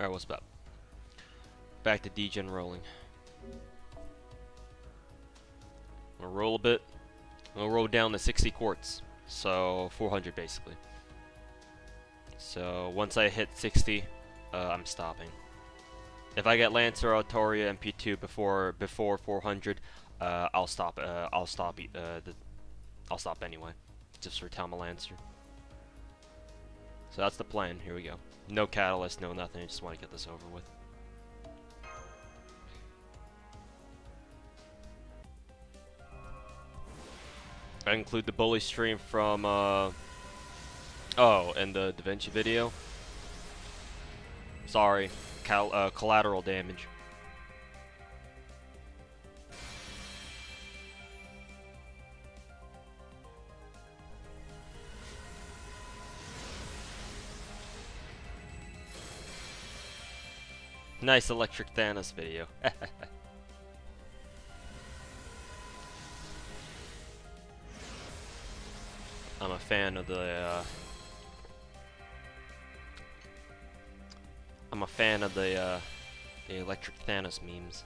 Alright, what's up? Back to degen rolling. I'm gonna roll a bit. I'm gonna roll down to 60 quartz. So 400 basically. So once I hit 60, I'm stopping. If I get Lancer Artoria MP2 before 400, I'll stop. I'll stop anyway, just for Talma Lancer. So that's the plan. Here we go. No catalyst, no nothing. I just want to get this over with. I include the bully stream from oh, and the Da Vinci video. Sorry, collateral damage. Nice Electric Thanos video. I'm a fan of the the Electric Thanos memes.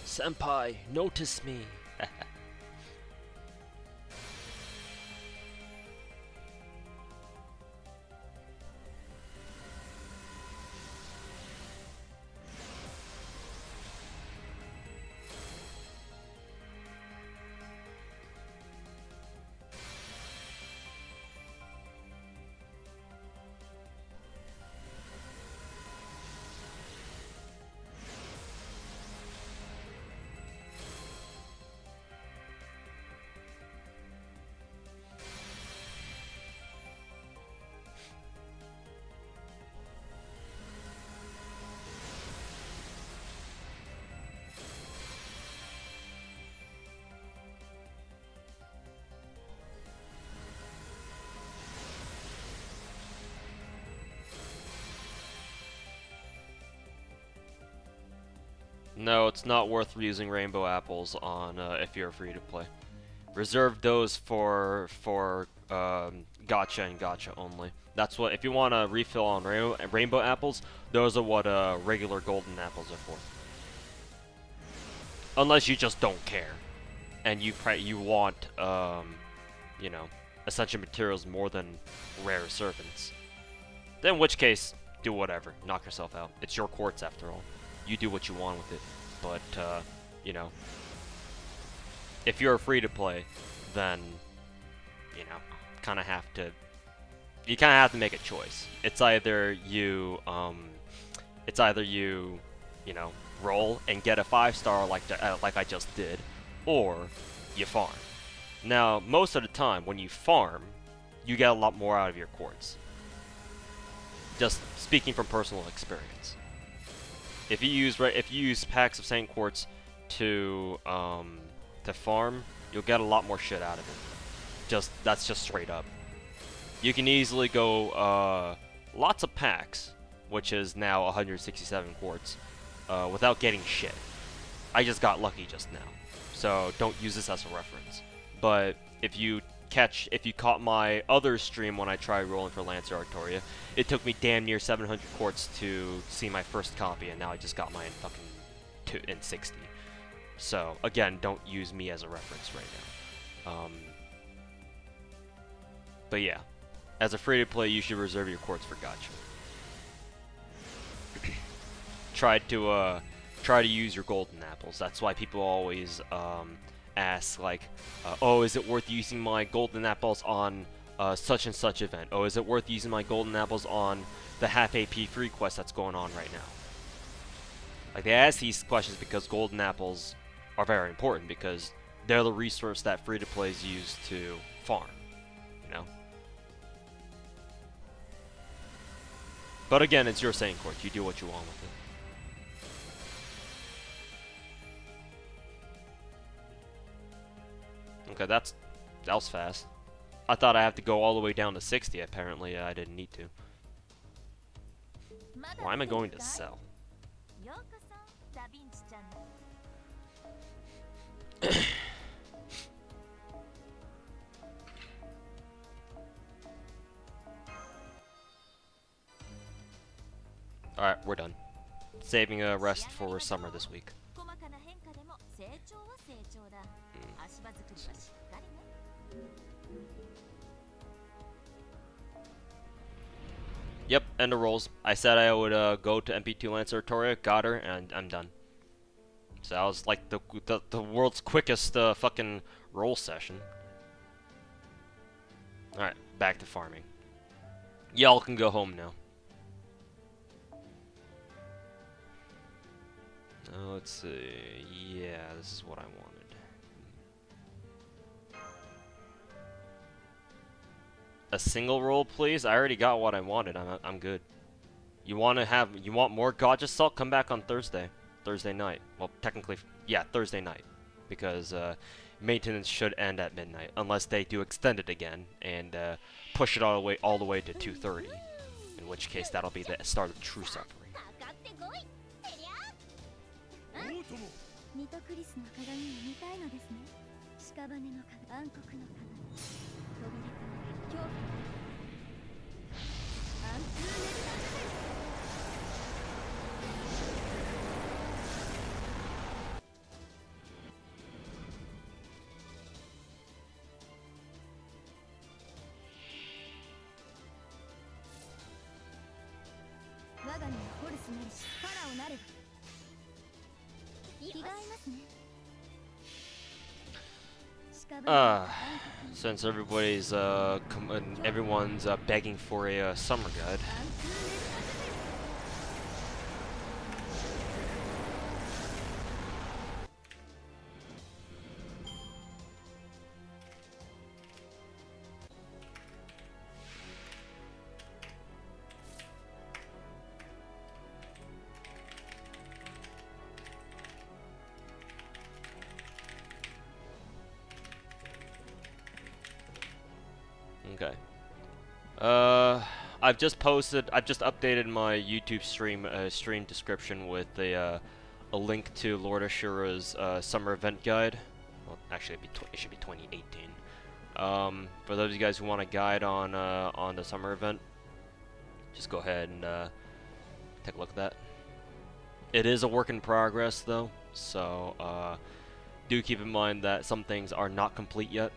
Senpai, notice me. No, it's not worth using rainbow apples on if you're free to play. Reserve those for gacha and gacha only. That's what, if you want to refill on rainbow apples, those are what regular golden apples are for. Unless you just don't care, and you want you know, essential materials more than rare servants. Then in which case, do whatever, knock yourself out. It's your quartz after all. You do what you want with it, but you know, if you're free to play, then you know, kind of have to make a choice. It's either you you know, roll and get a 5-star like I just did, or you farm. Now, most of the time when you farm, you get a lot more out of your quartz. Just speaking from personal experience. If you use packs of Saint Quartz to farm, you'll get a lot more shit out of it. That's just straight up. You can easily go lots of packs, which is now 167 quartz, without getting shit. I just got lucky just now, so don't use this as a reference. But if you caught my other stream when I tried rolling for Lancer Artoria, it took me damn near 700 quartz to see my first copy, and now I just got mine in 60. So again, don't use me as a reference right now. But yeah, as a free-to-play, you should reserve your quartz for gacha. Try to use your golden apples. That's why people always ask, like, oh, is it worth using my golden apples on such and such event? Oh, is it worth using my golden apples on the half AP free quest that's going on right now? Like, they ask these questions because golden apples are very important, because they're the resource that free-to-plays use to farm, you know? But again, it's your saying court. You do what you want with it. Okay, that was fast. I thought I have to go all the way down to 60. Apparently, I didn't need to. Why am I going to sell? Alright, we're done. Saving a rest for summer this week. Yep, end of rolls. I said I would go to MP2 Lancer Artoria, got her, and I'm done. So that was like the world's quickest fucking roll session. Alright, back to farming. Y'all can go home now. Let's see. Yeah, this is what I wanted. A single roll, please. I already got what I wanted. I'm good. You want more Gotcha Salt? Come back on Thursday night. Well, technically, yeah, Thursday night, because maintenance should end at midnight, unless they do extend it again and push it all the way to 2:30. In which case, that'll be the start of true suffering. Since everybody's everyone's begging for a summer guide. Okay. I've just updated my YouTube stream description with a link to Lord Ashura's summer event guide. Well, actually, it should be 2018. For those of you guys who want a guide on the summer event, just go ahead and take a look at that. It is a work in progress, though, so do keep in mind that some things are not complete yet.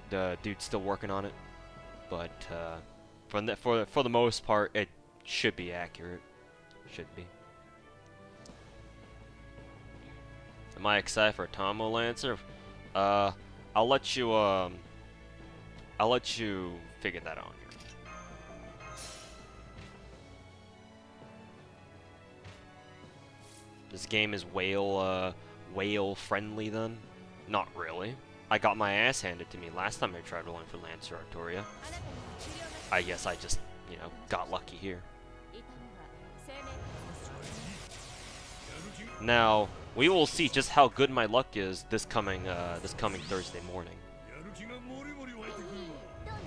The dude's still working on it, but for the most part, it should be accurate. Should be. Am I excited for Tomo Lancer? I'll let you figure that out here. This game is whale friendly then? Not really. I got my ass handed to me last time I tried rolling for Lancer Artoria. I guess I just, you know, got lucky here. Now, we will see just how good my luck is this coming Thursday morning.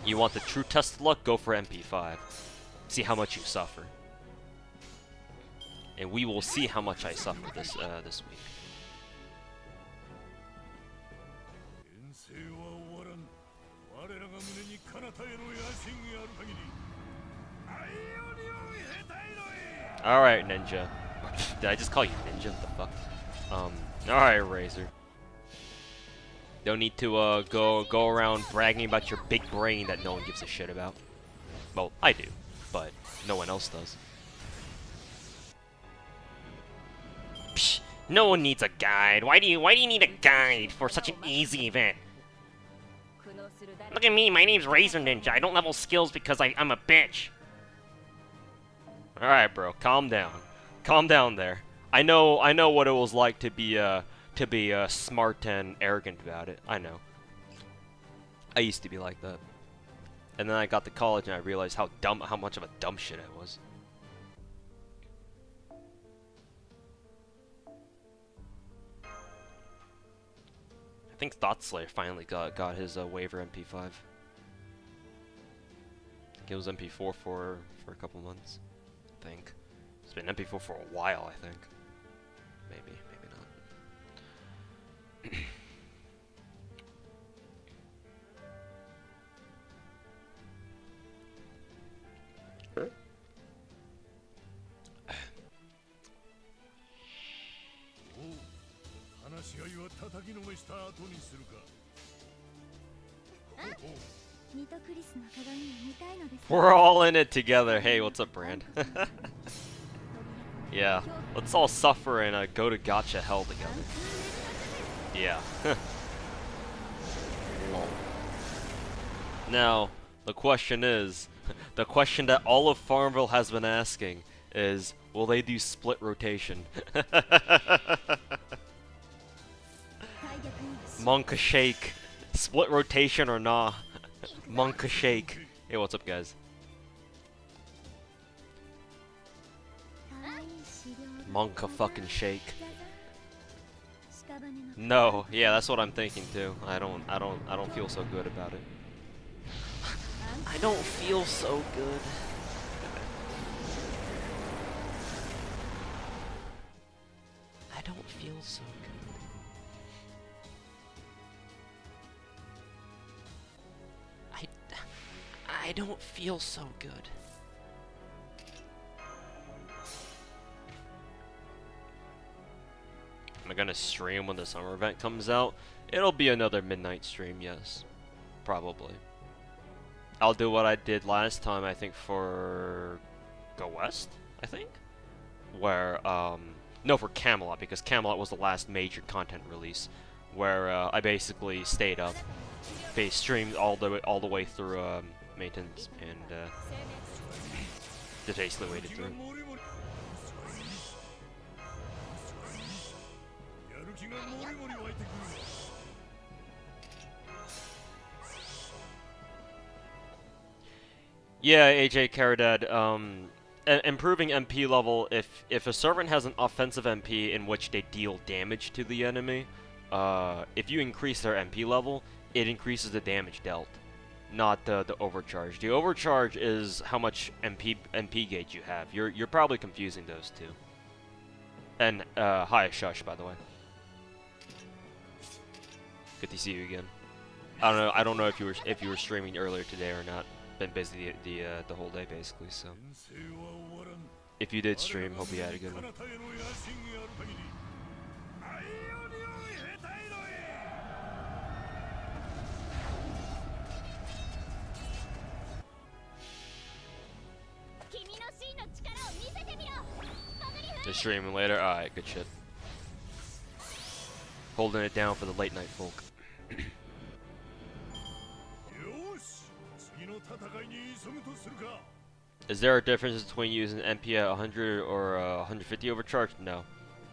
You want the true test of luck? Go for MP5. See how much you suffer. And we will see how much I suffer this week. Alright, Ninja. Did I just call you Ninja? What the fuck? Alright, Razor. Don't need to go around bragging about your big brain that no one gives a shit about. Well, I do, but no one else does. Psh, no one needs a guide. Why do you need a guide for such an easy event? Look at me, my name's Razor Ninja. I don't level skills because I'm a bitch. Alright, bro, calm down. Calm down there. I know what it was like to be smart and arrogant about it. I know. I used to be like that. And then I got to college and I realized how much of a dumb shit I was. I think Thought Slayer finally got his waiver MP5. I think it was MP4 for a couple months. I think it's been MP4 for a while. I think maybe not. 試合は叩きのめした後にするか。We're all in it together. Hey, what's up, Brand? Yeah, let's all suffer and go to gacha hell together. Yeah. Lol. Now, the question is, the question that all of Farmville has been asking is, will they do split rotation? Monka Shake. Split rotation or nah? Monka Shake. Hey, what's up, guys? Monka fucking Shake. No, yeah, that's what I'm thinking too. I don't feel so good about it. I don't feel so good. I don't feel so good. I don't feel so good. Am I gonna stream when the summer event comes out? It'll be another midnight stream, yes. Probably. I'll do what I did last time, I think, for Go West, I think? Where, no, for Camelot, because Camelot was the last major content release, where I basically stayed up. They streamed all the way through maintenance and just basically waited through. Yeah, AJ Caradad, improving MP level, if a servant has an offensive MP in which they deal damage to the enemy, if you increase their MP level, it increases the damage dealt, not the overcharge. The overcharge is how much MP gauge you have. You're probably confusing those two. And hi Shush, by the way. Good to see you again. I don't know if you were streaming earlier today or not. Been busy the whole day basically, so if you did stream, hope you had a good one. They're streaming later? Alright, good shit. Holding it down for the late night folk. Is there a difference between using MP at 100 or 150 overcharge? No.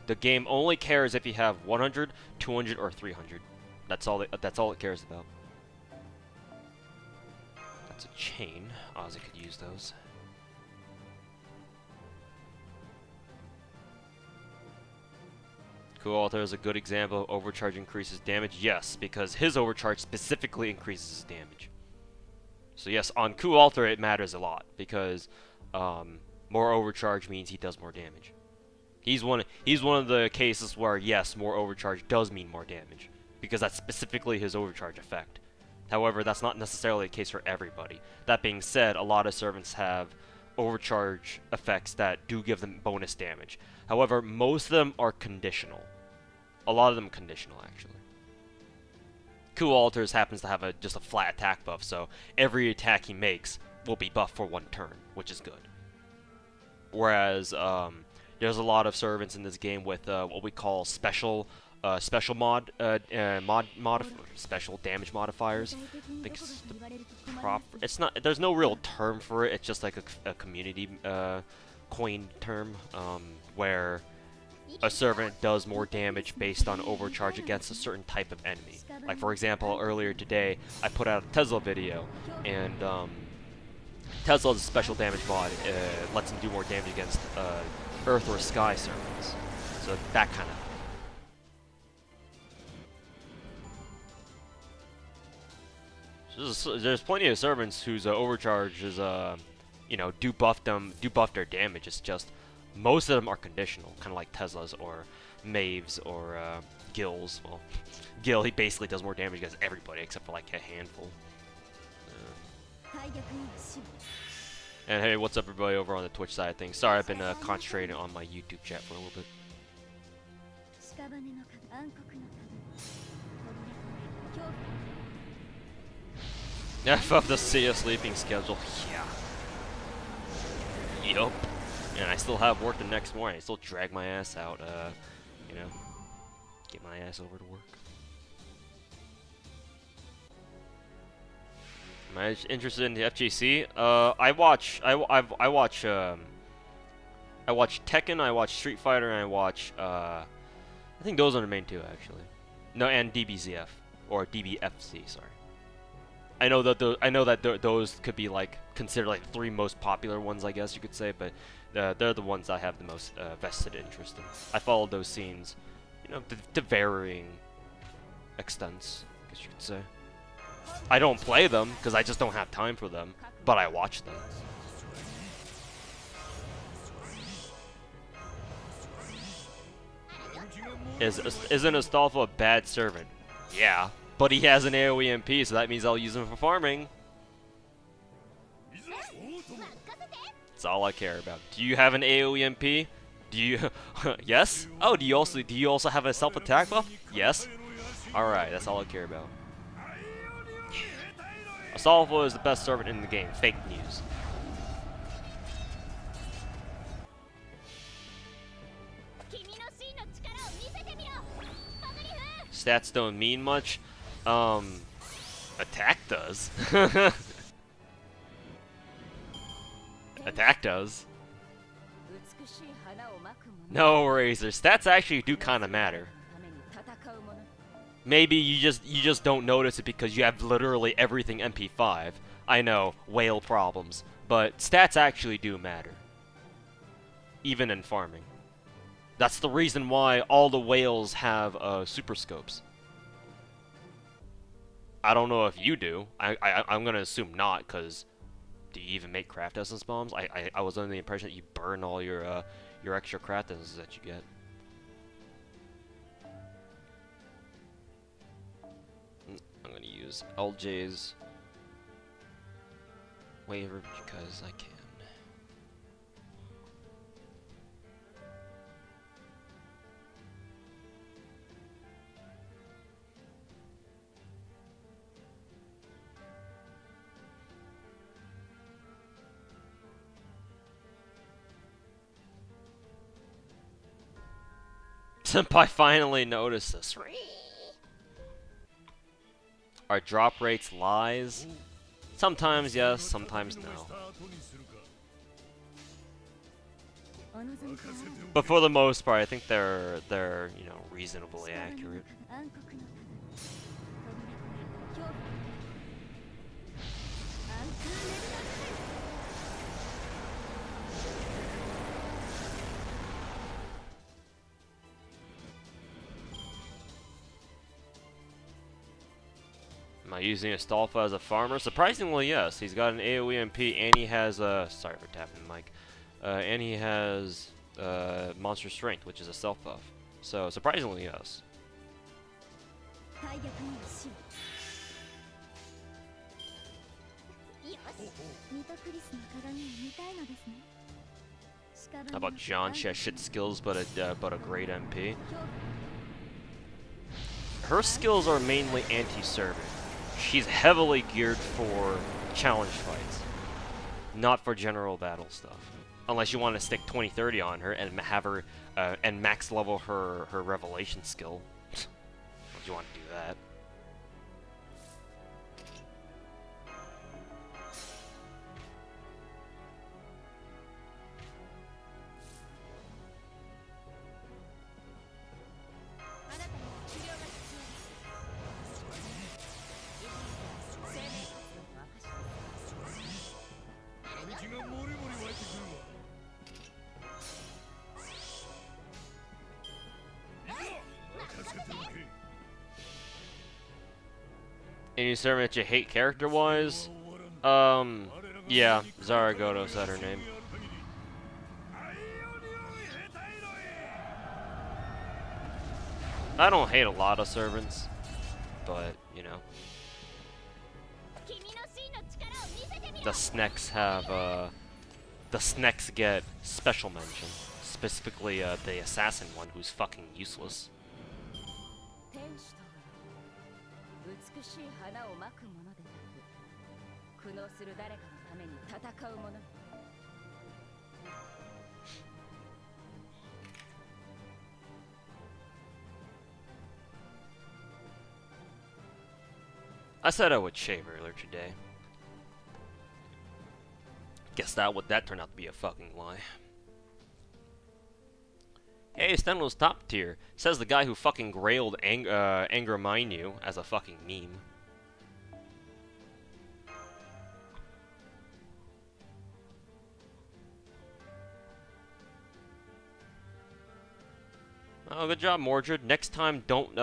The game only cares if you have 100, 200, or 300. That's all it cares about. That's a chain. Ozzy could use those. Cool Alter is a good example of overcharge increases damage. Yes, because his overcharge specifically increases his damage. So yes, on Cool Alter it matters a lot because more overcharge means he does more damage. He's one of the cases where yes, more overcharge does mean more damage because that's specifically his overcharge effect. However, that's not necessarily the case for everybody. That being said, a lot of servants have overcharge effects that do give them bonus damage. However, most of them are conditional. A lot of them conditional, actually. Cool Alters happens to have just a flat attack buff, so every attack he makes will be buffed for one turn, which is good. Whereas, there's a lot of servants in this game with what we call special special damage modifiers. I think it's not. There's no real term for it. It's just like a community coined term where a servant does more damage based on overcharge against a certain type of enemy. Like for example, earlier today I put out a Tesla video, and Tesla's special damage mod lets him do more damage against Earth or Sky servants. So that kind of. There's plenty of servants whose overcharge is you know, do buff their damage. It's just most of them are conditional, kind of like Tesla's or Maeve's or Gil's. Well, Gil, he basically does more damage against everybody except for like a handful. And hey, what's up everybody over on the Twitch side of things? Sorry, I've been concentrating on my YouTube chat for a little bit. F up the sleeping schedule. Yeah. Yup. And I still have work the next morning. I still drag my ass out, you know, get my ass over to work. Am I interested in the FGC? I watch Tekken, I watch Street Fighter, and I watch, I think those are the main two, actually. No, and DBZF, or DBFC, sorry. I know that those could be, like, considered, like, the three most popular ones, I guess you could say, but they're the ones I have the most vested interest in. I follow those scenes, you know, to varying extents, I guess you could say. I don't play them, because I just don't have time for them, but I watch them. Isn't Astolfo a bad servant? Yeah, but he has an AoE MP, so that means I'll use him for farming. That's all I care about. Do you have an AoE MP? Do you? Yes? Oh, do you also have a self-attack buff? Yes? Alright, that's all I care about. Astolfo is the best servant in the game. Fake news. Stats don't mean much. Attack does. Attack does. No worries, their stats actually do kind of matter. Maybe you just don't notice it because you have literally everything MP5. I know, whale problems, but stats actually do matter. Even in farming. That's the reason why all the whales have super scopes. I don't know if you do. I'm gonna assume not, cause do you even make craft essence bombs? I was under the impression that you burn all your extra craft essences that you get. I'm gonna use LJ's waiver because I can. Senpai finally noticed this. Are drop rates lies? Sometimes yes, sometimes no. But for the most part, I think they're you know, reasonably accurate. Am I using Astolfo as a farmer? Surprisingly, yes. He's got an AoE MP, and he has sorry for tapping the mic. And he has Monster Strength, which is a self buff. So surprisingly, yes. How about John? She has shit skills, but a great MP. Her skills are mainly anti-servant. She's heavily geared for challenge fights, not for general battle stuff. Unless you want to stick 20-30 on her and have her and max level her revelation skill. If you want to do that. Any servant that you hate character-wise? Yeah, Zaragoto said her name. I don't hate a lot of servants, but, you know. The snacks have, the snacks get special mention. Specifically, the assassin one, who's fucking useless. I said I would shave earlier today. Guess that turned out to be a fucking lie. Hey, Stenlo's top tier. Says the guy who fucking grailed Angerminu as a fucking meme. Oh, good job, Mordred. Next time, don't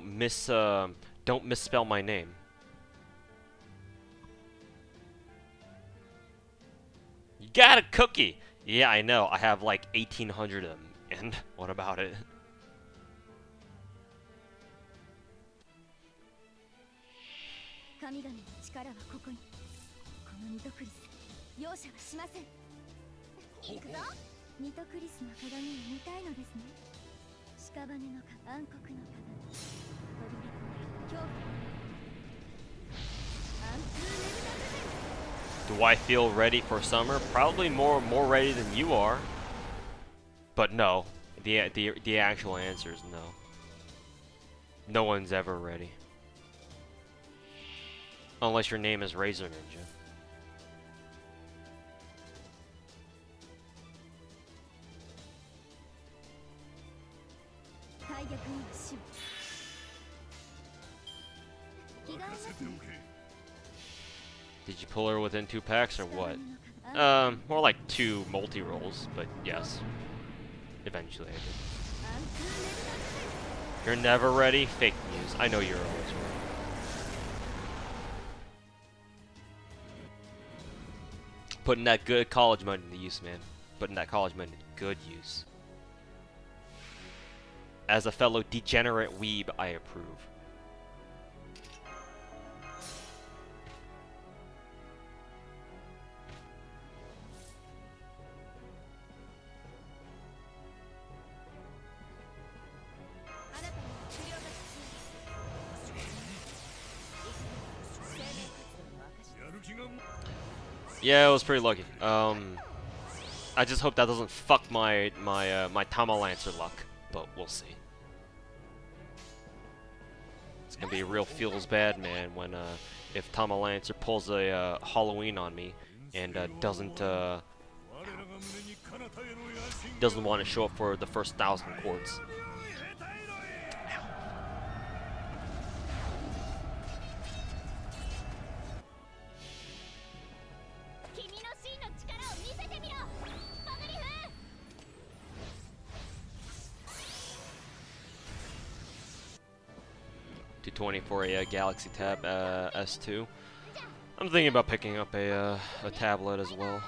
misspell my name. You got a cookie! Yeah, I know. I have like 1,800 of them. And what about it? Do I feel ready for summer? Probably more ready than you are. But no, the actual answer is no. No one's ever ready. Unless your name is Razor Ninja. Did you pull her within 2 packs or what? More like 2 multi-rolls, but yes. Eventually I did. You're never ready? Fake news. I know you're always ready. Putting that good college money to use, man. Putting that college money to good use. As a fellow degenerate weeb, I approve. Yeah, it was pretty lucky. I just hope that doesn't fuck my Tama Lancer luck, but we'll see. It's gonna be real feels bad, man, when if Tama Lancer pulls a Halloween on me and doesn't want to show up for the first 1,000 quartz. $220 for a Galaxy Tab S2. I'm thinking about picking up a tablet as well.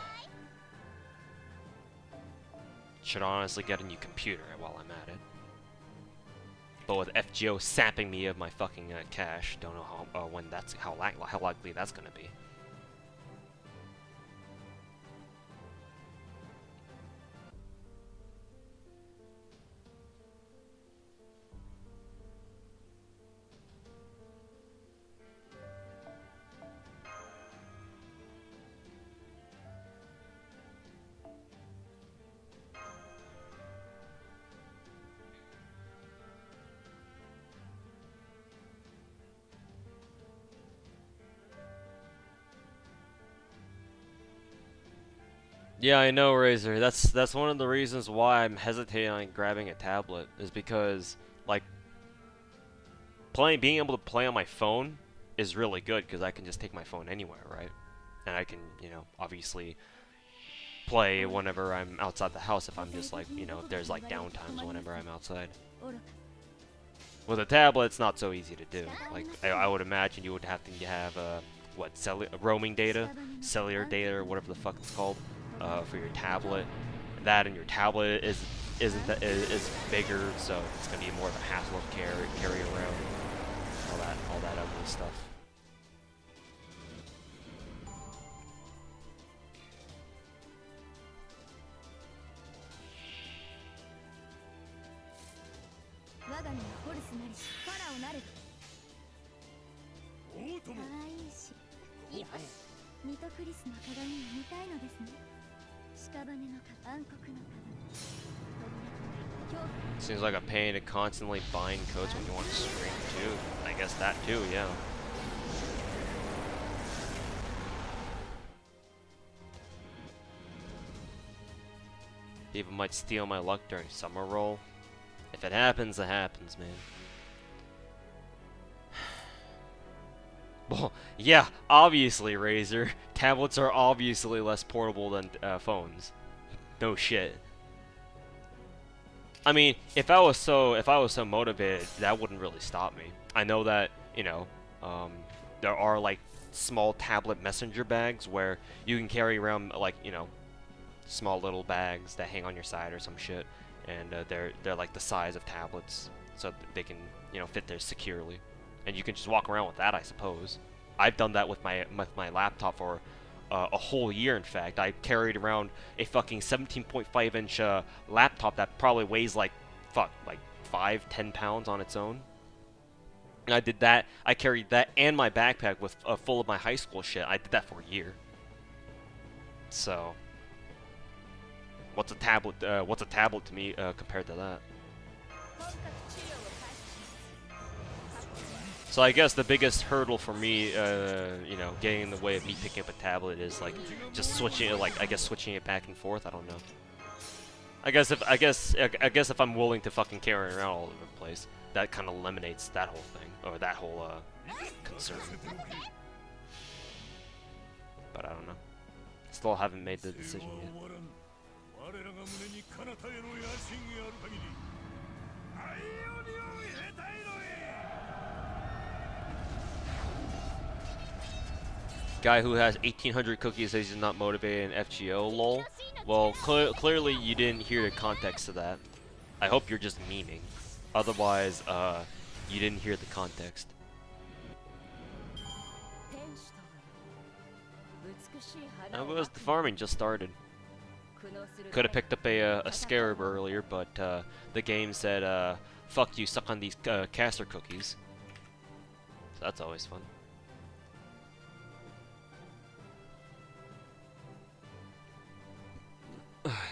Should honestly get a new computer while I'm at it. But with FGO sapping me of my fucking cash, don't know how likely that's gonna be. Yeah, I know, Razor. That's one of the reasons why I'm hesitating on grabbing a tablet, is because like being able to play on my phone is really good because I can just take my phone anywhere, right? And I can, you know, obviously play whenever I'm outside the house if I'm just like, you know, if there's like downtimes whenever I'm outside. With a tablet, it's not so easy to do. Like, I would imagine you would have to have, what, roaming data? Cellular data, or whatever the fuck it's called, for your tablet. That and your tablet is bigger, so it's gonna be more of a hassle to carry around. All that ugly stuff. Seems like a pain to constantly bind codes when you want to stream too. I guess that too, yeah. People might steal my luck during summer roll. If it happens, it happens, man. Well, yeah, obviously, Razor. Tablets are obviously less portable than phones. No shit. I mean, if I was so motivated, that wouldn't really stop me. I know that, you know, there are like small tablet messenger bags where you can carry around like, you know, small little bags that hang on your side or some shit, and they're like the size of tablets, so they can, you know, fit there securely, and you can just walk around with that, I suppose. I've done that with my laptop for a whole year. In fact, I carried around a fucking 17.5-inch laptop that probably weighs like 5-10 pounds on its own. And I did that. I carried that and my backpack with full of my high school shit. I did that for a year. So, what's a tablet? What's a tablet to me compared to that? So I guess the biggest hurdle for me, you know, getting in the way of me picking up a tablet is like just switching it, like I guess switching it back and forth. I don't know. I guess if I'm willing to fucking carry it around all over the place, that kind of eliminates that whole thing, or that whole concern. But I don't know. Still haven't made the decision yet. Guy who has 1,800 cookies says he's not motivated in FGO, lol. Well, clearly you didn't hear the context of that. I hope you're just memeing. Otherwise, you didn't hear the context. Well, the farming just started. Could have picked up a scarab earlier, but the game said, fuck you, suck on these caster cookies. So that's always fun.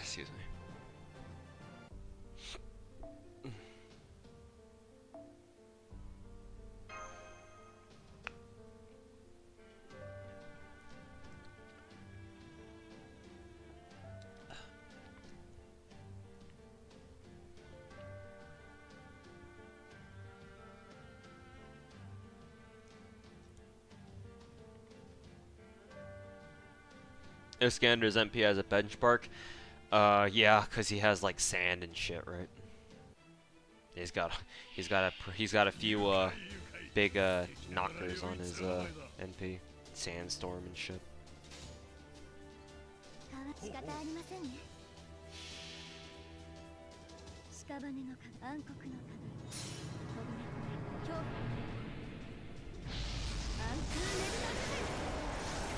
Excuse me. Iskander's MP has a benchmark. Yeah, cause he has like sand and shit, right? He's got a few big knockers on his NP, sandstorm and shit.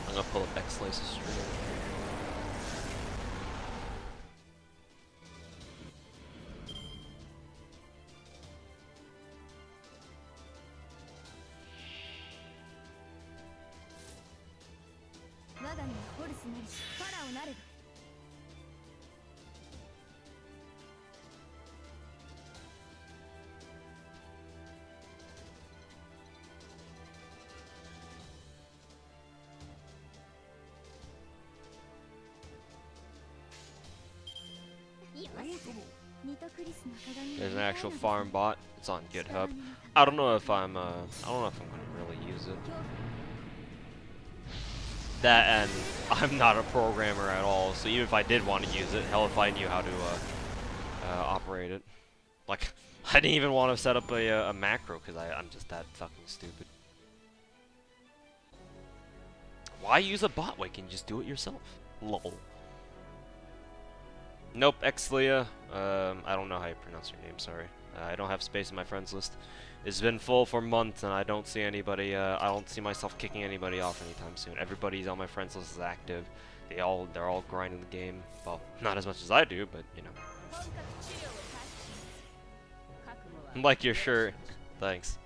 I'm gonna pull up X-Slice's stream. There's an actual farm bot. It's on GitHub. I don't know if I'm gonna really use it. That, and I'm not a programmer at all, so even if I did want to use it, hell if I knew how to operate it. Like, I didn't even want to set up a macro because I'm just that fucking stupid. Why use a bot when you can just do it yourself? Lol. Nope, Exlia. I don't know how you pronounce your name, sorry. I don't have space in my friends list. It's been full for months and I don't see anybody, I don't see myself kicking anybody off anytime soon. Everybody's on my friends list is active. They're all grinding the game. Well, not as much as I do, but you know. Like your shirt. Thanks.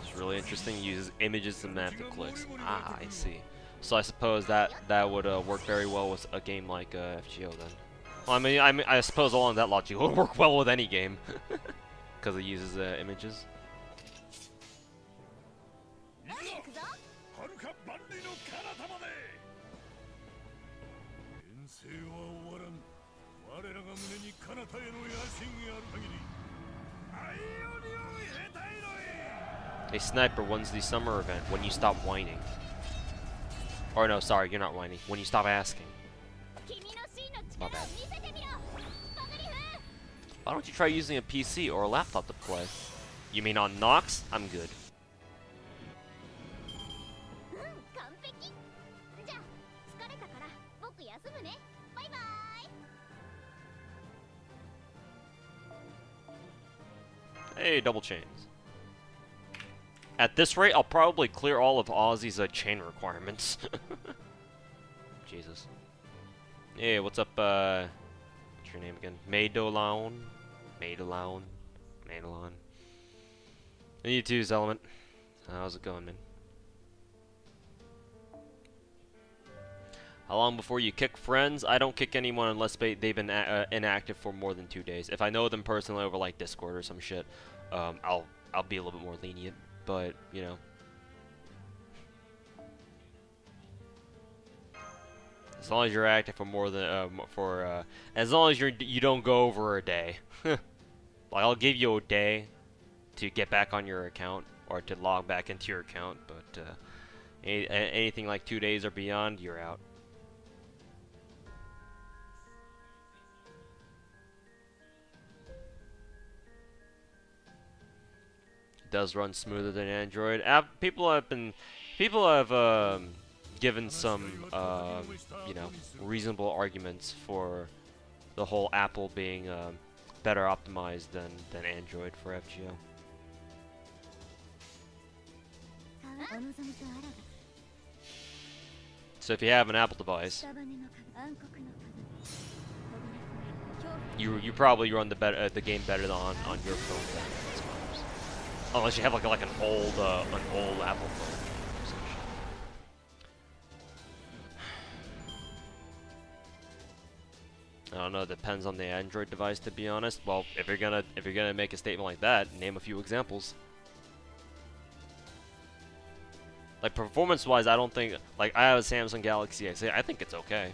It's really interesting. Uses images to map the clicks. Ah, I see. So I suppose that would work very well with a game like FGO then. Well, I mean, I suppose along that logic it would work well with any game because it uses images. A sniper wins the summer event when you stop whining. Or no, sorry, you're not whining. When you stop asking. My bad. Why don't you try using a PC or a laptop to play? You mean on Nox? I'm good. Hey, double chains. At this rate, I'll probably clear all of Ozzy's chain requirements. Jesus. Hey, what's up, what's your name again? Maidolon? Maidolon? Maidolon. And you too, Element. How's it going, man? How long before you kick friends? I don't kick anyone unless they've been inactive for more than 2 days. If I know them personally over like Discord or some shit, I'll be a little bit more lenient. But you know, as long as you're active for more than as long as you don't go over a day. Like I'll give you a day to get back on your account or to log back into your account, but anything like 2 days or beyond, you're out. Does run smoother than Android. People have given some you know, reasonable arguments for the whole Apple being better optimized than Android for FGO. So if you have an Apple device, you probably run the game better on your phone than unless you have like an old Apple phone. I don't know. It depends on the Android device, to be honest. Well, if you're gonna make a statement like that, name a few examples. Like performance-wise, I don't think like I have a Samsung Galaxy S. I think it's okay.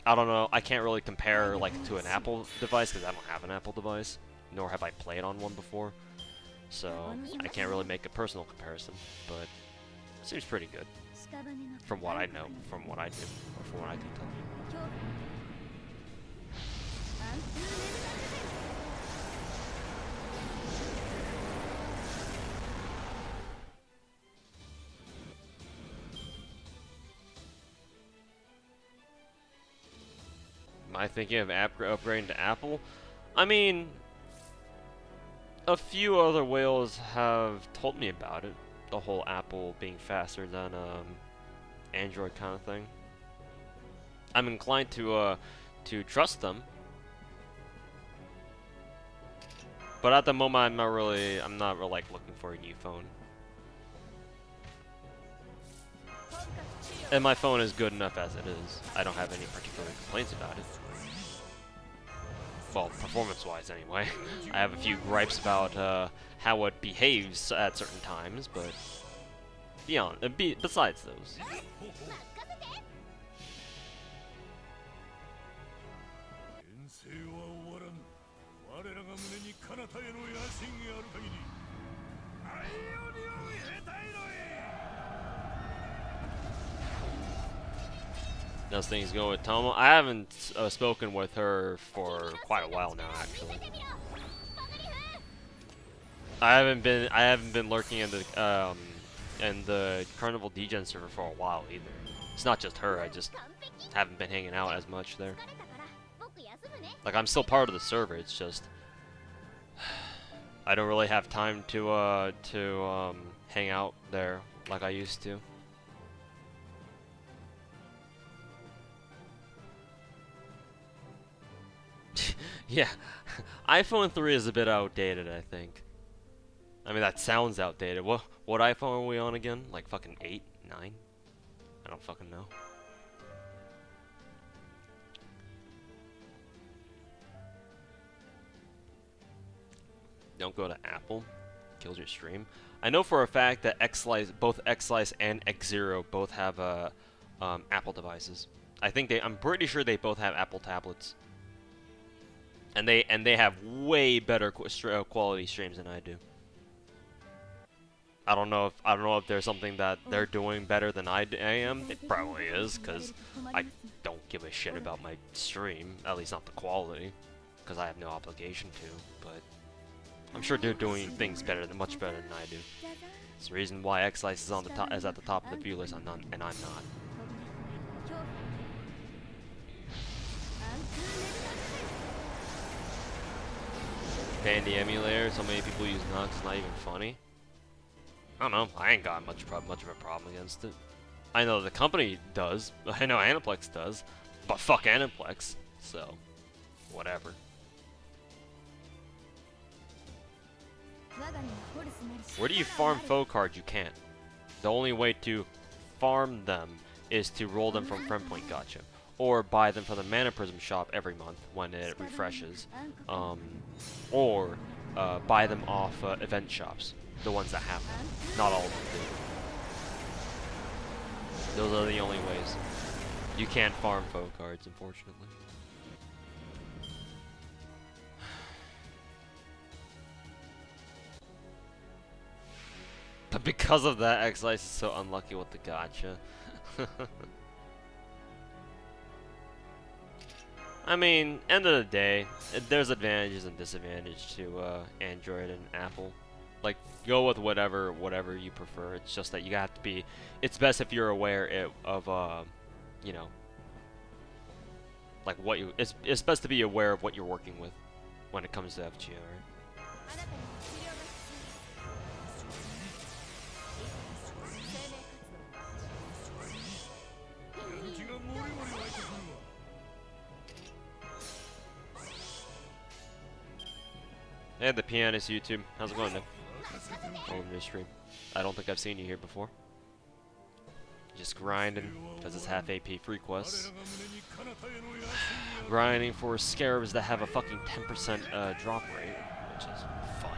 I don't know. I can't really compare like to an Apple device because I don't have an Apple device, nor have I played on one before. So I can't really make a personal comparison, but it seems pretty good from what I know, from what I do, or from what I can tell. Am I thinking of upgrading to Apple? I mean, a few other whales have told me about it. The whole Apple being faster than Android kind of thing. I'm inclined to trust them, but at the moment I'm not really like looking for a new phone. And my phone is good enough as it is. I don't have any particular complaints about it. Well, performance-wise anyway. I have a few gripes about how it behaves at certain times, but besides those. Those things going with Tomo. I haven't spoken with her for quite a while now, actually. I haven't been lurking in the Carnival Degen server for a while either. It's not just her. I just haven't been hanging out as much there. Like, I'm still part of the server. It's just I don't really have time to hang out there like I used to. Yeah, iPhone 3 is a bit outdated, I think. I mean, that sounds outdated. What iPhone are we on again? Like fucking 8, 9? I don't fucking know. Don't go to Apple. Kills your stream. I know for a fact that both X-Slice and X0 both have Apple devices. I'm pretty sure they both have Apple tablets. And they have way better quality streams than I do. I don't know if there's something that they're doing better than I am. It probably is, because I don't give a shit about my stream, at least not the quality, because I have no obligation to. But I'm sure they're doing things much better than I do. It's the reason why X-Slice is at the top of the view list, and I'm not. Pandy emulator, so many people use Nux, it's not even funny. I don't know, I ain't got much of a problem against it. I know the company does, I know Aniplex does, but fuck Aniplex, so whatever. Where do you farm faux cards? You can't. The only way to farm them is to roll them from Friendpoint Gacha, or buy them from the Mana Prism shop every month when it refreshes, or buy them off event shops, the ones that have them. Not all of them do. Those are the only ways. You can't farm faux cards, unfortunately. But because of that, X-Slice is so unlucky with the gacha. I mean, end of the day, there's advantages and disadvantages to Android and Apple. Like, go with whatever you prefer. It's just that you have to be. It's best if you're aware of you know, like what you. It's best to be aware of what you're working with when it comes to FGO, right? Hey, the pianist YouTube. How's it going, Nick? Welcome to the stream. I don't think I've seen you here before. Just grinding, because it's half AP free quests. Grinding for scarabs that have a fucking 10% drop rate, which is fun.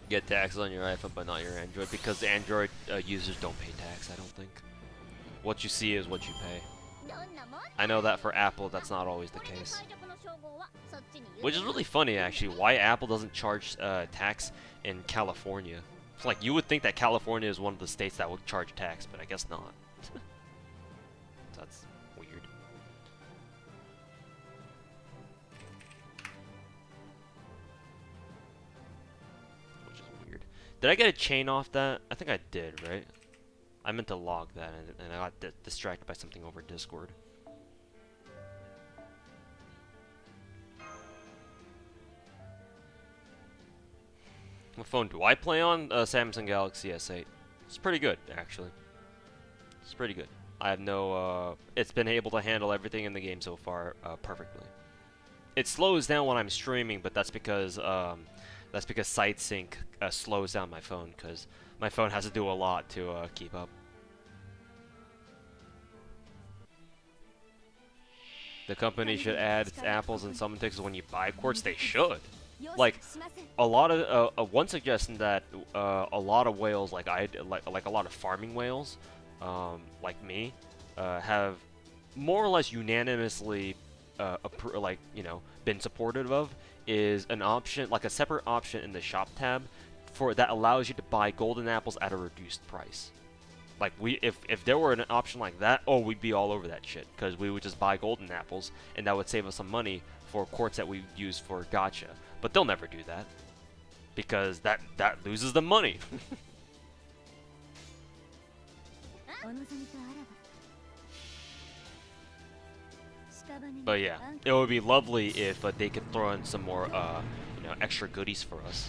Get taxes on your iPhone but not your Android, because Android users don't pay tax, I don't think. What you see is what you pay. I know that for Apple that's not always the case. Which is really funny actually, why Apple doesn't charge tax in California. It's like you would think that California is one of the states that would charge tax, but I guess not. That's weird. Did I get a chain off that? I think I did, right? I meant to log that, and I got distracted by something over Discord. What phone do I play on? Samsung Galaxy S8. It's pretty good, actually. It's pretty good. I have no, it's been able to handle everything in the game so far perfectly. It slows down when I'm streaming, but that's because SiteSync slows down my phone, because my phone has to do a lot to keep up. The company should add apples and summon tickets when you buy quartz. They should. Like a lot of one suggestion that a lot of whales, like a lot of farming whales, like me, have more or less unanimously been supportive of, is an option, like a separate option in the shop tab, for that allows you to buy golden apples at a reduced price. Like if there were an option like that, oh, we'd be all over that shit, because we would just buy golden apples, and that would save us some money for quartz that we use for gacha. But they'll never do that, because that loses the money. But yeah, it would be lovely if they could throw in some more, you know, extra goodies for us.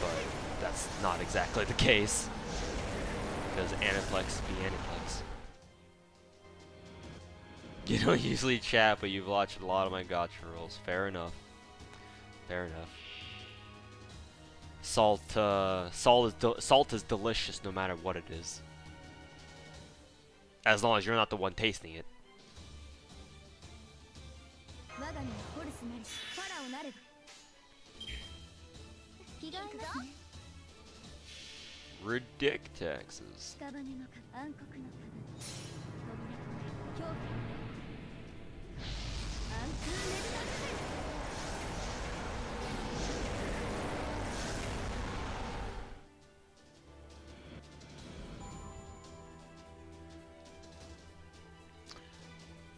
But that's not exactly the case, because Aniplex be Aniplex. You don't usually chat, but you've watched a lot of my gacha rolls. Fair enough. Fair enough. Salt is delicious no matter what it is. As long as you're not the one tasting it. Ridic taxes.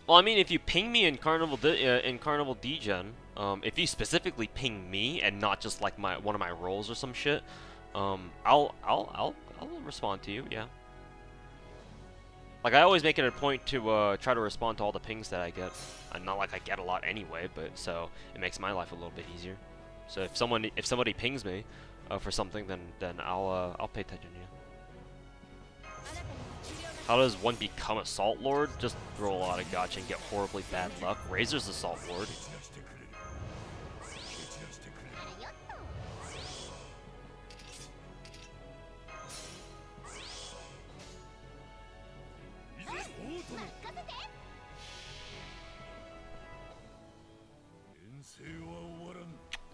Well, I mean, if you ping me in Carnival Degen, if you specifically ping me and not just like one of my roles or some shit, I'll respond to you. Yeah. Like, I always make it a point to try to respond to all the pings that I get. Not like I get a lot anyway, but so it makes my life a little bit easier. So if somebody pings me for something, then I'll pay attention. Yeah. How does one become a Salt Lord? Just throw a lot of gacha and get horribly bad luck. Razor's the Salt Lord.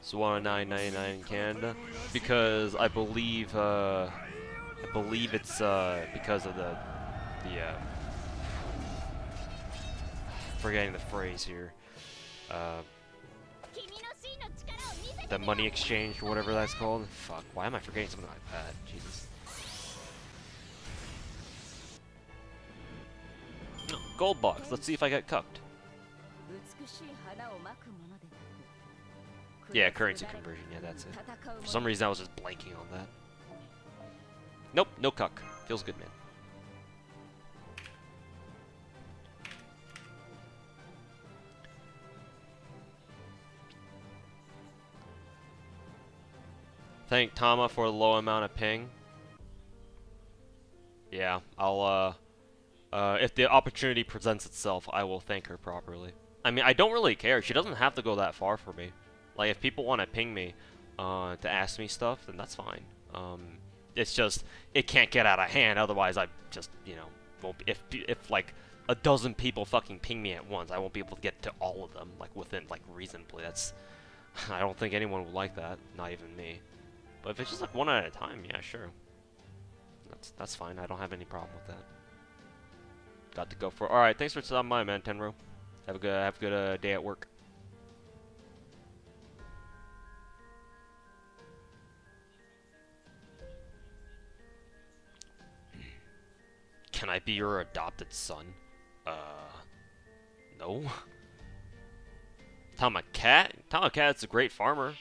It's 109.99 in Canada because I believe it's because of the forgetting the phrase here, the money exchange or whatever that's called. Fuck, why am I forgetting something like that? Jesus. Gold box. Let's see if I get cucked. Yeah, currency conversion. Yeah, that's it. For some reason, I was just blanking on that. Nope, no cuck. Feels good, man. Thank Tama for the low amount of ping. Yeah, I'll, if the opportunity presents itself, I will thank her properly. I mean, I don't really care. She doesn't have to go that far for me. Like, if people want to ping me, to ask me stuff, then that's fine. It's just, it can't get out of hand, otherwise I just, you know, won't be, if like, a dozen people fucking ping me at once, I won't be able to get to all of them, like, within, like, reasonably. That's, I don't think anyone would like that, not even me. But if it's just like one at a time, yeah, sure. That's fine. I don't have any problem with that. Got to go for. All right, thanks for stopping by, man. Tenro. Have a good day at work. Can I be your adopted son? No. Tamacat's a great farmer.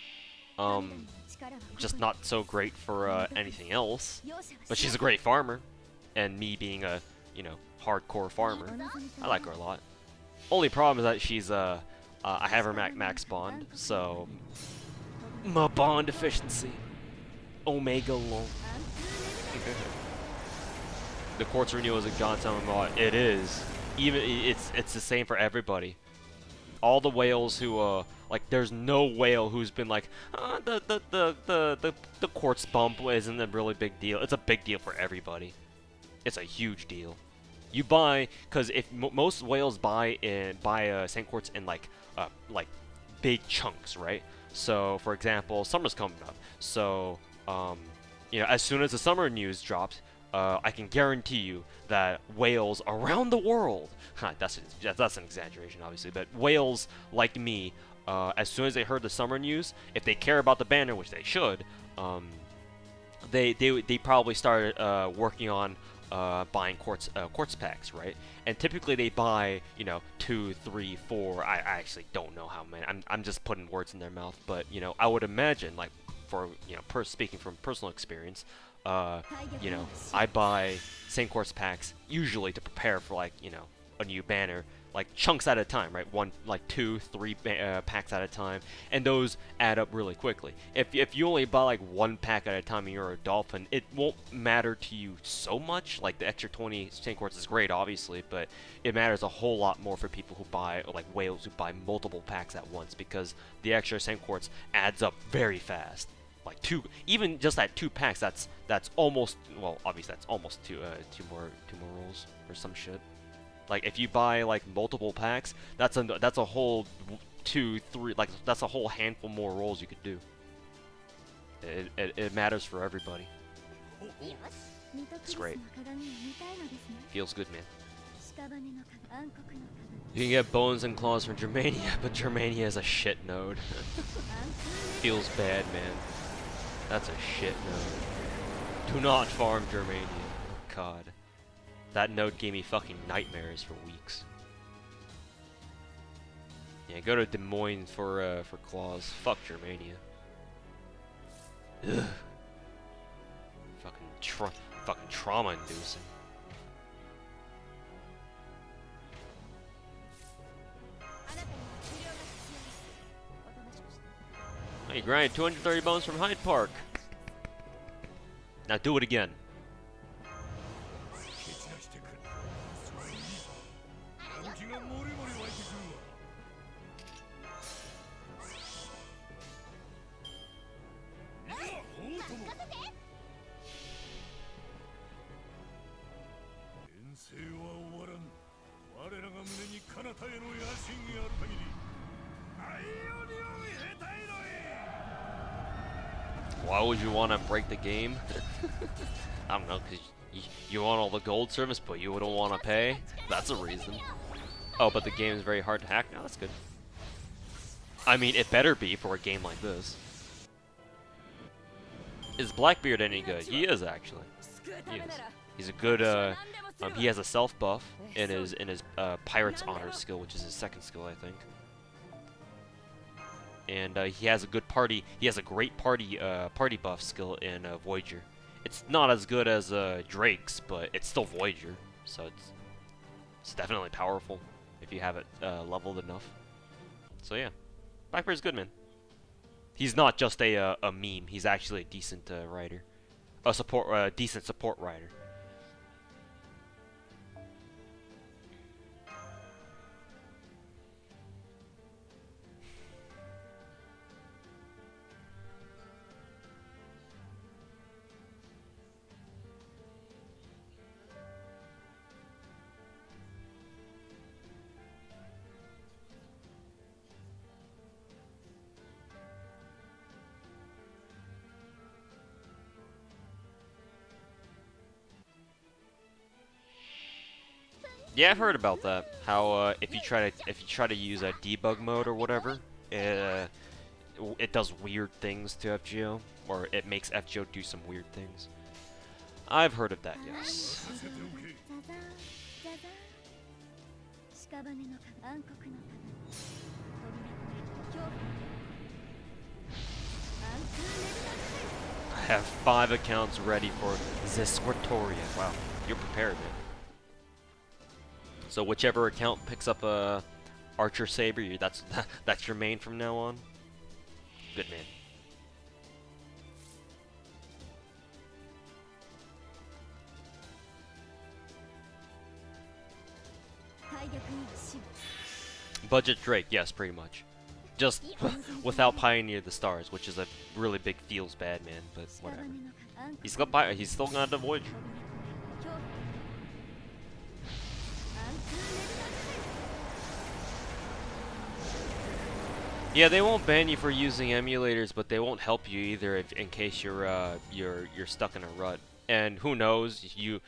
Just not so great for anything else. But she's a great farmer, and me being a, you know, hardcore farmer, I like her a lot. Only problem is that she's I have her max bond, so my bond efficiency, Omega lol. The quartz renewal is a goddamn mod. It is. Even it's the same for everybody. All the whales who like, there's no whale who's been like, the quartz bump isn't a really big deal. It's a big deal for everybody. It's a huge deal. You buy, because if most whales buy sand quartz in like big chunks, right? So for example, summer's coming up. So you know, as soon as the summer news drops, I can guarantee you that whales around the world, that's an exaggeration obviously, but whales like me as soon as they heard the summer news, if they care about the banner, which they should, they probably started working on buying quartz packs, right? And typically they buy, you know, 2, 3, 4. I actually don't know how many. I'm just putting words in their mouth, but you know, I would imagine, like, for, you know, speaking from personal experience, you know, I buy same quartz packs usually to prepare for, like, you know, a new banner, like chunks at a time, right? Like 2, 3 packs at a time, and those add up really quickly. If you only buy like 1 pack at a time and you're a dolphin, it won't matter to you so much. Like the extra 20 stain quartz is great, obviously, but it matters a whole lot more for people who buy, like whales who buy multiple packs at once, because the extra stain quartz adds up very fast. Like 2, even just that 2 packs, that's almost, well, obviously that's almost two more rolls or some shit. Like if you buy like multiple packs, that's a whole 2, 3, like that's a whole handful more rolls you could do. It matters for everybody. It's great. Feels good, man. You can get bones and claws from Germania, but Germania is a shit node. Feels bad, man. That's a shit node. Do not farm Germania. God. That node gave me fucking nightmares for weeks. Yeah, go to Des Moines for claws. Fuck Germania. Ugh. Fucking trauma-inducing. Oh, you grinded 230 bones from Hyde Park. Now do it again. Why would you want to break the game? I don't know, because you want all the gold service, but you wouldn't want to pay? That's a reason. Oh, but the game is very hard to hack now? That's good. I mean, it better be for a game like this. Is Blackbeard any good? He is, actually. He is. He's a good, he has a self buff in his Pirate's Honor skill, which is his second skill, I think. And he has a good party. He has a great party buff skill in Voyager. It's not as good as Drake's, but it's still Voyager, so it's definitely powerful if you have it leveled enough. So yeah, Blackbeard's good, man. He's not just a meme. He's actually a decent rider, a decent support rider. Yeah, I've heard about that. How if you try to use a debug mode or whatever, it does weird things to FGO, or it makes FGO do some weird things. I've heard of that, yes. I have 5 accounts ready for Zesquartoria. Wow, you're prepared, man. So whichever account picks up a Archer Saber, that's your main from now on. Good man. Budget Drake, yes, pretty much. Just without Pioneer the Stars, which is a really big feels bad man, but whatever. He's still gonna have Voyager. Yeah, they won't ban you for using emulators, but they won't help you either in case you're stuck in a rut. And who knows, you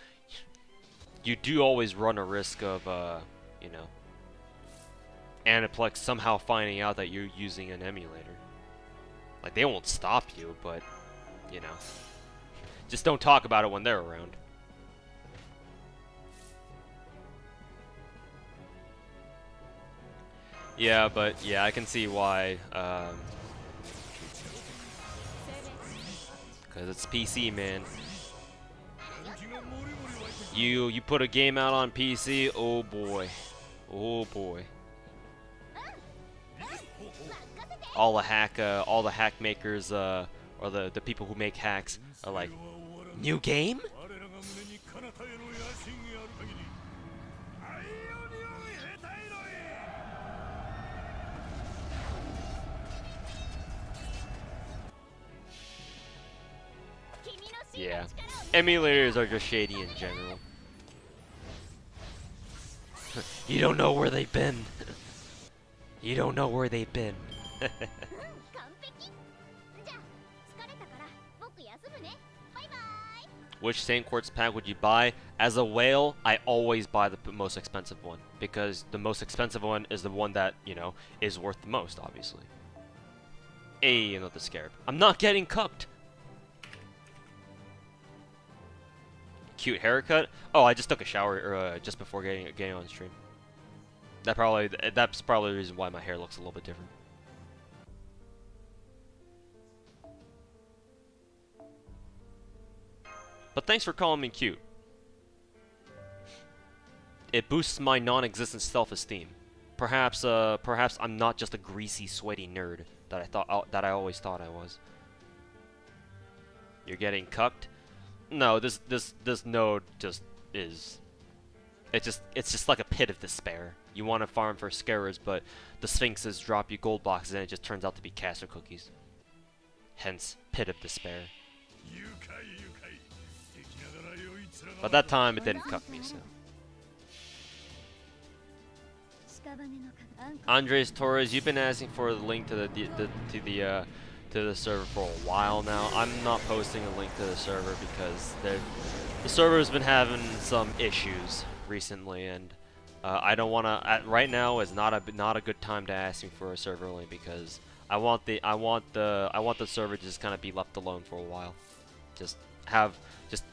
do always run a risk of you know, Aniplex somehow finding out that you're using an emulator. Like, they won't stop you, but, you know. Just don't talk about it when they're around. Yeah, but, yeah, I can see why, because it's PC, man. You put a game out on PC, oh boy. Oh boy. All the hack makers, or the people who make hacks are like, new game? Yeah. Emulators are just shady in general. You don't know where they've been. You don't know where they've been. Which Saint Quartz pack would you buy? As a whale, I always buy the most expensive one. Because the most expensive one is the one that, you know, is worth the most, obviously. Hey, another scarab. I'm not getting cupped! Cute haircut? Oh, I just took a shower just before getting on stream. That's probably the reason why my hair looks a little bit different. But thanks for calling me cute. It boosts my non-existent self-esteem. Perhaps I'm not just a greasy, sweaty nerd that I always thought I was. You're getting cucked? No, this node just is. It's just like a pit of despair. You want to farm for scarabs, but the sphinxes drop you gold boxes, and it just turns out to be caster cookies. Hence, pit of despair. But that time it didn't cuck me, so. Andres Torres, you've been asking for the link to the server for a while now. I'm not posting a link to the server because the server's been having some issues recently, and I don't want to. Right now is not a good time to ask me for a server link because I want the server to just kind of be left alone for a while. Just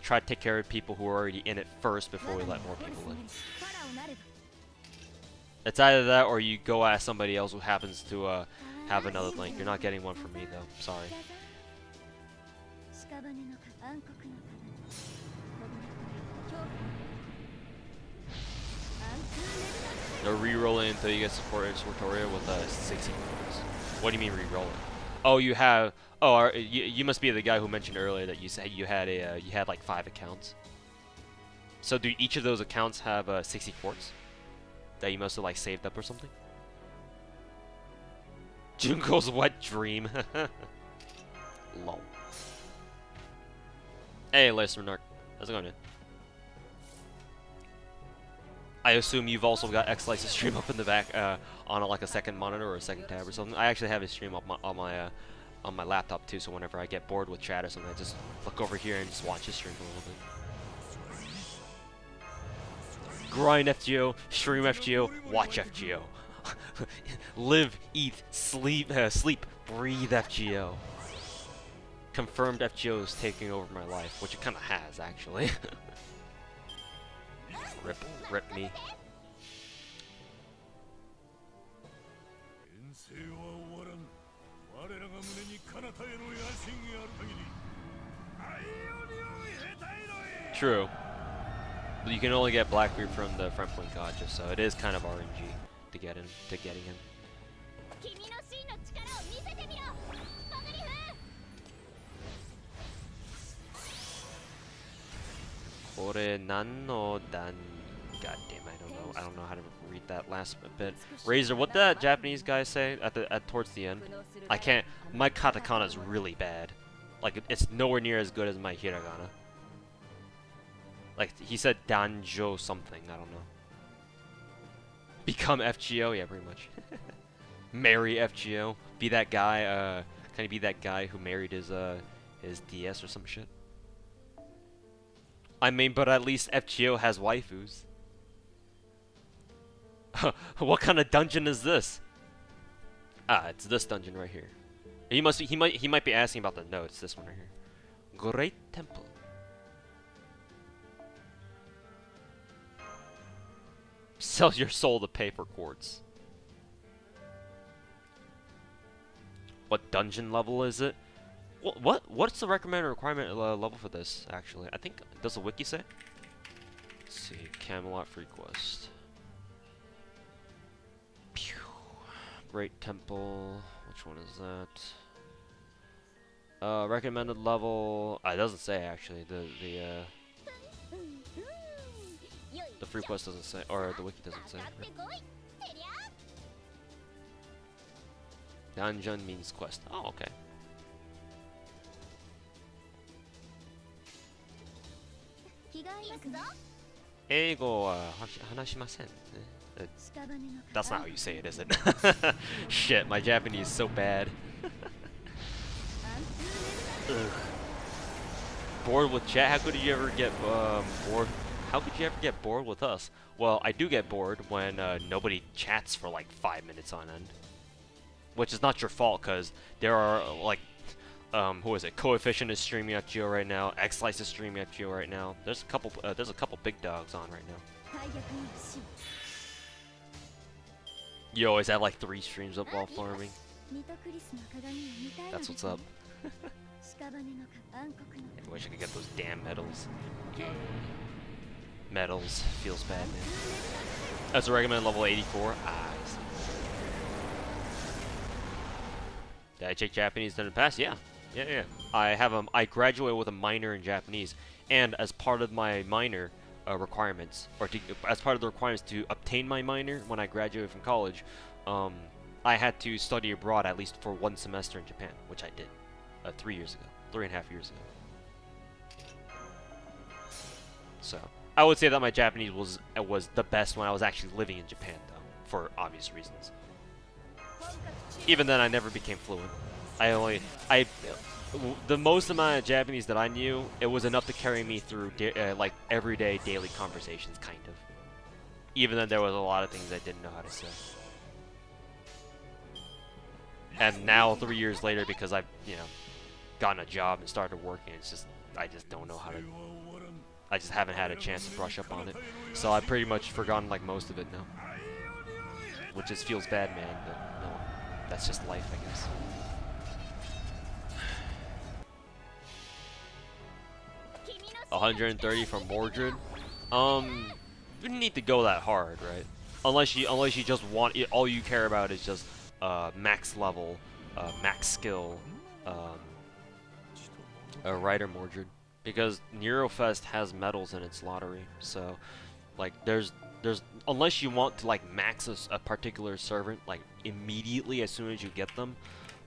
try to take care of people who are already in it first before we let more people in. It's either that or you go ask somebody else who happens to have another link. You're not getting one from me though. Sorry. No re-rolling until you get support in Sortoria with 60 points. What do you mean re-rolling? Oh, you have. Oh, you must be the guy who mentioned earlier that you said you had like 5 accounts. So do each of those accounts have 60 quartz that you must have like saved up or something? Junko's wet dream. Lol. Hey, Lester Narc. How's it going, man? I assume you've also got X-Slice's stream up in the back on like a second monitor or a second tab or something. I actually have his stream up on my laptop too, so whenever I get bored with chat or something, I just look over here and just watch his stream for a little bit. Grind FGO, stream FGO, watch FGO. Live, eat, sleep, breathe FGO. Confirmed FGO is taking over my life, which it kind of has, actually. Rip me. True. But you can only get Blackbeard from the Friendpoint Gotcha, so it is kind of RNG to getting him. これ何の段 God damn, I don't know how to read that last bit. Razor, what did that Japanese guy say towards the end? I can't. My katakana is really bad. Like it's nowhere near as good as my hiragana. Like he said danjo something, I don't know. Become FGO, yeah, pretty much. Marry FGO. Be that guy, can he be that guy who married his DS or some shit? I mean, but at least FGO has waifus. What kind of dungeon is this? Ah, it's this dungeon right here. He might be asking about the notes. This one right here. Great Temple. Sell your soul to paper quartz. What dungeon level is it? What's the recommended requirement level for this? Actually, I think does the wiki say? Let's see, Camelot free quest. Pew. Great Temple. Which one is that? Recommended level. It doesn't say actually. The free quest doesn't say, or the wiki doesn't say. Right? Dungeon means quest. Oh, okay. Eigo hanashimasen. That's not how you say it, is it? Shit, my Japanese is so bad. Bored with chat? How could you ever get bored? How could you ever get bored with us? Well, I do get bored when nobody chats for like 5 minutes on end. Which is not your fault, because there are like, who is it? Coefficient is streaming at Geo right now. X-Slice is streaming at Geo right now. There's a couple big dogs on right now. You always have like 3 streams up while farming. That's what's up. I wish I could get those damn medals. Medals feels bad, man. That's a recommended level 84. Ah, I see. Did I take Japanese in the past? Yeah. Yeah. I graduated with a minor in Japanese, and as part of my minor requirements, or as part of the requirements to obtain my minor when I graduated from college, I had to study abroad at least for 1 semester in Japan, which I did 3 years ago, 3.5 years ago. So I would say that my Japanese was the best when I was actually living in Japan, though, for obvious reasons. Even then, I never became fluent. The most amount of Japanese that I knew, it was enough to carry me through like everyday daily conversations, kind of. Even then, there was a lot of things I didn't know how to say. And now, 3 years later, because I've gotten a job and started working, I just don't know how to. I just haven't had a chance to brush up on it. So I've pretty much forgotten like most of it now, which just feels bad, man. But no, that's just life, I guess. $130 from Mordred. You didn't need to go that hard, right? Unless you just want it, all you care about is just max level, max skill, Rider Mordred, because Neurofest has medals in its lottery. So, like, there's unless you want to like max a particular servant like immediately as soon as you get them,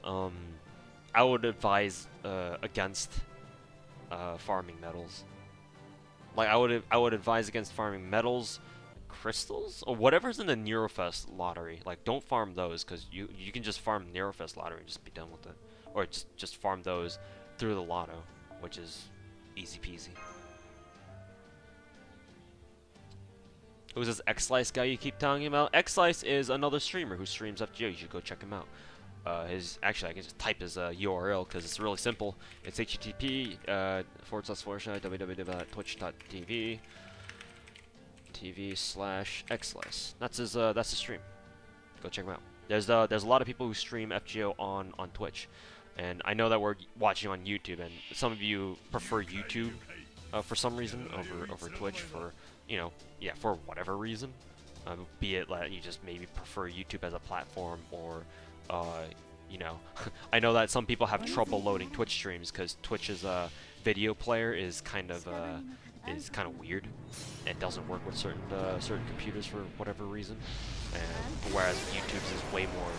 I would advise against farming medals. Like I would advise against farming medals, crystals, or whatever's in the Neurofest lottery. Like, don't farm those, because you can just farm Neurofest lottery and just be done with it, or just farm those through the lotto, which is easy peasy. Who's this X-Slice guy you keep talking about? X-Slice is another streamer who streams FGO. You should go check him out. Actually, I can just type his URL because it's really simple. It's http://www.twitch.tv TV/X-Slice. That's his stream. Go check him out. There's a lot of people who stream FGO on Twitch, and I know that we're watching on YouTube, and some of you prefer YouTube for some reason over Twitch for for whatever reason, be it like you just maybe prefer YouTube as a platform, or I know that some people have trouble loading Twitch streams because Twitch's video player is kind of weird and doesn't work with certain computers for whatever reason, and whereas YouTube's is way more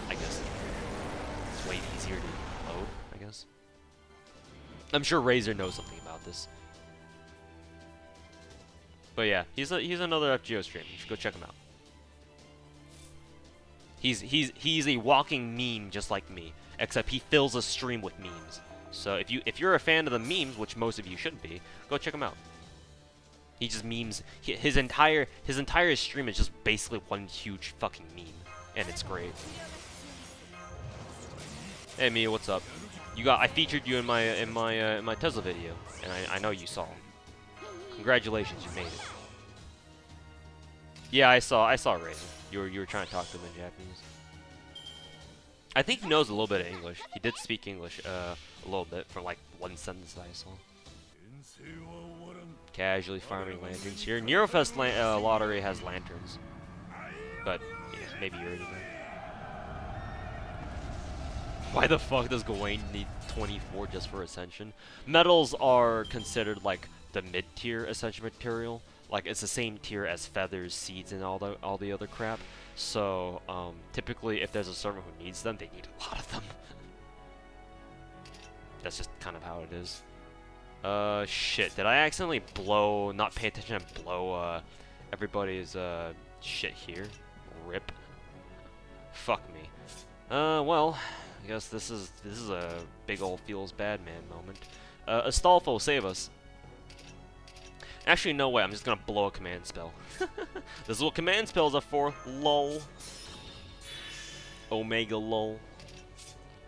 I guess it's way easier to load, I guess. I'm sure Razor knows something about this. But yeah, he's another FGO streamer. You should go check him out. He's a walking meme just like me, except he fills a stream with memes. So if you're a fan of the memes, which most of you should be, go check him out. He just memes. His entire stream is just basically one huge fucking meme, and it's great. Hey Mia, what's up? I featured you in my Tesla video, and I know you saw. Congratulations, you made it. Yeah, I saw Raven. You were trying to talk to him in Japanese. I think he knows a little bit of English. He did speak English a little bit from like one sentence that I saw. Casually farming lanterns here. Neurofest lottery has lanterns, but yeah, maybe you already know. Why the fuck does Gawain need 24 just for Ascension? Metals are considered like the mid-tier Ascension material. Like it's the same tier as feathers, seeds, and all the other crap. So typically, if there's a server who needs them, they need a lot of them. That's just kind of how it is. Shit. Did I accidentally not pay attention and blow everybody's shit here? Rip. Fuck me. Well, I guess this is a big old feels bad man moment. Astolfo, save us. Actually, no way. I'm just gonna blow a command spell. This is what command spells are for. Lol. Omega lol.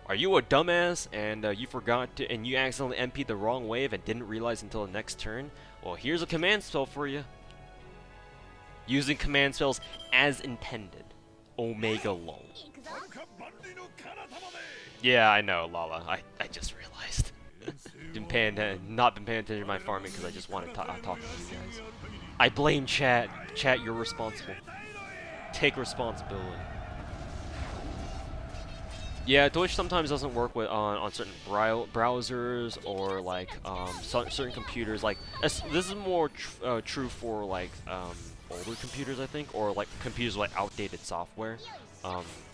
Are you a dumbass and you forgot to and you accidentally MP'd the wrong wave and didn't realize until the next turn? Well, here's a command spell for you. Using command spells as intended. Omega lol. Yeah, I know, Lala. I just realized. Not been paying attention to my farming because I just wanted to talk to you guys. I blame chat. Chat, you're responsible. Take responsibility. Yeah, Twitch sometimes doesn't work with on certain browsers or like certain computers. Like this is more true for like older computers, I think, or like computers with like, outdated software.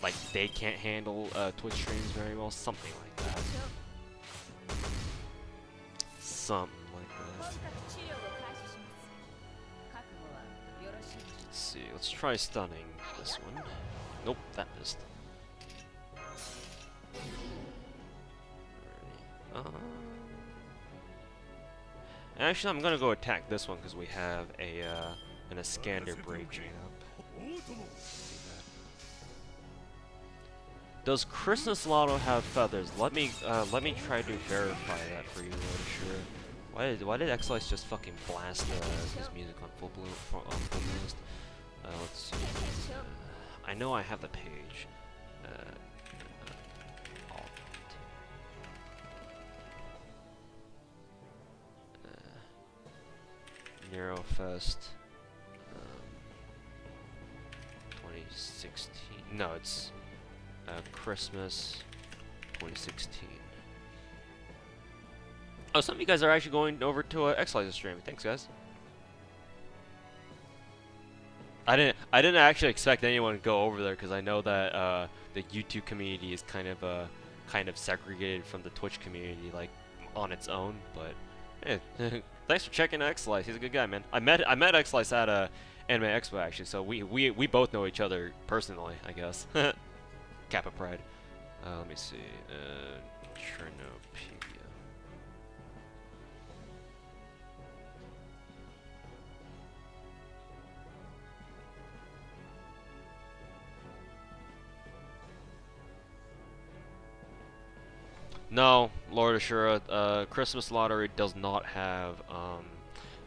Like they can't handle Twitch streams very well, something like that. Something like that. Let's see. Let's try stunning this one. Nope, that missed. Actually, I'm gonna go attack this one because we have an Iskander breaking up. Does Christmas Lotto have feathers? Let me try to verify that for you, Ashura. Why did X-Lice just fucking blast his music on full blast? Let's see. I know I have the page. Neurofest 2016. No, it's Christmas 2016. Oh, some of you guys are actually going over to X-Lice's stream. Thanks, guys. I didn't actually expect anyone to go over there because I know that the YouTube community is kind of segregated from the Twitch community, like on its own. But hey, thanks for checking X-Lice. He's a good guy, man. I met X-Lice at Anime Expo actually, so we both know each other personally, I guess. Kappa Pride. Let me see. Chernopedia. No, Lord Ashura, Christmas Lottery does not have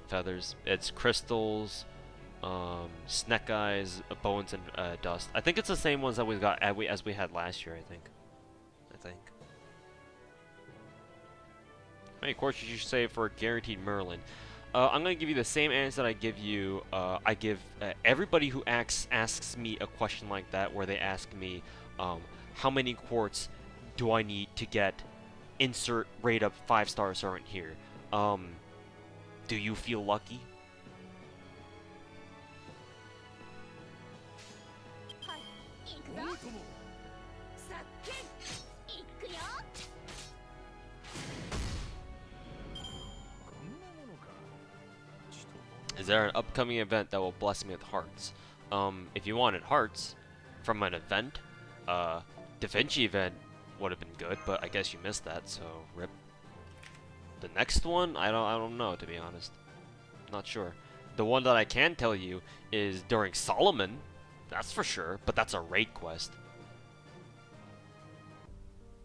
feathers. It's crystals, snake eyes, bones, and dust. I think it's the same ones that we got as we had last year. I think. How many quarters should you save for a guaranteed Merlin? I'm gonna give you the same answer that I give you. I give everybody who asks me a question like that, where they ask me, how many quartz do I need to get insert rate up 5-star servant here? Do you feel lucky? Is there an upcoming event that will bless me with hearts? If you wanted hearts from an event, Da Vinci event would have been good, but I guess you missed that, so rip. The next one, I don't know, to be honest. Not sure. The one that I can tell you is during Solomon, that's for sure, but that's a raid quest.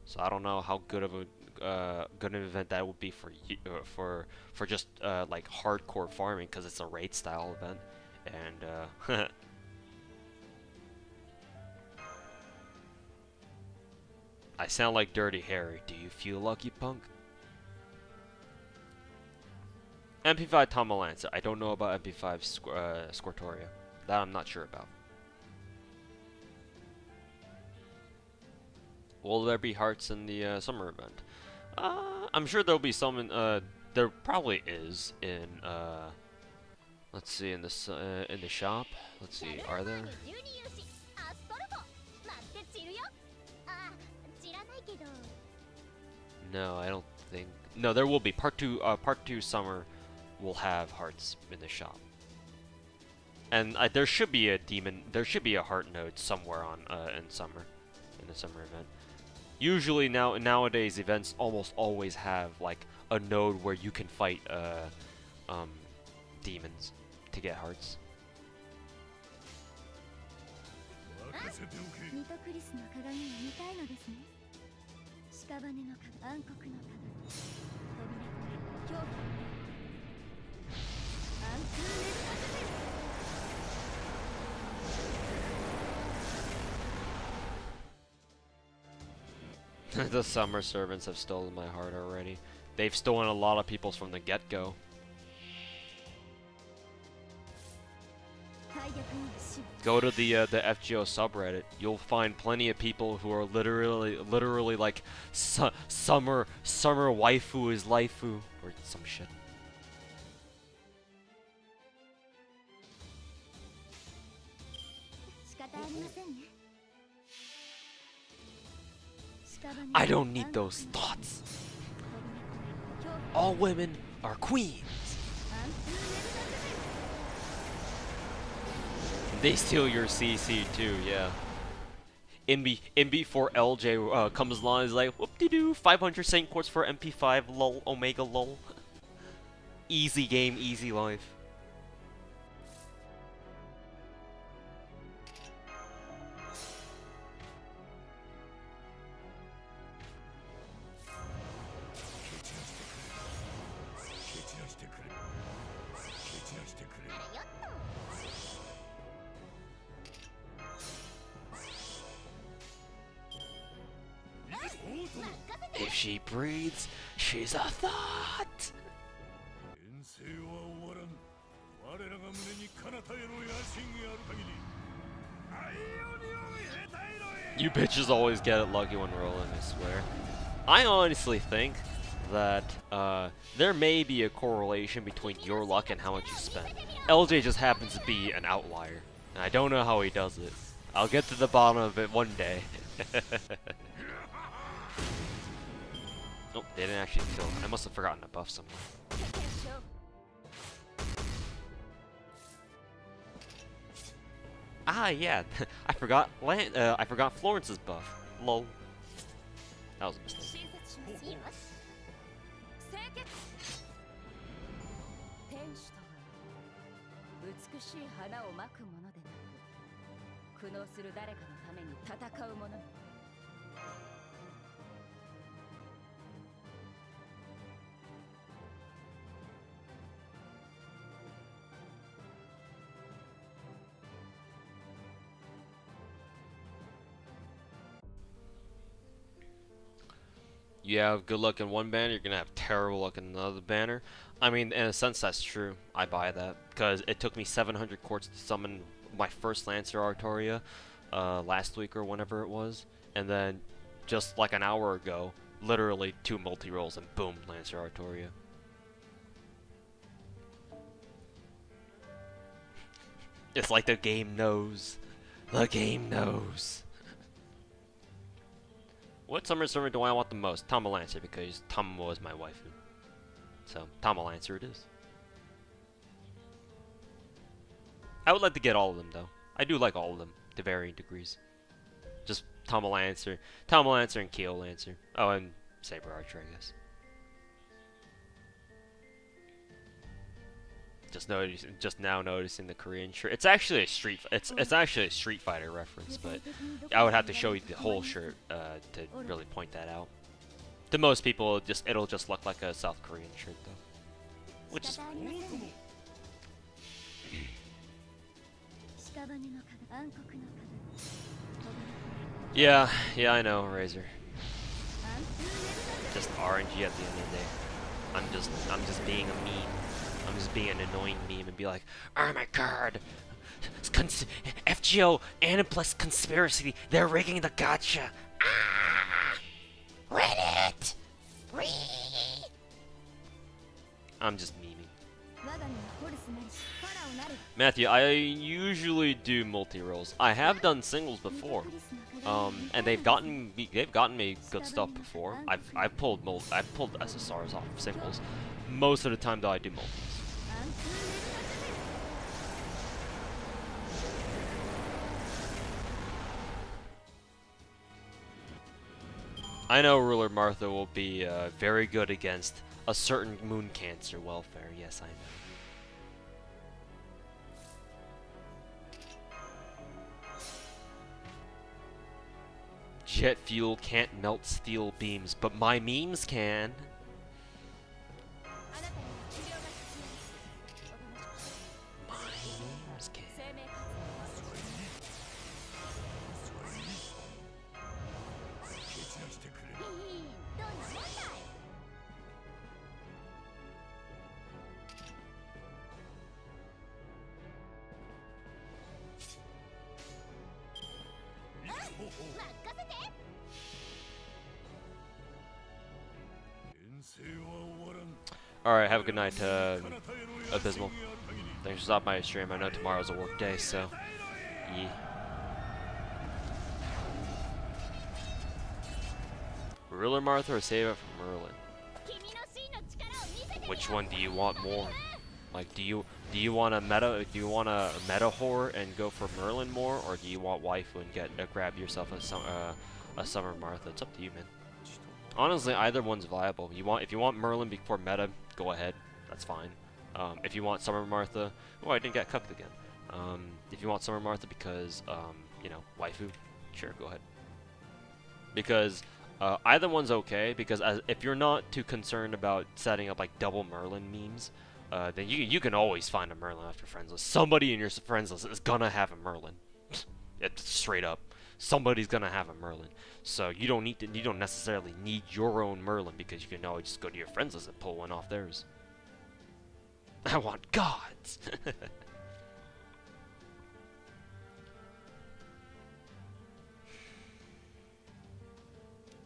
So I don't know how good of a good an event that would be for you, for just like hardcore farming, because it's a raid style event, and I sound like Dirty Harry. Do you feel lucky, punk? MP5 Tomalancer. I don't know about MP5 Squirtoria. That I'm not sure about. Will there be hearts in the summer event? I'm sure there'll be some in, there probably is in, let's see, in the shop. Let's see, are there? No, I don't think. No, there will be. Part 2 summer will have hearts in the shop. And there should be a there should be a heart node somewhere on, in the summer event. Usually nowadays events almost always have like a node where you can fight demons to get hearts. The summer servants have stolen my heart already. They've stolen a lot of people's from the get-go. Go to the FGO subreddit. You'll find plenty of people who are literally like summer waifu is laifu or some shit. I don't need those thoughts. All women are queens. They steal your CC too, yeah. In before LJ comes along, is like, whoop-de-doo, 500 Saint Quartz for MP5, lol, Omega lol. Easy game, easy life. If she breathes, she's a thought. You bitches always get it lucky when rolling, I swear. I honestly think that there may be a correlation between your luck and how much you spend. LJ just happens to be an outlier, and I don't know how he does it. I'll get to the bottom of it one day. Oh, they didn't actually kill him. I must have forgotten to buff somewhere. Ah, yeah. I forgot Florence's buff. Lol. That was a mistake. You have good luck in one banner, you're gonna have terrible luck in another banner. I mean, in a sense, that's true. I buy that because it took me 700 quartz to summon my first Lancer Artoria last week or whenever it was, and then just like an hour ago, literally 2 multi-rolls and boom, Lancer Artoria. It's like the game knows. The game knows. What summer server do I want the most? Tomalancer, because Tom was my waifu. So, Tomalancer it is. I would like to get all of them, though. I do like all of them, to varying degrees. Just Tomalancer and Keolancer. Oh, and Saber Archer, I guess. just now noticing the Korean shirt. It's actually a it's actually a Street Fighter reference, but I would have to show you the whole shirt to really point that out. To most people, it'll just look like a South Korean shirt though, which is cool. Yeah, I know, Razor. Just RNG at the end of the day. I'm just being a meme. I'm just being an annoying meme and be like, oh my god, FGO and plus conspiracy, they're rigging the gacha. Ah, Reddit. I'm just memeing. Matthew, I usually do multi-rolls. I have done singles before, and they've gotten me good stuff before. I've pulled SSRs off of singles. Most of the time, though, I do multis. I know Ruler Martha will be very good against a certain moon cancer welfare. Yes, I know. Jet fuel can't melt steel beams, but my memes can. My memes can. Alright, have a good night, Abysmal. Thanks for stopping by your stream. I know tomorrow's a work day, so... yeah. Ruler Martha or save it for Merlin? Which one do you want more? Like, do you want a meta whore and go for Merlin more, or do you want waifu and grab yourself a Summer Martha? It's up to you, man. Honestly, either one's viable. If you want Merlin before meta, go ahead. That's fine. If you want Summer Martha, oh, I didn't get cucked again. If you want Summer Martha because you know, waifu, sure, go ahead. Because either one's okay. Because if you're not too concerned about setting up like double Merlin memes, then you can always find a Merlin after friends list. Somebody in your friends list is gonna have a Merlin. It's straight up. Somebody's gonna have a Merlin. So you don't necessarily need your own Merlin, because you can always just go to your friends list and pull one off theirs. I want gods.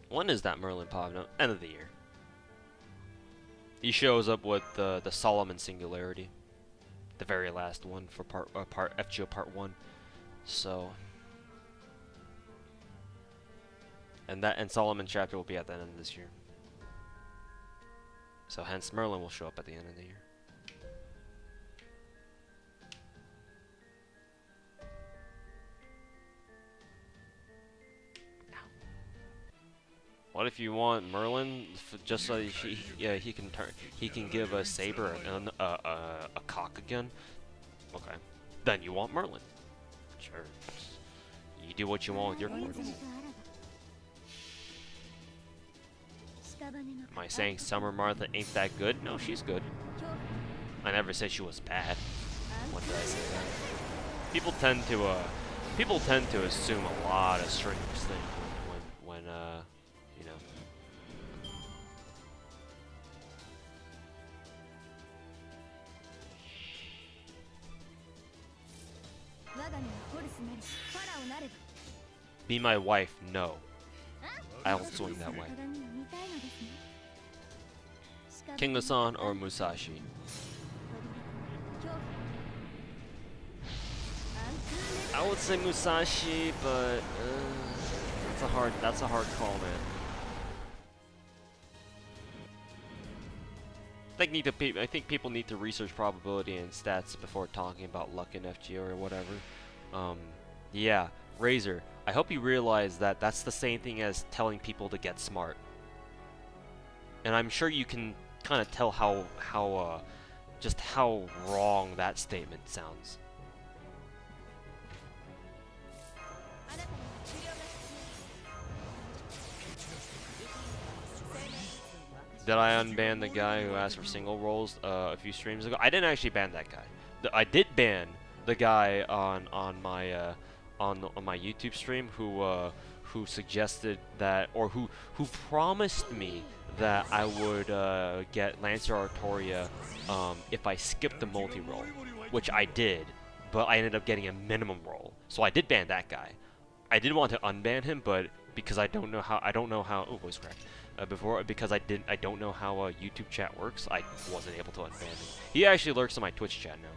When is that Merlin pop? No, end of the year. He shows up with the Solomon Singularity, the very last one for FGO Part 1. So, and Solomon chapter will be at the end of this year. So hence Merlin will show up at the end of the year. What if you want Merlin just so he can give a Saber a cock again? Okay, then you want Merlin. Sure, you do what you want with your portals. Am I saying Summer Martha ain't that good? No, she's good. I never said she was bad. When did I say that? People tend to assume a lot of strange things when you know. Be my wife? No. I don't swing that way. King Lasan or Musashi? I would say Musashi, but that's a hard call, man. I think people need to research probability and stats before talking about luck in FGO or whatever. Yeah, Razor, I hope you realize that that's the same thing as telling people to get smart. And I'm sure you can kind of tell just how wrong that statement sounds. Did I unban the guy who asked for single roles a few streams ago? I didn't actually ban that guy. I did ban the guy on my YouTube stream who suggested that, or who promised me that I would get Lancer Artoria if I skipped the multi-roll, which I did, but I ended up getting a minimum roll. So I did ban that guy. I did want to unban him, but because I don't know how oh, voice crack. Because I don't know how YouTube chat works, I wasn't able to unban him. He actually lurks in my Twitch chat now.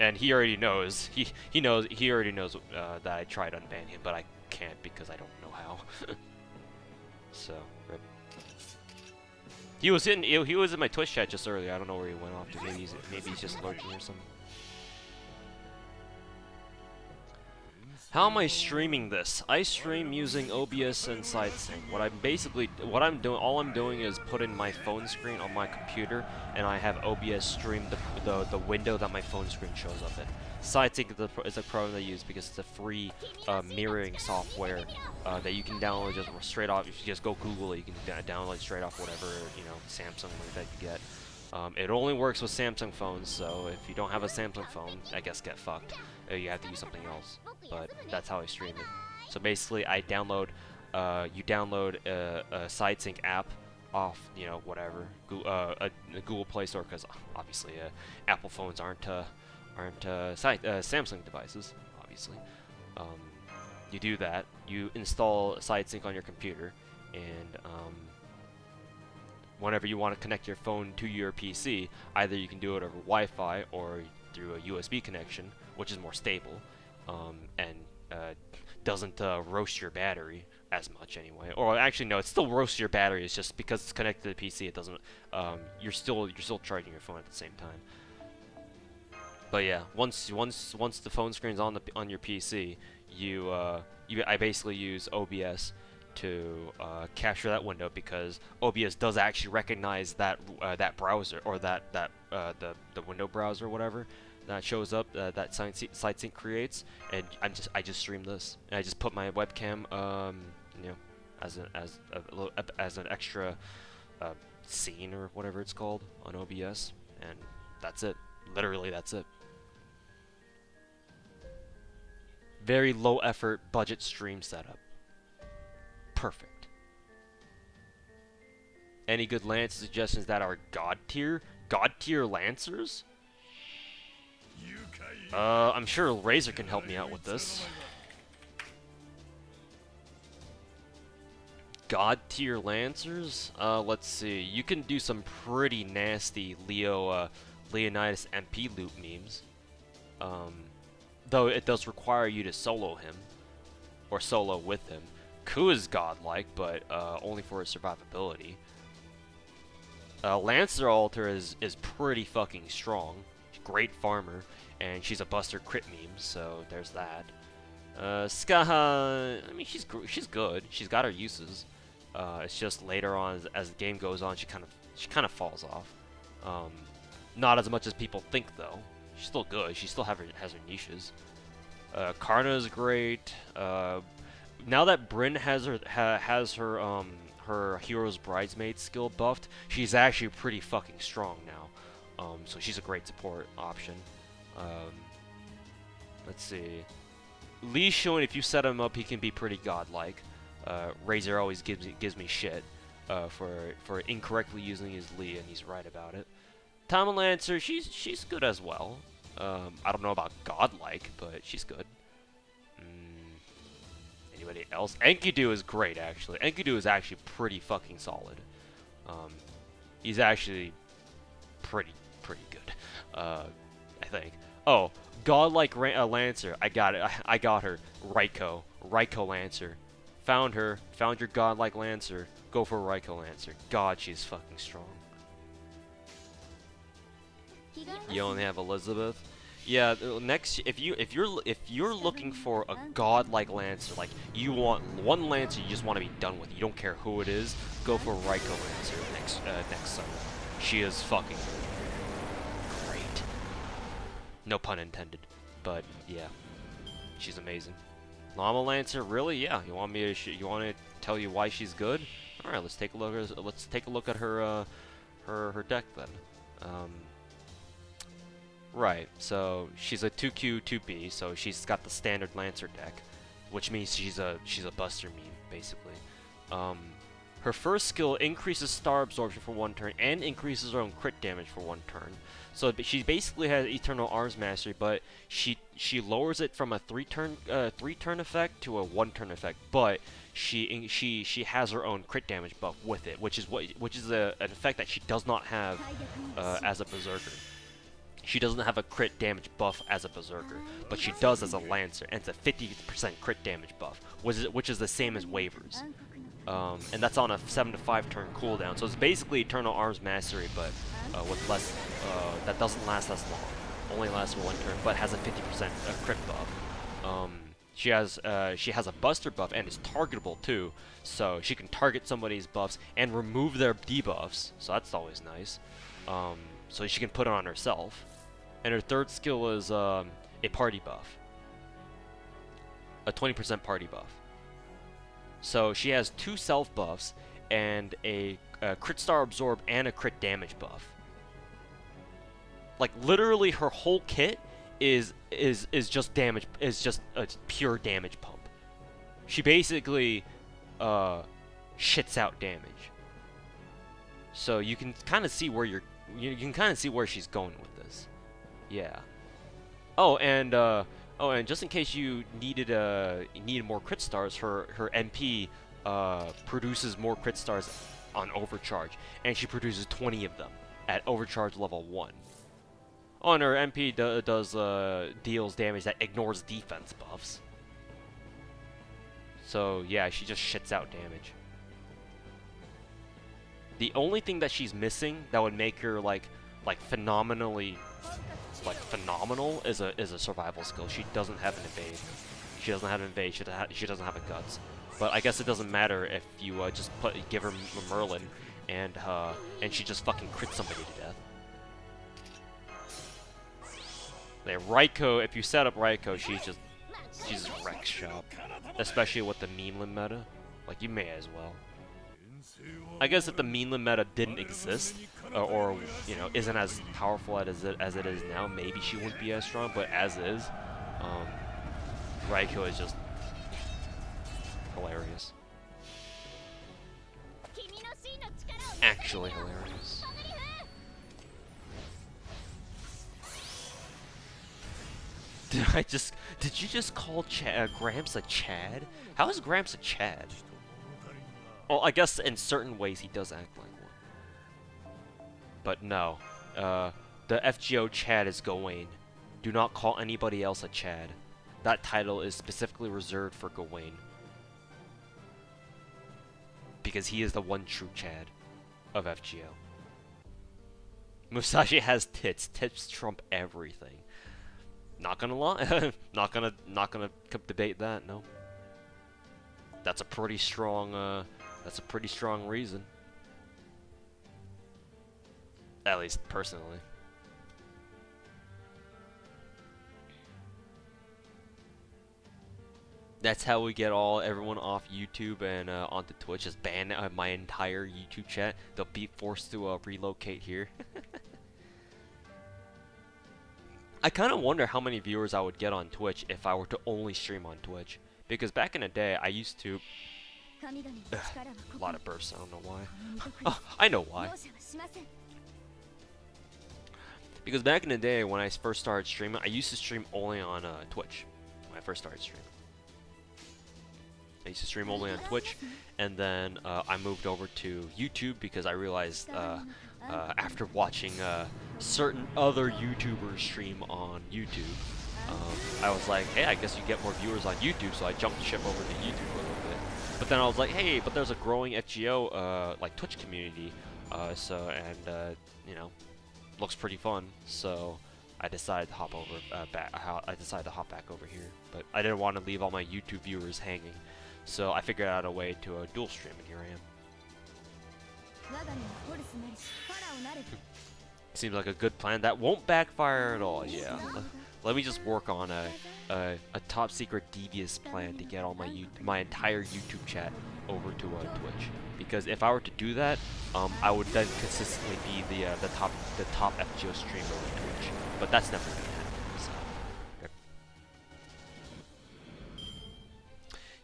And he already knows, he already knows that I tried unbanning him, but I can't because I don't know how. So, rip. He was in my Twitch chat just earlier. I don't know where he went off to. Maybe he's just lurking or something. How am I streaming this? I stream using OBS and SideSync. All I'm doing is put in my phone screen on my computer, and I have OBS stream the window that my phone screen shows up in. SideSync is a program I use because it's a free mirroring software that you can download just straight off. If you just go Google it, you can download it straight off whatever Samsung that you get. It only works with Samsung phones, so if you don't have a Samsung phone, I guess get fucked. You have to use something else. But that's how I stream it. So basically, you download a SideSync app off, whatever, a Google Play Store, because obviously Apple phones aren't Samsung devices, obviously. You do that, you install SideSync on your computer, and whenever you want to connect your phone to your PC, either you can do it over Wi-Fi or through a USB connection, which is more stable, and doesn't roast your battery as much anyway. Or actually, no, it still roasts your battery. It's just because it's connected to the PC, it doesn't. You're still charging your phone at the same time. But yeah, once the phone screen's on your PC, I basically use OBS to capture that window, because OBS does actually recognize that that browser, or the window browser or whatever that shows up that SideSync creates, and I just stream this, and I just put my webcam as an extra scene or whatever it's called on OBS, and that's it. Literally, that's it. Very low effort budget stream setup. Perfect. Any good Lance suggestions that are god tier Lancers? I'm sure Razor can help me out with this. God tier Lancers? Let's see. You can do some pretty nasty Leonidas MP loop memes. Though it does require you to solo him, or solo with him. Ku is godlike, but only for his survivability. Lancer Alter is pretty fucking strong. Great farmer, and she's a buster crit meme, so there's that. Skaha, I mean, she's good. She's got her uses. It's just later on, as the game goes on, she kind of falls off. Not as much as people think, though. She's still good. She still has her niches. Karna is great. Now that Brynn has her Hero's Bridesmaid skill buffed, she's actually pretty fucking strong now. So she's a great support option. Let's see. Lee's showing if you set him up, he can be pretty godlike. Razor always gives me shit for incorrectly using his Lee, and he's right about it. Tama Lancer, she's good as well. I don't know about godlike, but she's good. Anybody else? Enkidu is great, actually. Enkidu is actually pretty fucking solid. He's actually pretty good, I think. Oh, godlike Lancer. I got it. I got her. Raiko Lancer. Found her. Found your godlike Lancer. Go for Raiko Lancer. God, she's fucking strong. You only have Elizabeth. Yeah, next, if you're looking for a godlike Lancer, like you want one Lancer you just want to be done with, you don't care who it is, go for Raiko Lancer next summer. She is fucking great. No pun intended, but yeah, she's amazing. Llama Lancer, really? Yeah. You want me to? You want me to tell you why she's good? All right, let's take a look. Let's take a look at her her deck then. Right. So she's a 2Q 2B, so she's got the standard Lancer deck, which means she's a Buster meme basically. Her first skill increases star absorption for 1 turn and increases her own crit damage for 1 turn. So she basically has Eternal Arms Mastery, but she lowers it from a 3-turn effect to a 1-turn effect. But she has her own crit damage buff with it, which is an effect that she does not have as a Berserker. She doesn't have a crit damage buff as a Berserker, but she does as a Lancer, and it's a 50% crit damage buff, which is the same as Waivers. And that's on a 7 to 5 turn cooldown, so it's basically Eternal Arms Mastery, but with less, that doesn't last as long. Only lasts for 1 turn, but has a 50% crit buff. She has a Buster buff and is targetable too, so she can target somebody's buffs and remove their debuffs, so that's always nice. So she can put it on herself. And her third skill is a party buff. A 20% party buff. So she has 2 self buffs and a crit star absorb and a crit damage buff. Like literally her whole kit is just damage, is just a pure damage pump. She basically shits out damage. So you can kind of see where you can kind of see where she's going with this. Yeah. Oh, and just in case you needed more crit stars, her MP produces more crit stars on overcharge, and she produces 20 of them at overcharge level 1. Oh, and her MP deals damage that ignores defense buffs. So yeah, she just shits out damage. The only thing that she's missing that would make her like phenomenally phenomenal is a survival skill. She doesn't have an evade. She doesn't have an evade. She doesn't have a guts. But I guess it doesn't matter if you just give her Merlin and she just fucking crits somebody to death. Like Raikou, if you set up Raikou, she's just wreck shop, especially with the Meanlin meta. Like you may as well. I guess if the Meanlin meta didn't exist, or you know, isn't as powerful as it is now, maybe she wouldn't be as strong. But as is, Raikou is just hilarious. Actually hilarious. Did you just call Gramps a Chad? How is Gramps a Chad? Well, I guess in certain ways he does act like one. But no. The FGO Chad is Gawain. Do not call anybody else a Chad. That title is specifically reserved for Gawain. Because he is the one true Chad of FGO. Musashi has tits. Tits trump everything. Not gonna lie. not gonna debate that, no. That's a pretty strong reason. At least personally. That's how we get everyone off YouTube and onto Twitch. Just ban my entire YouTube chat. They'll be forced to relocate here. I kind of wonder how many viewers I would get on Twitch if I were to only stream on Twitch. Because back in the day, I used to... a lot of bursts, I don't know why. Oh, I know why. Because back in the day, when I first started streaming, I used to stream only on Twitch. When I first started streaming. I used to stream only on Twitch, and then I moved over to YouTube because I realized after watching certain other YouTubers stream on YouTube, I was like, hey, I guess you get more viewers on YouTube, so I jumped ship over to YouTube for a little bit. But then I was like, hey, but there's a growing FGO like Twitch community, you know, looks pretty fun, so I decided to hop over back. I decided to hop back over here, but I didn't want to leave all my YouTube viewers hanging. So I figured out a way to dual stream, and here I am. Seems like a good plan. That won't backfire at all. Yeah. Let me just work on a top secret devious plan to get all my entire YouTube chat over to Twitch. Because if I were to do that, I would then consistently be the top FGO streamer on Twitch. But that's never gonna happen. So. Yep.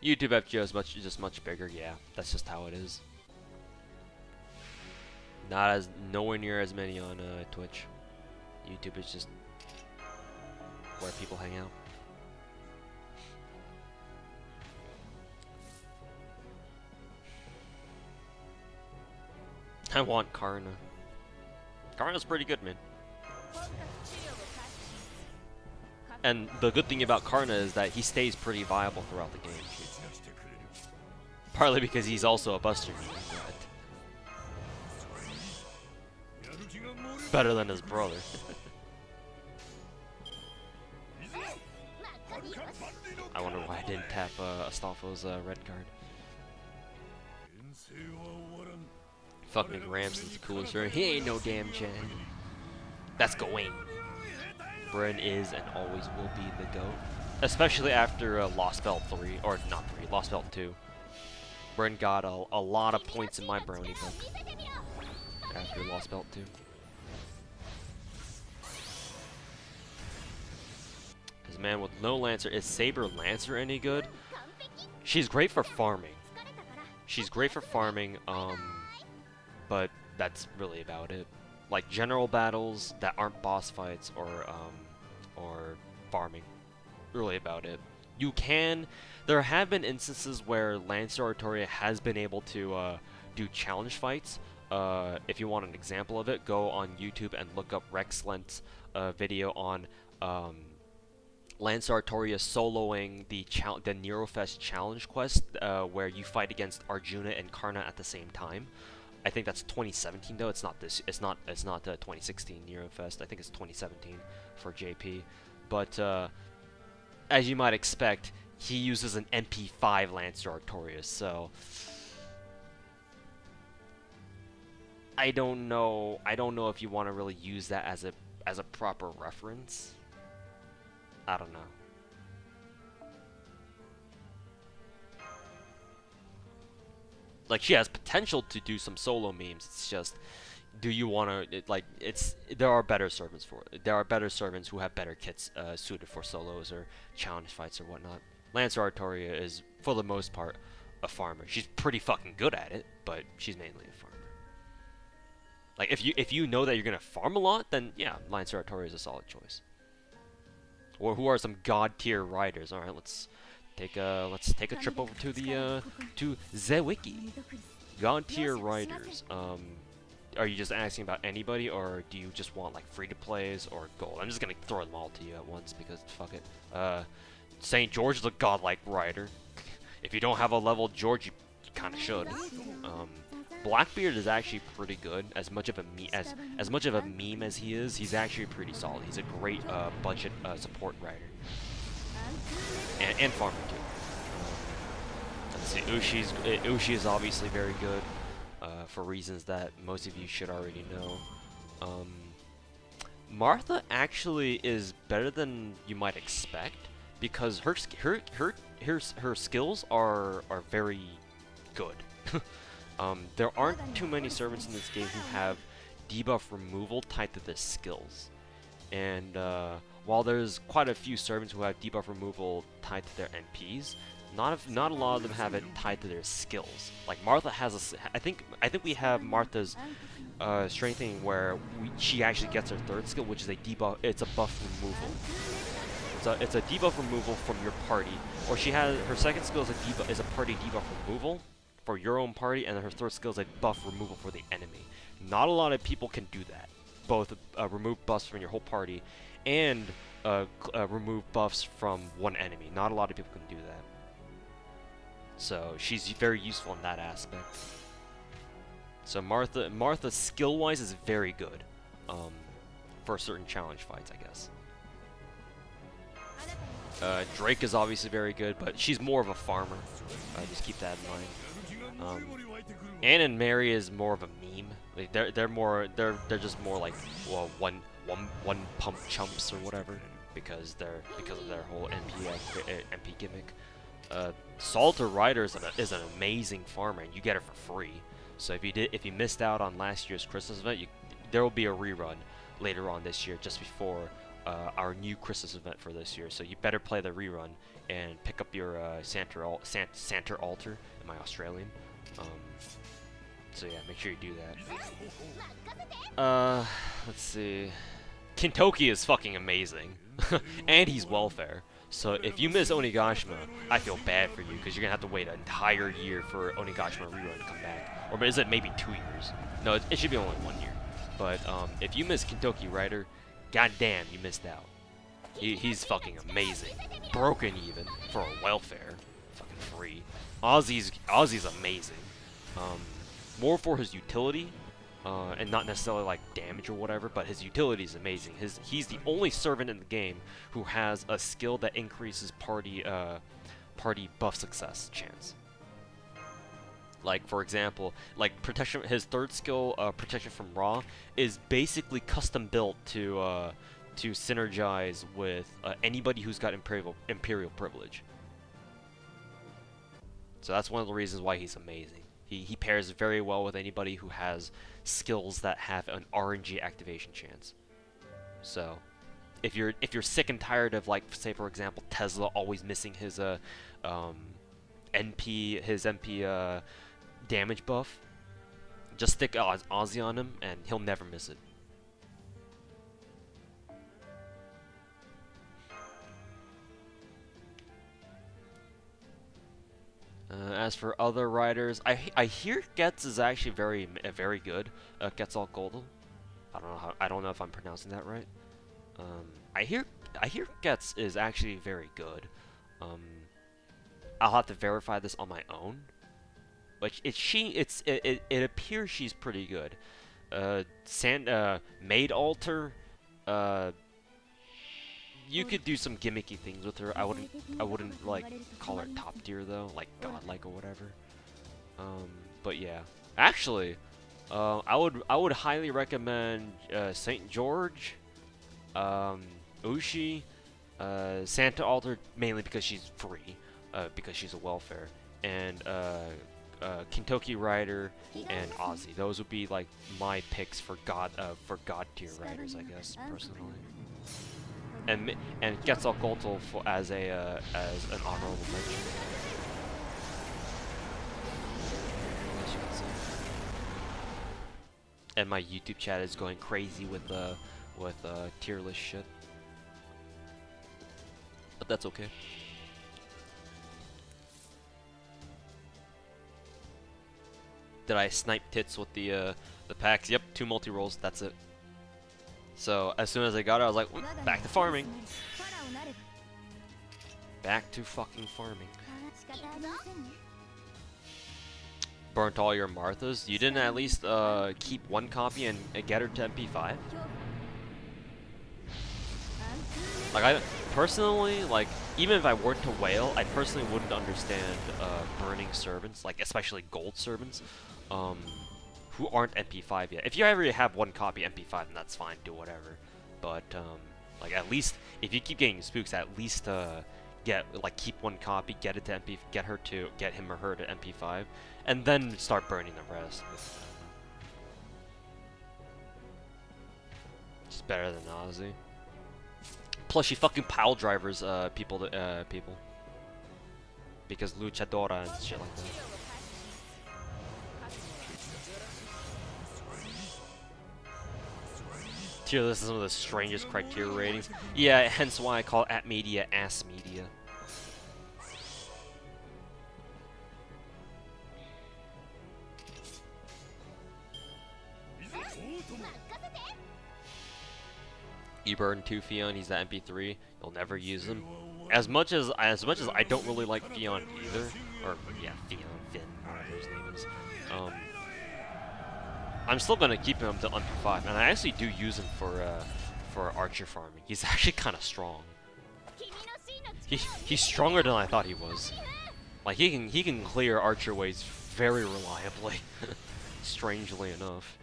YouTube FGO is just much bigger. Yeah, that's just how it is. Nowhere near as many on Twitch. YouTube is just where people hang out. I want Karna. Karna's pretty good, man. And the good thing about Karna is that he stays pretty viable throughout the game. Partly because he's also a buster meme, but better than his brother. I wonder why I didn't tap Astolfo's red card. Fucking Ramson's the coolest hero. He ain't no damn Chen. That's Gawain. Bren is and always will be the GOAT. Especially after Lost Belt 3, or not 3, Lost Belt 2. Bren got a lot of points in my brownie book. After Lost Belt 2. Because man, with no Lancer, is Saber Lancer any good? She's great for farming. She's great for farming, but that's really about it. Like general battles that aren't boss fights or farming. Really about it. You can. There have been instances where Lancer Artoria has been able to do challenge fights. If you want an example of it, go on YouTube and look up Rexlent's video on Lancer Artoria soloing the Nerofest challenge quest, where you fight against Arjuna and Karna at the same time. I think that's 2017 though. It's not 2016 Nerofest. I think it's 2017 for JP. But as you might expect, he uses an MP5 Lancer Artorias, so I don't know if you want to really use that as a proper reference. I don't know. Like, she has potential to do some solo memes. It's just, do you want to, like, there are better servants for it. There are better servants who have better kits suited for solos or challenge fights or whatnot. Lancer Artoria is, for the most part, a farmer. She's pretty fucking good at it, but she's mainly a farmer. Like, if you know that you're gonna farm a lot, then yeah, Lancer Artoria is a solid choice. Or who are some god tier riders? All right, let's take a trip over to the Wiki. God tier riders. Are you just asking about anybody, or do you just want like free to plays or gold? I'm just gonna throw them all to you at once because fuck it. St. George is a godlike rider. If you don't have a level George, you kind of should. Blackbeard is actually pretty good. As much of a meme as he is, he's actually pretty solid. He's a great budget support rider and farmer too. Let's see, Ushi is obviously very good for reasons that most of you should already know. Martha actually is better than you might expect because her skills are very good. There aren't too many servants in this game who have debuff removal tied to their skills. And while there's quite a few servants who have debuff removal tied to their NPs, not a lot of them have it tied to their skills. Like Martha has I think we have Martha's strengthening where she actually gets her third skill, which is a debuff. It's a buff removal. It's a debuff removal from your party, or she has her second skill is a party debuff removal for your own party, and then her third skill is a buff removal for the enemy. Not a lot of people can do that. Both remove buffs from your whole party and remove buffs from one enemy. Not a lot of people can do that. So she's very useful in that aspect. So Martha skill-wise is very good for certain challenge fights, I guess. Drake is obviously very good, but she's more of a farmer. Just keep that in mind. Anne and Mary is more of a meme. Like they're just more like, well, one pump chumps or whatever, because of their whole MP gimmick. Salter Rider is an amazing farmer, and you get it for free. So if you missed out on last year's Christmas event, there will be a rerun later on this year, just before our new Christmas event for this year. So you better play the rerun and pick up your Santa Altar. Am I Australian? So yeah, make sure you do that. Let's see. Kintoki is fucking amazing, and he's welfare. So if you miss Onigashima, I feel bad for you, because you're gonna have to wait an entire year for Onigashima rerun to come back. Or is it maybe 2 years? No, it should be only 1 year. But if you miss Kintoki Rider, goddamn, you missed out. He's fucking amazing. Broken even for a welfare. Fucking free. Ozzy's amazing. More for his utility, and not necessarily like damage or whatever, but his utility is amazing. He's the only servant in the game who has a skill that increases party buff success chance. Like, for example, like protection. His third skill, protection from Raw, is basically custom built to synergize with anybody who's got Imperial privilege. So that's one of the reasons why he's amazing. He pairs very well with anybody who has skills that have an RNG activation chance. So, if you're sick and tired of, like, say for example, Tesla always missing his MP damage buff, just stick Ozzy on him and he'll never miss it. As for other riders, I hear Getz is actually very good. Quetzalcoatl. I don't know if I'm pronouncing that right. I hear Getz is actually very good. I'll have to verify this on my own. But it appears she's pretty good. Maid Altar. You could do some gimmicky things with her. I wouldn't like call her top tier though, like godlike or whatever. But yeah, actually, I would highly recommend Saint George, Ushi, Santa Altar, mainly because she's free, because she's a welfare, and Kintoki Rider and Ozzy. Those would be like my picks for god tier riders, I guess, personally. And Quetzalcoatl as an honorable mention. And my YouTube chat is going crazy with tier list shit, but that's okay. Did I snipe tits with the packs? Yep, 2 multi-rolls. That's it. So, as soon as I got it, I was like, back to farming. Back to fucking farming. Burnt all your Marthas? You didn't at least keep 1 copy and get her to MP5? Like, I personally, like, even if I weren't to whale, I personally wouldn't understand burning servants, like, especially gold servants, who aren't MP5 yet. If you ever have 1 copy MP5, then that's fine, do whatever. But like, at least if you keep getting spooks, at least keep 1 copy, get him or her to MP5, and then start burning the rest. It's better than Ozzy. Plus, she fucking pile drivers people, because luchadora and shit like that. Tier list is some of the strangest criteria ratings. Yeah, hence why I call @media ass media. You burn 2 Fion, he's the MP3. You'll never use him. As much as I don't really like Fion either, or yeah, Finn, whatever his name is. I'm still gonna keep him to under 5, and I actually do use him for archer farming. He's actually kind of strong. He's stronger than I thought he was. Like, he can clear archer ways very reliably. Strangely enough.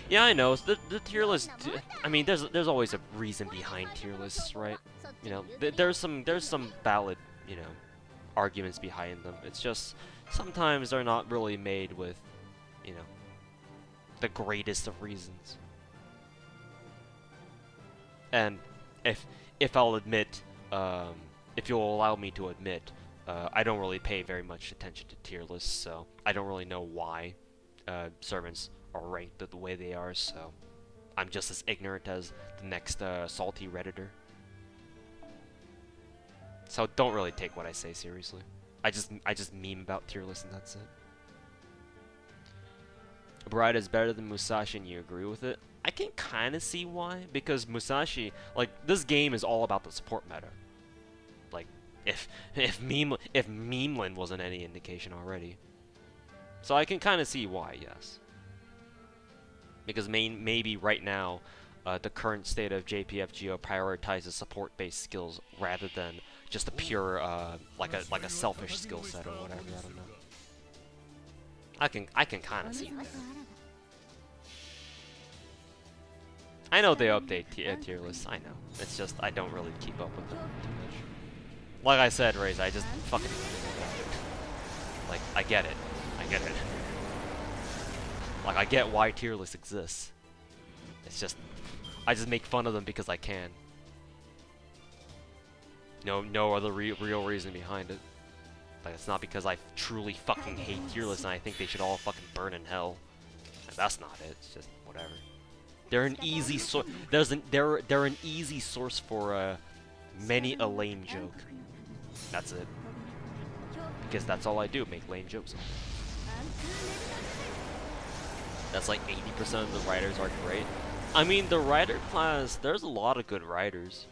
Yeah, I know. The tier list. I mean, there's always a reason behind tier lists, right? You know, there's some valid, you know, arguments behind them. It's just sometimes they're not really made with, you know, the greatest of reasons. And if I'll admit, if you'll allow me to admit, I don't really pay very much attention to tier lists, so I don't really know why servants are ranked the way they are. So I'm just as ignorant as the next salty redditor. So don't really take what I say seriously. I just meme about tier lists and that's it. Bride is better than Musashi and you agree with it? I can kind of see why, because Musashi, like, this game is all about the support meta. Like, if Memeland wasn't any indication already. So I can kind of see why, yes. Because maybe right now, the current state of JPFGO prioritizes support-based skills rather than just a pure, like a selfish skill set or whatever. I don't know. I can kind of see that. I know they update tier lists. I know. It's just I don't really keep up with them too much. Like I said, Raze, I just fucking like I get it. I get it. Like I get why tier lists exists. It's just I just make fun of them because I can. No other real reason behind it. Like it's not because I truly fucking hate tier lists and I think they should all fucking burn in hell. Like, that's not it. It's just whatever. They're an easy source. They're an easy source for many a lame joke. That's it. Because that's all I do, make lame jokes. That's like 80% of the writers are great. I mean, the writer class, there's a lot of good writers.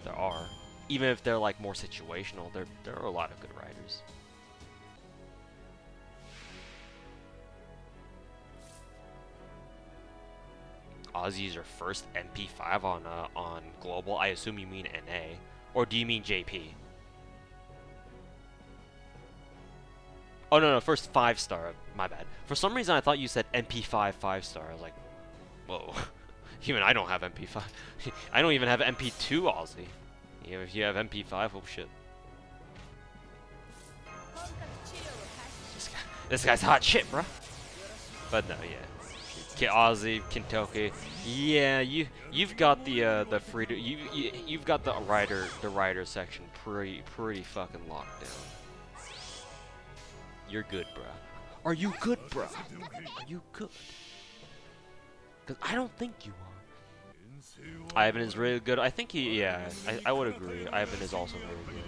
There are. Even if they're like more situational, there are a lot of good writers. Ozzy's your first MP5 on global. I assume you mean NA, or do you mean JP? Oh no, first 5-star. My bad. For some reason I thought you said MP5 5-star. I was like, whoa. Even I don't have MP5. I don't even have MP2 Aussie. Even if you have MP5, oh shit. This guy's hot shit, bro. But no, yeah. Aussie, Kentucky, yeah, you've got the freedom, you've got the rider section pretty fucking locked down. You're good, bruh. Are you good, bruh? Are you good? Cause I don't think you are. Ivan is really good. I think yeah, I would agree. Ivan is also very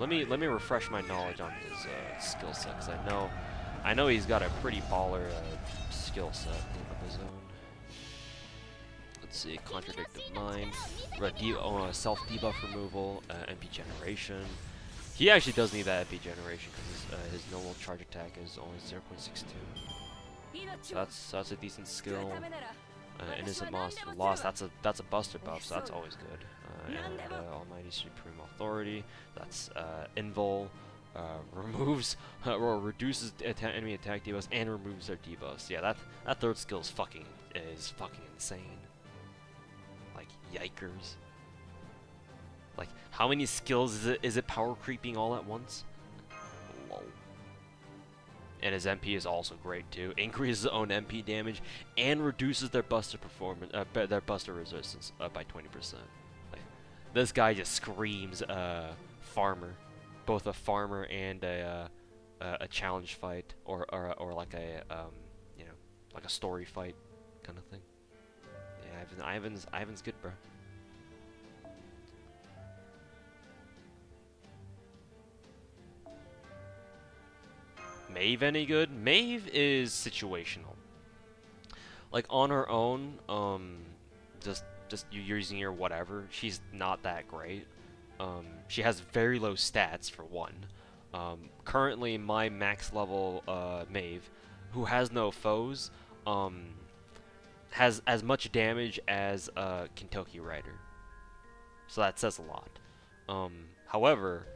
good. Let me refresh my knowledge on his skill set, cause I know he's got a pretty baller skill set of his own. Let's see, Contradictive Mind, self debuff removal, MP generation. He actually does need that MP generation because his normal charge attack is only 0.62. So that's a decent skill. Innocent Monster Lost, that's a buster buff, so that's always good. And Almighty Supreme Authority, that's Invul. Removes or reduces enemy attack debuffs and removes their debuffs. Yeah, that third skill is fucking insane. Like yikers. Like how many skills is it power creeping all at once? Lol. And his MP is also great too. Increases his own MP damage and reduces their buster performance, their buster resistance by 20%. Like, this guy just screams farmer. Both a farmer and a challenge fight, or like a you know, like a story fight kind of thing. Yeah, Ivan's good, bro. Maeve any good? Maeve is situational. Like on her own, just you're using her whatever. She's not that great. She has very low stats for one. Currently, my max level Maeve, who has no foes, has as much damage as Kentucky Rider. So that says a lot. However,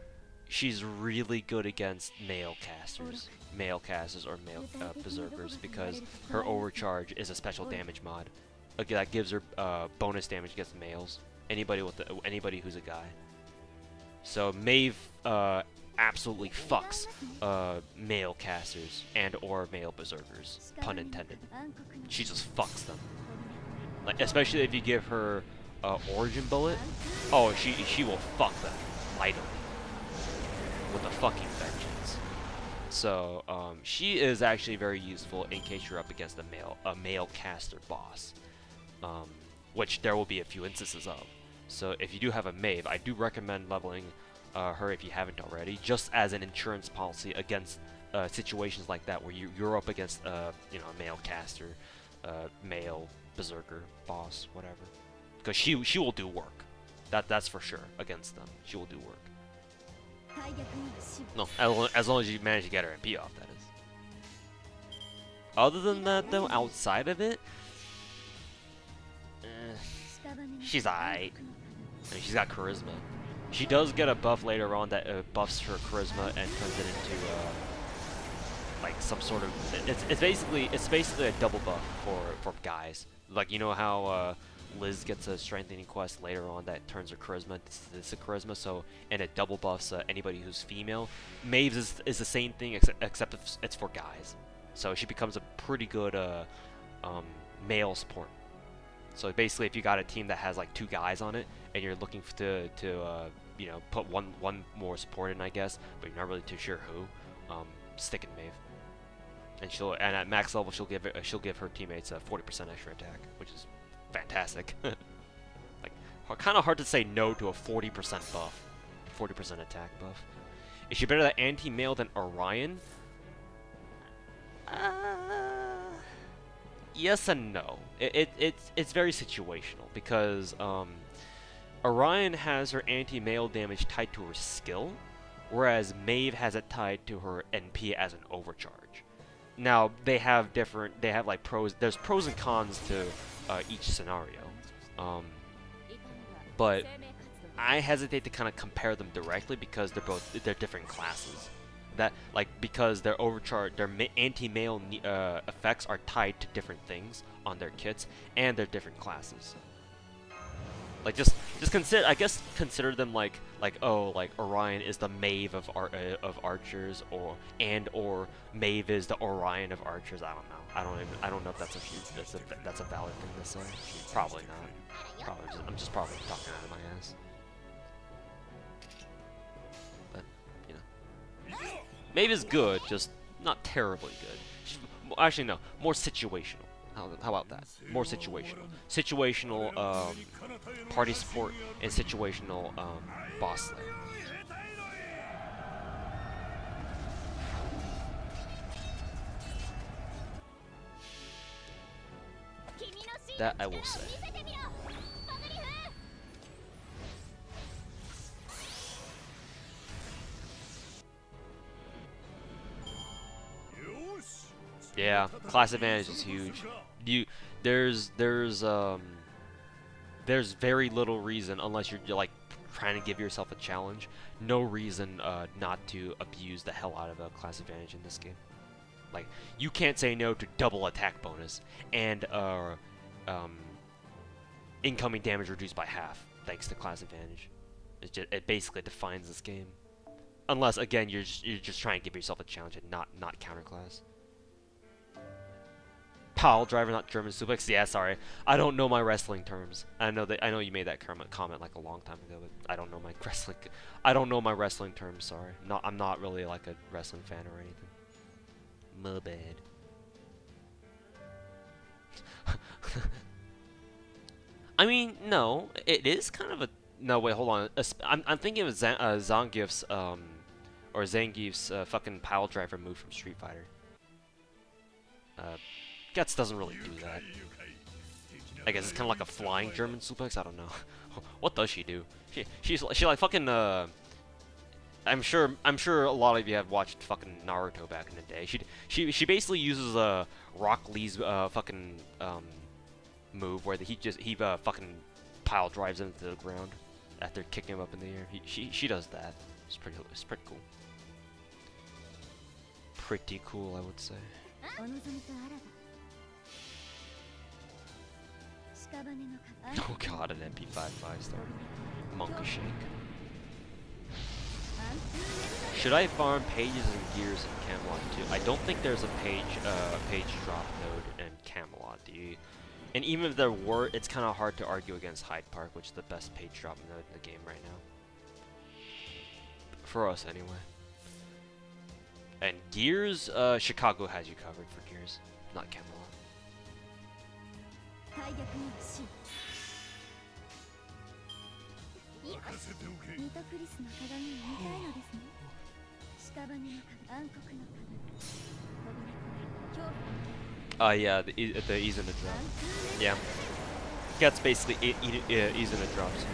she's really good against male casters or male berserkers, because her overcharge is a special damage mod. Okay, that gives her bonus damage against males. Anybody who's a guy. So Maeve absolutely fucks male casters and or male berserkers, pun intended. She just fucks them. Like, especially if you give her origin bullet. Oh, she will fuck them mightily with a fucking vengeance. So she is actually very useful in case you're up against a male caster boss, which there will be a few instances of. So if you do have a Maeve, I do recommend leveling her if you haven't already, just as an insurance policy against situations like that where you're up against you know, a male caster, male berserker boss, whatever. Because she will do work. That's for sure against them. She will do work. No, as long as you manage to get her MP off, that is. Other than that, though, outside of it, she's aight. I mean, she's got charisma. She does get a buff later on that buffs her charisma and turns it into like some sort of. It's basically a double buff for guys. Like, you know how Liz gets a strengthening quest later on that turns her charisma to charisma, so, and it double buffs anybody who's female. Maeve's is the same thing, except it's for guys. So she becomes a pretty good male support. So basically, if you got a team that has like 2 guys on it, and you're looking to you know, put one more support in, I guess, but you're not really too sure who, stick in Maeve. And at max level, she'll give her teammates a 40% extra attack, which is fantastic. Like, kind of hard to say no to a 40% buff, 40% attack buff. Is she better at anti-male than Orion? Yes and no. It's very situational, because Orion has her anti-male damage tied to her skill, whereas Maeve has it tied to her NP as an overcharge. Now they have like pros. There's pros and cons to each scenario, but I hesitate to kind of compare them directly because they're different classes. Because their overcharge, their anti-male effects are tied to different things on their kits, and they're different classes. Like, just consider them like Orion is the Maeve of archers, or Maeve is the Orion of archers. I don't know. I don't know if that's a valid thing to say. Probably not. I'm just probably talking out of my ass. But you know, Maeve is good, just not terribly good. Actually, no, more situational. How about that? More situational. Situational party support and situational boss slayer. That I will say. Yeah, class advantage is huge. There's very little reason, unless you're like trying to give yourself a challenge, no reason not to abuse the hell out of a class advantage in this game. Like, you can't say no to double attack bonus and incoming damage reduced by half thanks to class advantage. It basically defines this game, unless again you're just trying to give yourself a challenge and not counterclass. Pile driver, not German suplex. Yeah, sorry. I don't know my wrestling terms. I know you made that comment like a long time ago, but I don't know my wrestling. I don't know my wrestling terms. Sorry. I'm not really like a wrestling fan or anything. My bad. I mean, no, it is kind of a. No, wait, hold on. I'm thinking of Zangief's or Zangief's fucking pile driver move from Street Fighter. Guts doesn't really do that. I guess it's kind of like a flying German suplex. I don't know. What does she do? She like fucking. I'm sure a lot of you have watched fucking Naruto back in the day. She basically uses Rock Lee's fucking move where he fucking pile drives into the ground after kicking him up in the air. She does that. It's pretty cool. Pretty cool, I would say. Oh god, an MP5 5-star. Monkey Shake. Should I farm pages and gears in Camelot too? I don't think there's a page drop node in Camelot. Do you? And even if there were, it's kind of hard to argue against Hyde Park, which is the best page drop node in the game right now. For us, anyway. And Gears, Chicago has you covered for Gears, not Camelot. Yeah, the ease in the drop. Yeah. Gets basically ease in the drops.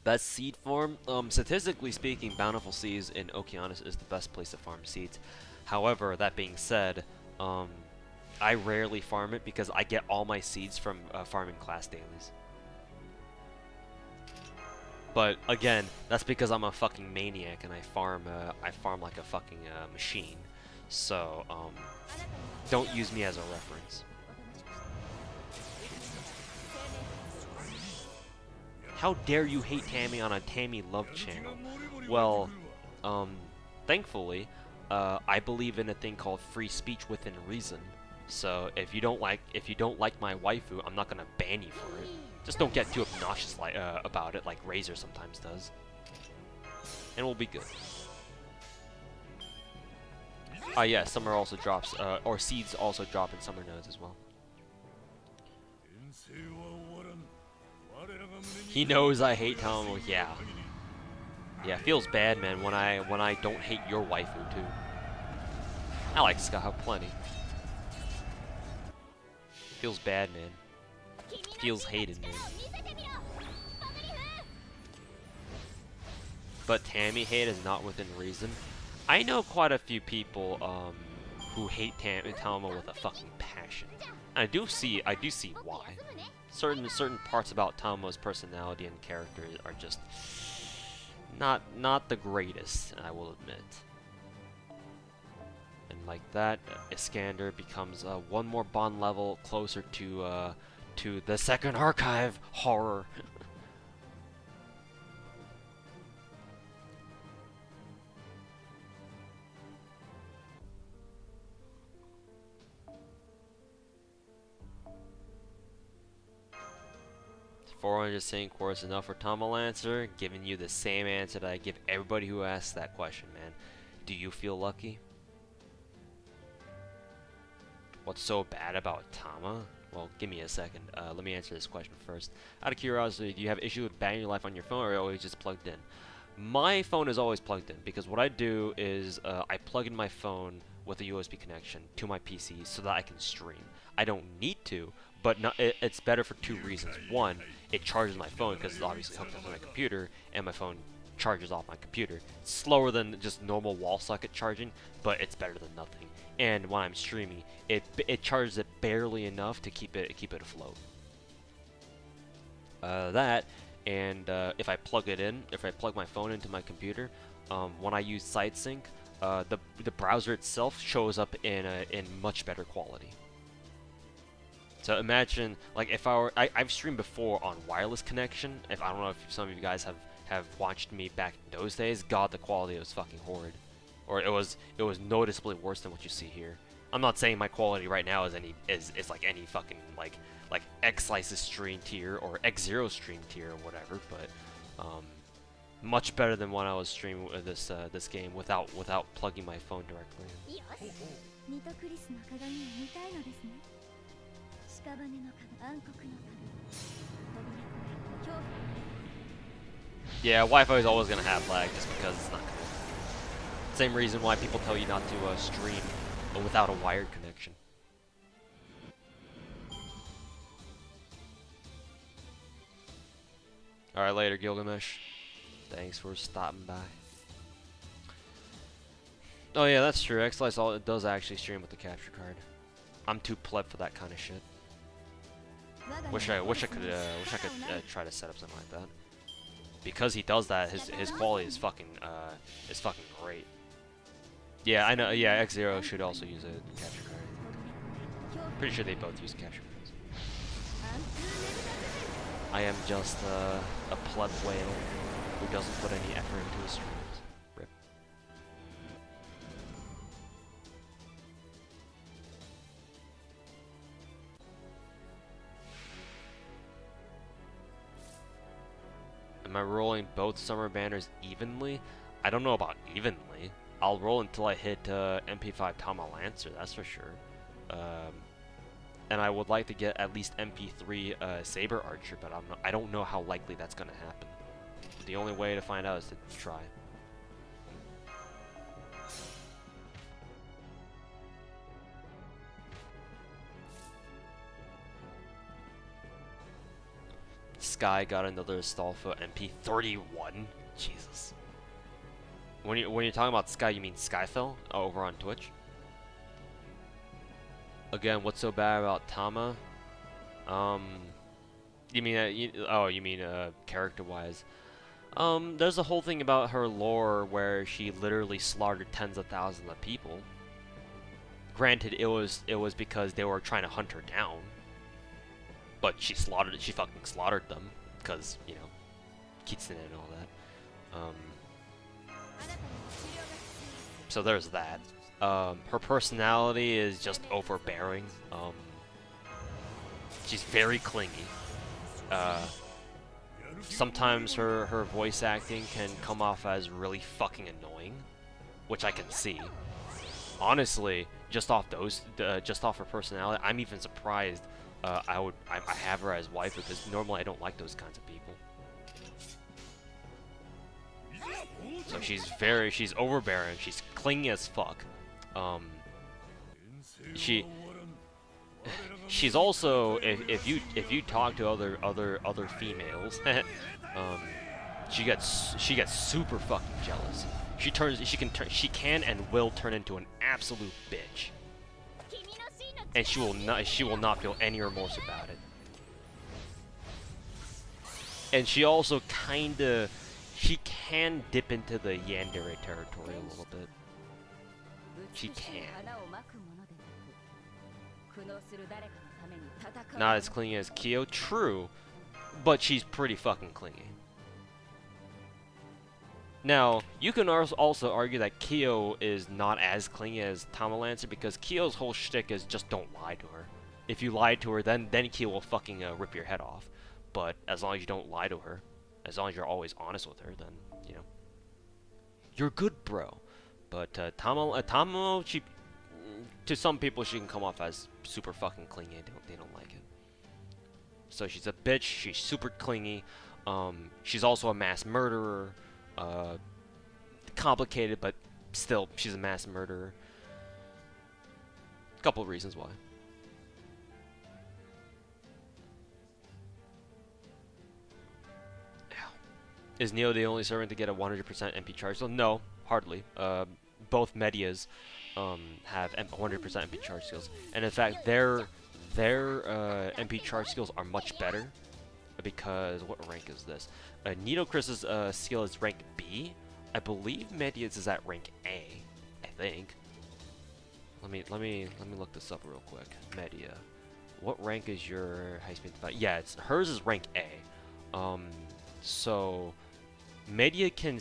Best seed farm? Statistically speaking, Bountiful Seas in Okeanos is the best place to farm seeds. However, that being said, I rarely farm it because I get all my seeds from farming class dailies. But again, that's because I'm a fucking maniac and I farm like a fucking machine. So don't use me as a reference. How dare you hate Tammy on a Tammy Love channel? Well, thankfully, I believe in a thing called free speech within reason. So if you don't like my waifu, I'm not gonna ban you for it. Just don't get too obnoxious about it, like Razor sometimes does, and we'll be good. Yeah, summer also drops, or seeds also drop in summer nodes as well. He knows I hate Tomo. Yeah. Yeah, it feels bad, man, when I don't hate your waifu too. I like Ska plenty. Feels bad, man. Feels hated, man. But Tammy hate is not within reason. I know quite a few people who hate Tomo with a fucking passion. And I do see why. Certain parts about Tomo's personality and character are just not the greatest, I will admit. And like that, Iskander becomes one more bond level closer to the second archive horror. $400 Saint course enough for Tomo Lancer? Giving you the same answer that I give everybody who asks that question, man. Do you feel lucky? What's so bad about Tama? Well, give me a second. Let me answer this question first. Out of curiosity, do you have issue with battery life on your phone, or are you always just plugged in? My phone is always plugged in, because what I do is I plug in my phone with a USB connection to my PC so that I can stream. I don't need to, but it's better for two reasons. One, it charges my phone because it's obviously hooked up to my computer, and my phone charges off my computer. It's slower than just normal wall socket charging, but it's better than nothing. And when I'm streaming, it charges it barely enough to keep it afloat. That, and if I plug my phone into my computer, when I use SideSync, the browser itself shows up in much better quality. So imagine, like, if I've streamed before on wireless connection. If I don't know if some of you guys have watched me back in those days. God, the quality was fucking horrid, or it was noticeably worse than what you see here. I'm not saying my quality right now is like any fucking like X-Slice's stream tier or X0 stream tier or whatever, but much better than when I was streaming this game without plugging my phone directly in. Yeah, Wi-Fi is always gonna have lag just because it's not good. Same reason why people tell you not to stream without a wired connection. Alright, later, Gilgamesh. Thanks for stopping by. Oh yeah, that's true. X-Slice it does actually stream with the capture card. I'm too pleb for that kind of shit. Wish I could try to set up something like that. because he does that, his quality is fucking great. Yeah, I know. Yeah, X0 should also use a capture card. Pretty sure they both use capture cards. I am just a pleb whale who doesn't put any effort into his streams. Rip. Am I rolling both summer banners evenly? I don't know about evenly. I'll roll until I hit MP5 Tama Lancer, that's for sure. And I would like to get at least MP3 Saber Archer, but I don't know how likely that's gonna happen. The only way to find out is to try. Sky got another Astolfo MP31. Jesus. When you're talking about Sky, you mean Skyfell over on Twitch? Again, what's so bad about Tama? You mean character-wise? There's a whole thing about her lore where she literally slaughtered tens of thousands of people. Granted, it was because they were trying to hunt her down, but she fucking slaughtered them because, you know, Kitsune and all that. So there's that. Her personality is just overbearing. She's very clingy. Sometimes her voice acting can come off as really fucking annoying, which I can see. Honestly, just off her personality, I'm even surprised I have her as wife, because normally I don't like those kinds of people. So she's overbearing, she's clingy as fuck. She's also, if you talk to other females, she gets super fucking jealous. She can and will turn into an absolute bitch, and she will not feel any remorse about it. And she also she can dip into the yandere territory a little bit. She can. Not as clingy as Kyo, true, but she's pretty fucking clingy. Now, you can also argue that Kyo is not as clingy as Tamalancer, because Kyo's whole shtick is just don't lie to her. If you lie to her, then Kyo will fucking rip your head off. But as long as you don't lie to her, as long as you're always honest with her, then, you know, you're good, bro. But Tamo, she, to some people, she can come off as super fucking clingy, and they don't like it. So she's a bitch, she's super clingy, she's also a mass murderer, complicated, but still, she's a mass murderer. A couple of reasons why. Is Neo the only servant to get a 100% MP charge? So no, hardly. Both Medias have 100% MP charge skills, and in fact, their MP charge skills are much better, because what rank is this? Nitocris's skill is rank B. I believe Media's is at rank A. I think. Let me look this up real quick. Media, what rank is your high speed fight? Yeah, hers is rank A. So Media can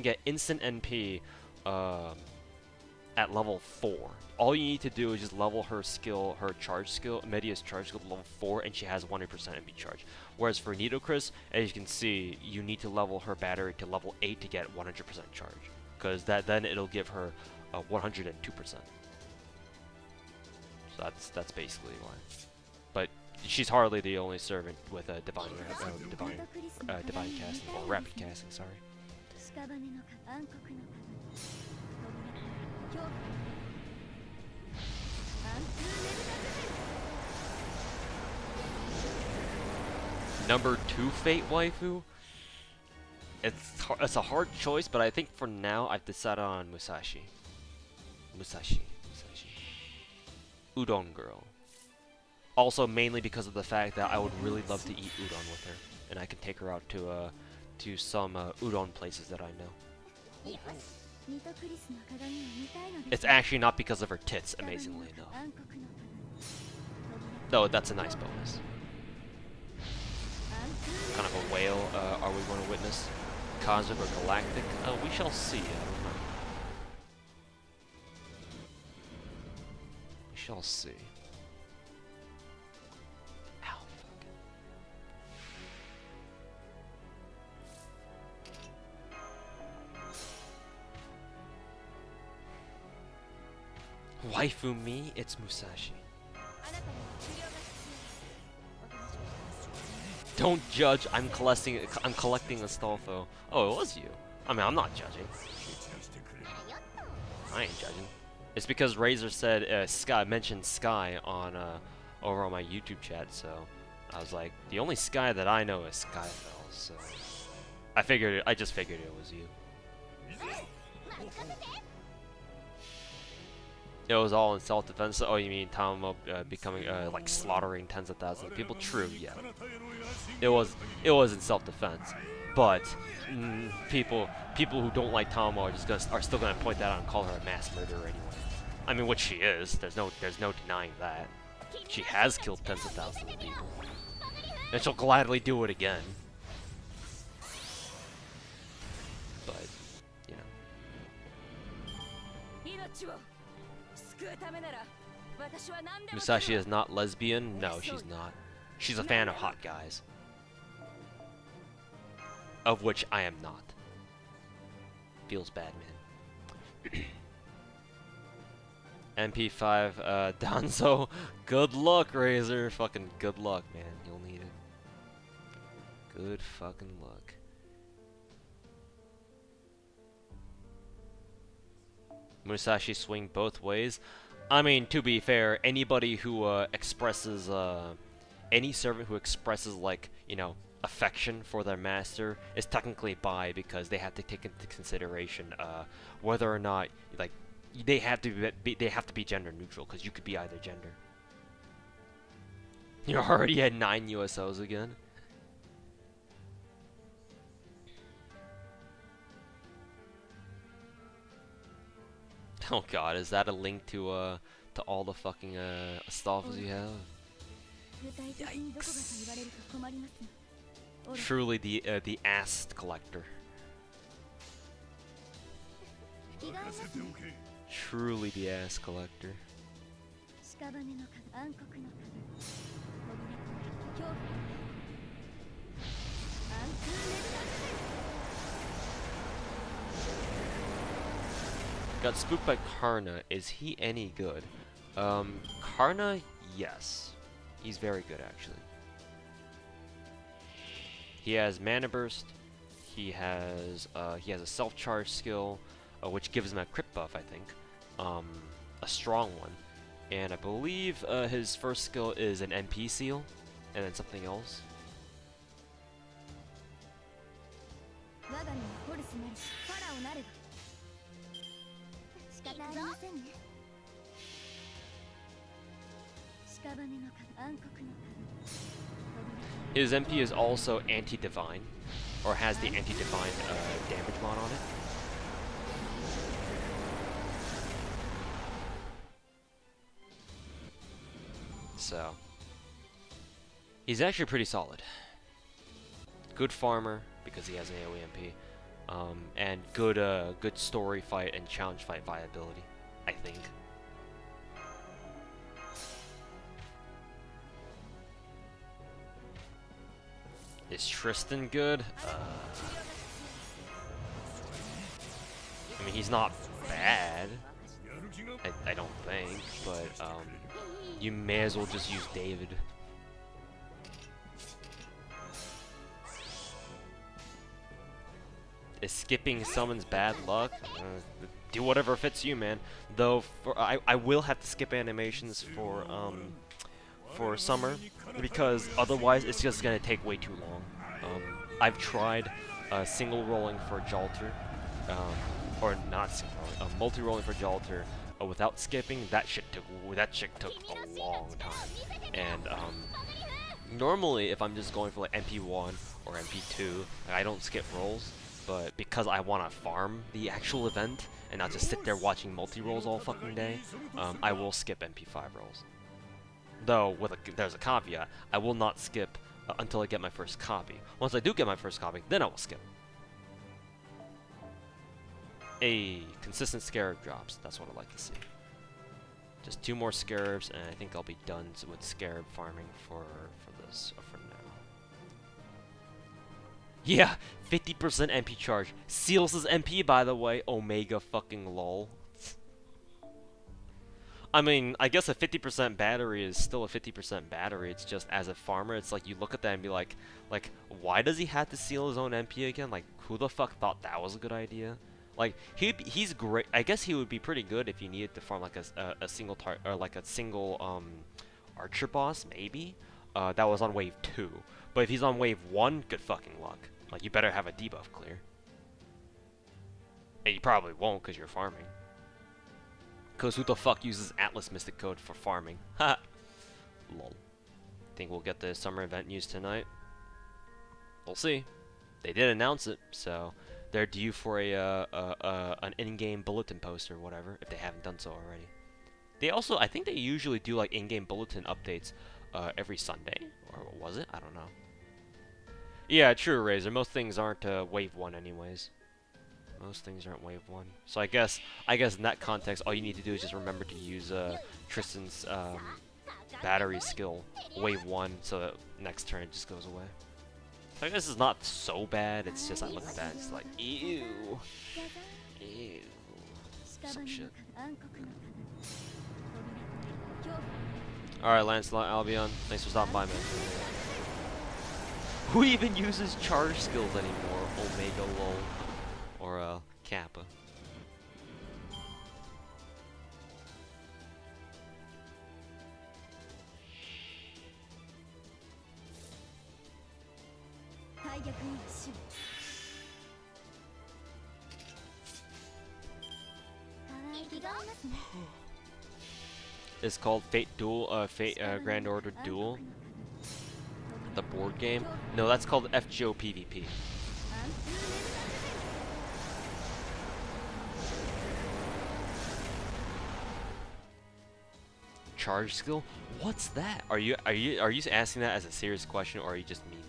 get instant NP at level 4. All you need to do is just level her charge skill, Media's charge skill to level 4, and she has 100% MP charge. Whereas for Nitocris, as you can see, you need to level her battery to level 8 to get 100% charge, because then it'll give her 102%. So that's basically why. But she's hardly the only servant with a divine casting, or rapid casting, sorry. Number 2 Fate waifu? It's a hard choice, but I think for now I've decided on Musashi. Musashi. Udon girl. Also mainly because of the fact that I would really love to eat udon with her, and I can take her out to to some udon places that I know. It's actually not because of her tits, amazingly enough. Though that's a nice bonus. Kind of a whale are we going to witness? Cosmic or galactic? We shall see, I don't know. We shall see. Ow, fuck. Waifu me, it's Musashi. Don't judge. I'm collecting Astolfo. Oh, it was you. I mean, I'm not judging. I ain't judging. It's because Razor said Sky mentioned Sky on over on my YouTube chat, so I was like, the only Sky that I know is Skyfell. So I just figured it was you. It was all in self-defense. Oh, you mean Tama becoming like slaughtering tens of thousands of people? True, yeah. It was in self-defense, but people who don't like Tama are still gonna point that out and call her a mass murderer anyway. I mean, which she is. There's no denying that. She has killed tens of thousands of people, and she'll gladly do it again. But you know. Musashi is not lesbian? No, she's not. She's a fan of hot guys. Of which I am not. Feels bad, man. MP5, Danzo. Good luck, Razor. Fucking good luck, man. You'll need it. Good fucking luck. Musashi swing both ways. I mean, to be fair, anybody who expresses, any servant who expresses, like, you know, affection for their master is technically bi, because they have to take into consideration whether or not, like, they have to be gender neutral, because you could be either gender. You're already at 9 USOs again. Oh god, is that a link to all the fucking Astolfos you have? Yikes. Truly the ass collector. Truly the ass collector. Got spooked by Karna. Is he any good? Karna, yes. He's very good, actually. He has Mana Burst. He has a self-charge skill, which gives him a crit buff, I think. A strong one. And I believe his first skill is an MP seal, and then something else. His MP is also anti-divine, or has the anti-divine damage mod on it. So he's actually pretty solid. Good farmer because he has an AoE MP, and good story fight and challenge fight viability, I think. Is Tristan good? I mean, he's not bad. I don't think, but you may as well just use David. Is skipping summons bad luck? Do whatever fits you, man. Though I will have to skip animations for summer, because otherwise it's just gonna take way too long. I've tried single rolling for Jalter, or not single rolling, multi-rolling for Jalter without skipping. That shit took a long time. And normally, if I'm just going for like MP1 or MP2. Like, I don't skip rolls, but because I want to farm the actual event and not just sit there watching multi-rolls all fucking day, I will skip MP5 rolls. Though, there's a caveat, I will not skip until I get my first copy. Once I do get my first copy, then I will skip. Consistent scarab drops, that's what I'd like to see. Just 2 more scarabs, and I think I'll be done with scarab farming for now. Yeah, 50% MP charge. Seals his MP, by the way. Omega fucking lol. I mean, I guess a 50% battery is still a 50% battery. It's just, as a farmer, it's like you look at that and be like, why does he have to seal his own MP again? Like, who the fuck thought that was a good idea? Like, he's great. I guess he would be pretty good if you needed to farm like a single archer boss, maybe. That was on wave 2. But if he's on wave 1, good fucking luck. Like, you better have a debuff clear. And you probably won't because you're farming. Because who the fuck uses Atlas Mystic Code for farming? Ha! Lol. Think we'll get the summer event news tonight? We'll see. They did announce it, so they're due for an in-game bulletin post or whatever, if they haven't done so already. They also, I think they usually do like in-game bulletin updates every Sunday, or was it? I don't know. Yeah, true, Razor. Most things aren't wave 1 anyways. Most things aren't wave 1. So I guess in that context, all you need to do is just remember to use Tristan's battery skill wave 1, so that next turn it just goes away. So I guess it's not so bad. It's just I look at that, it's like ew, ew, some shit. All right, Lancelot Albion, thanks for stopping by, man. Who even uses charge skills anymore? Omega lol. Or Kappa. It's called Fate Duel, Grand Order Duel. The board game? No, that's called FGO PvP. Charge skill? What's that? Are you asking that as a serious question, or are you just memeing?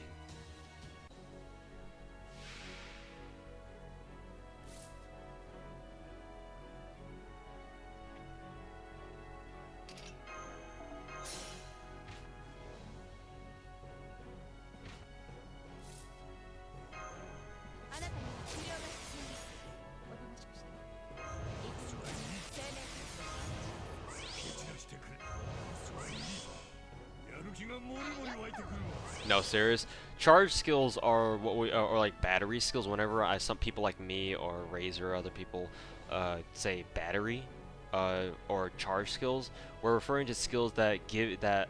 No, serious. Charge skills are what we or like battery skills. Whenever some people like me or Razor or other people say battery or charge skills, we're referring to skills that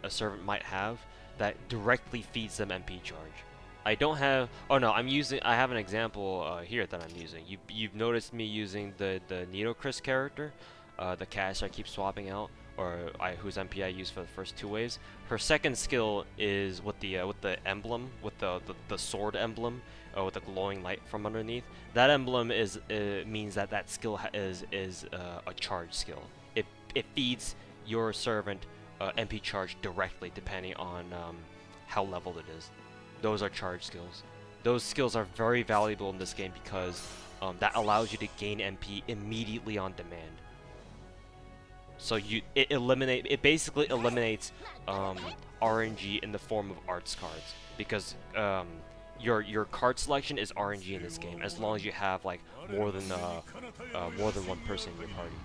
a servant might have that directly feeds them MP charge. I don't have. Oh no, I have an example here that I'm using. You've noticed me using the Nidocris character, the caster I keep swapping out, or whose MP I use for the first 2 waves. Her second skill is with the emblem, with the sword emblem, with the glowing light from underneath. That emblem means that skill is a charge skill. It feeds your servant MP charge directly, depending on how leveled it is. Those are charge skills. Those skills are very valuable in this game because that allows you to gain MP immediately on demand. So it basically eliminates RNG in the form of arts cards, because your card selection is RNG in this game as long as you have like more than one person in your party.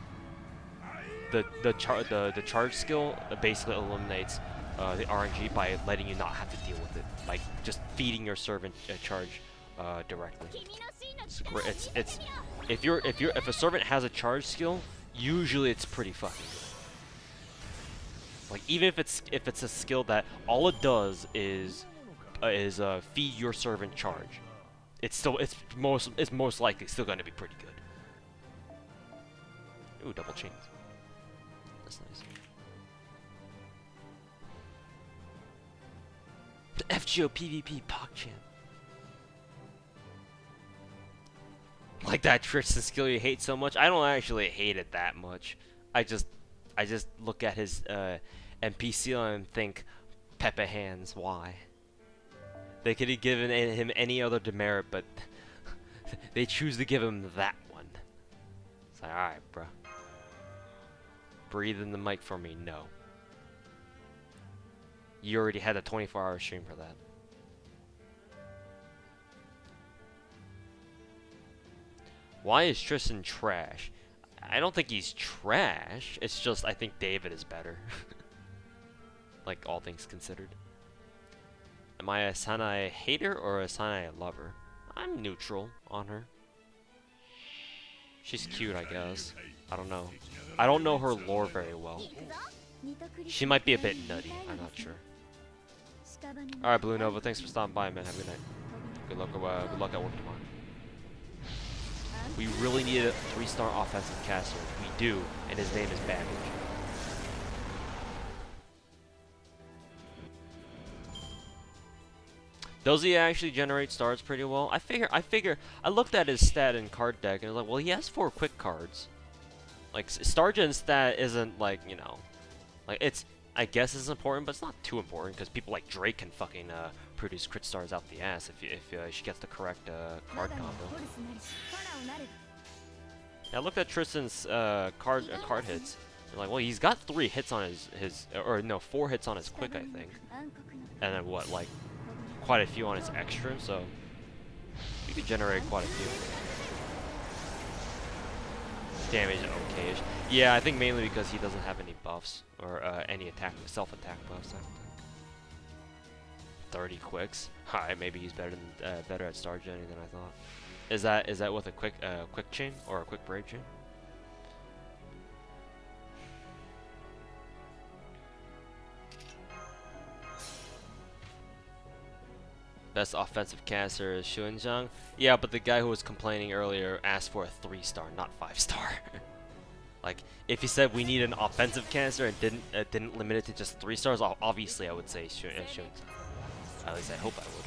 The charge skill basically eliminates the RNG by letting you not have to deal with it, like just feeding your servant a charge directly. It's if a servant has a charge skill, usually it's pretty fucking good. Like even if it's a skill that all it does is feed your servant charge, it's most likely still going to be pretty good. Ooh, double chains. That's nice. The FGO PvP PogChamp. Like that Tristan skill you hate so much. I don't actually hate it that much. I just look at his NPC and think, Pepe hands, why? They could have given him any other demerit, but they choose to give him that one. It's like, alright, bro. Breathe in the mic for me, no. You already had a 24-hour stream for that. Why is Tristan trash? I don't think he's trash. It's just I think David is better. Like all things considered. Am I a Sanae hater or a Sanae lover? I'm neutral on her. She's cute, I guess. I don't know. I don't know her lore very well. She might be a bit nutty. I'm not sure. Alright, Blue Nova, thanks for stopping by, man. Have a good night. Good luck at work tomorrow. We really need a 3-star offensive caster. We do, and his name is Baggage. Does he actually generate stars pretty well? I looked at his stat in card deck and I was like, well, he has 4 quick cards. Like, star gen stat isn't like, you know, like it's, I guess it's important, but it's not too important because people like Drake can fucking produce crit stars out the ass if she gets the correct card combo. Yeah, I looked at Tristan's card hits. I'm like, well, he's got 3 hits on his or no, 4 hits on his quick, I think, and then what, like quite a few on his extra, so you could generate quite a few. Damage okay-ish. Yeah, I think mainly because he doesn't have any buffs or any self-attack buffs. I don't think. 30 quicks. Alright, maybe he's better at star genning than I thought. Is that with a quick chain or a quick braid chain? Best offensive caster is Xuanzhang. Yeah, but the guy who was complaining earlier asked for a 3-star, not 5-star. Like, if he said we need an offensive caster and didn't limit it to just 3 stars, obviously I would say Xuanzhang. At least I hope I would.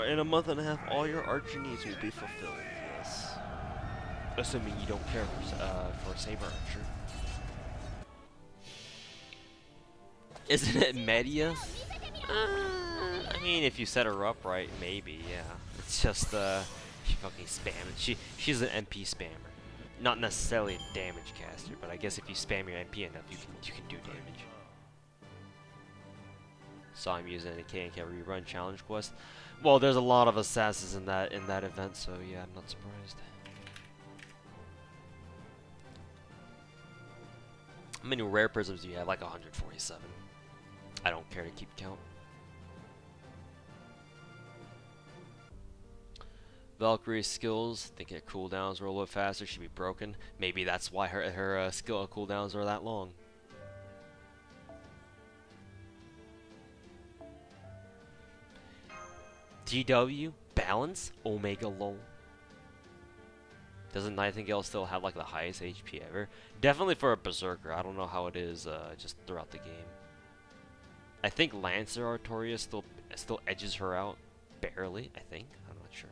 In a month and a half, all your archer needs will be fulfilled. Yes, assuming you don't care for Saber Archer. Isn't it media? I mean, if you set her up right, maybe. Yeah, it's just she fucking spams. She's an MP spammer, not necessarily a damage caster, but I guess if you spam your MP enough, you can do damage. Saw him using a K&K rerun challenge quest. Well, there's a lot of assassins in that event, so yeah, I'm not surprised. How many rare prisms do you have? Like 147. I don't care to keep count. Valkyrie's skills, they get cooldowns are a little faster. She'd be broken. Maybe that's why her skill cooldowns are that long. GW, balance, Omega lol. Doesn't Nightingale still have like the highest HP ever? Definitely for a Berserker. I don't know how it is just throughout the game. I think Lancer Artoria still edges her out barely. I think. I'm not sure.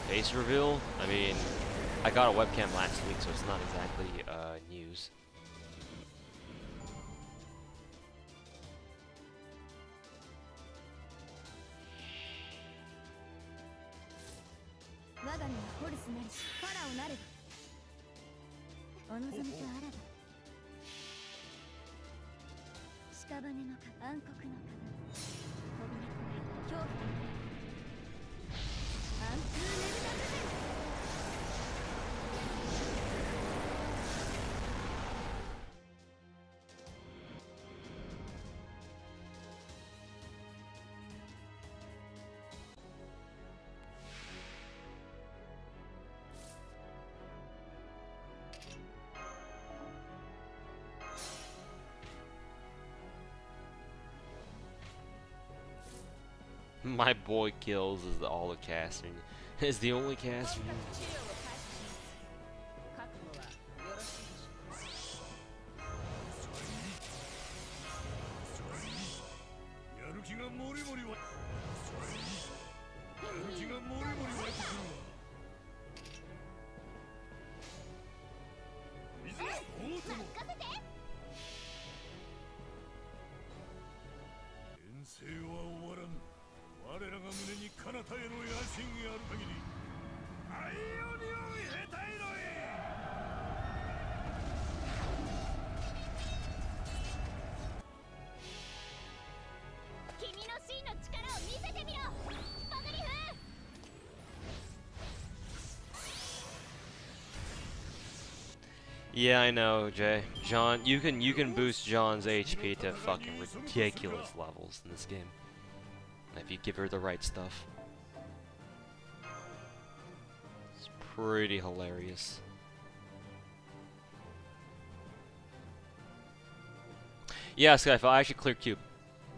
Face reveal? I mean, I got a webcam last week, so it's not exactly news. My boy Kills is all the casting. Is the only casting. 君の真の力を見せてみろ、バグリフ。 Yeah, I know, Jay. John, you can boost John's HP to fucking ridiculous levels in this game. If you give her the right stuff. It's pretty hilarious. Yeah, Skyfall, I actually cleared Cube.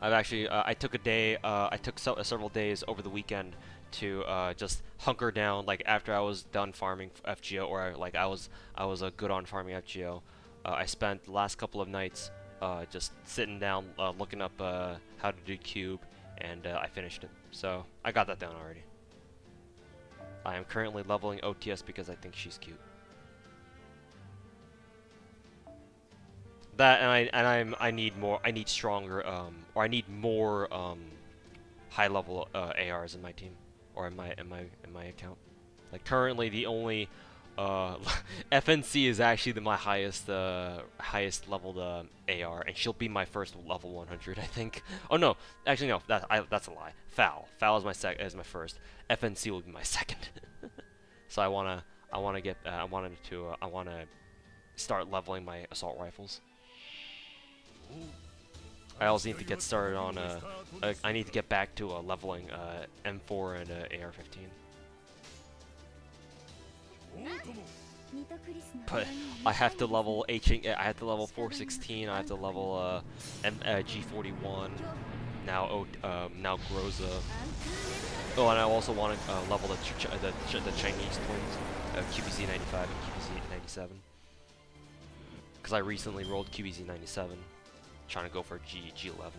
I've actually, I took a day, I took several days over the weekend to just hunker down. Like after I was done farming FGO, or I was good on farming FGO. I spent the last couple of nights just sitting down, looking up how to do Cube, and I finished it. So I got that done already. I am currently leveling OTS because I think she's cute. That I need more. I need stronger. Or I need more high level ARs in my team, or in my account. Like currently, the only FNC is actually my highest leveled AR, and she'll be my first level 100, I think. Oh no, actually no, that's a lie. Foul is my first. FNC will be my second. So I wanna start leveling my assault rifles. I also need to get started on I need to get back to leveling M4 and AR-15. But I have to level I have to level 416. I have to level G41. Now now Groza. Oh, and I also want to level the Chinese twins, QBZ 95 and QBZ 97. Because I recently rolled QBZ 97, trying to go for G11.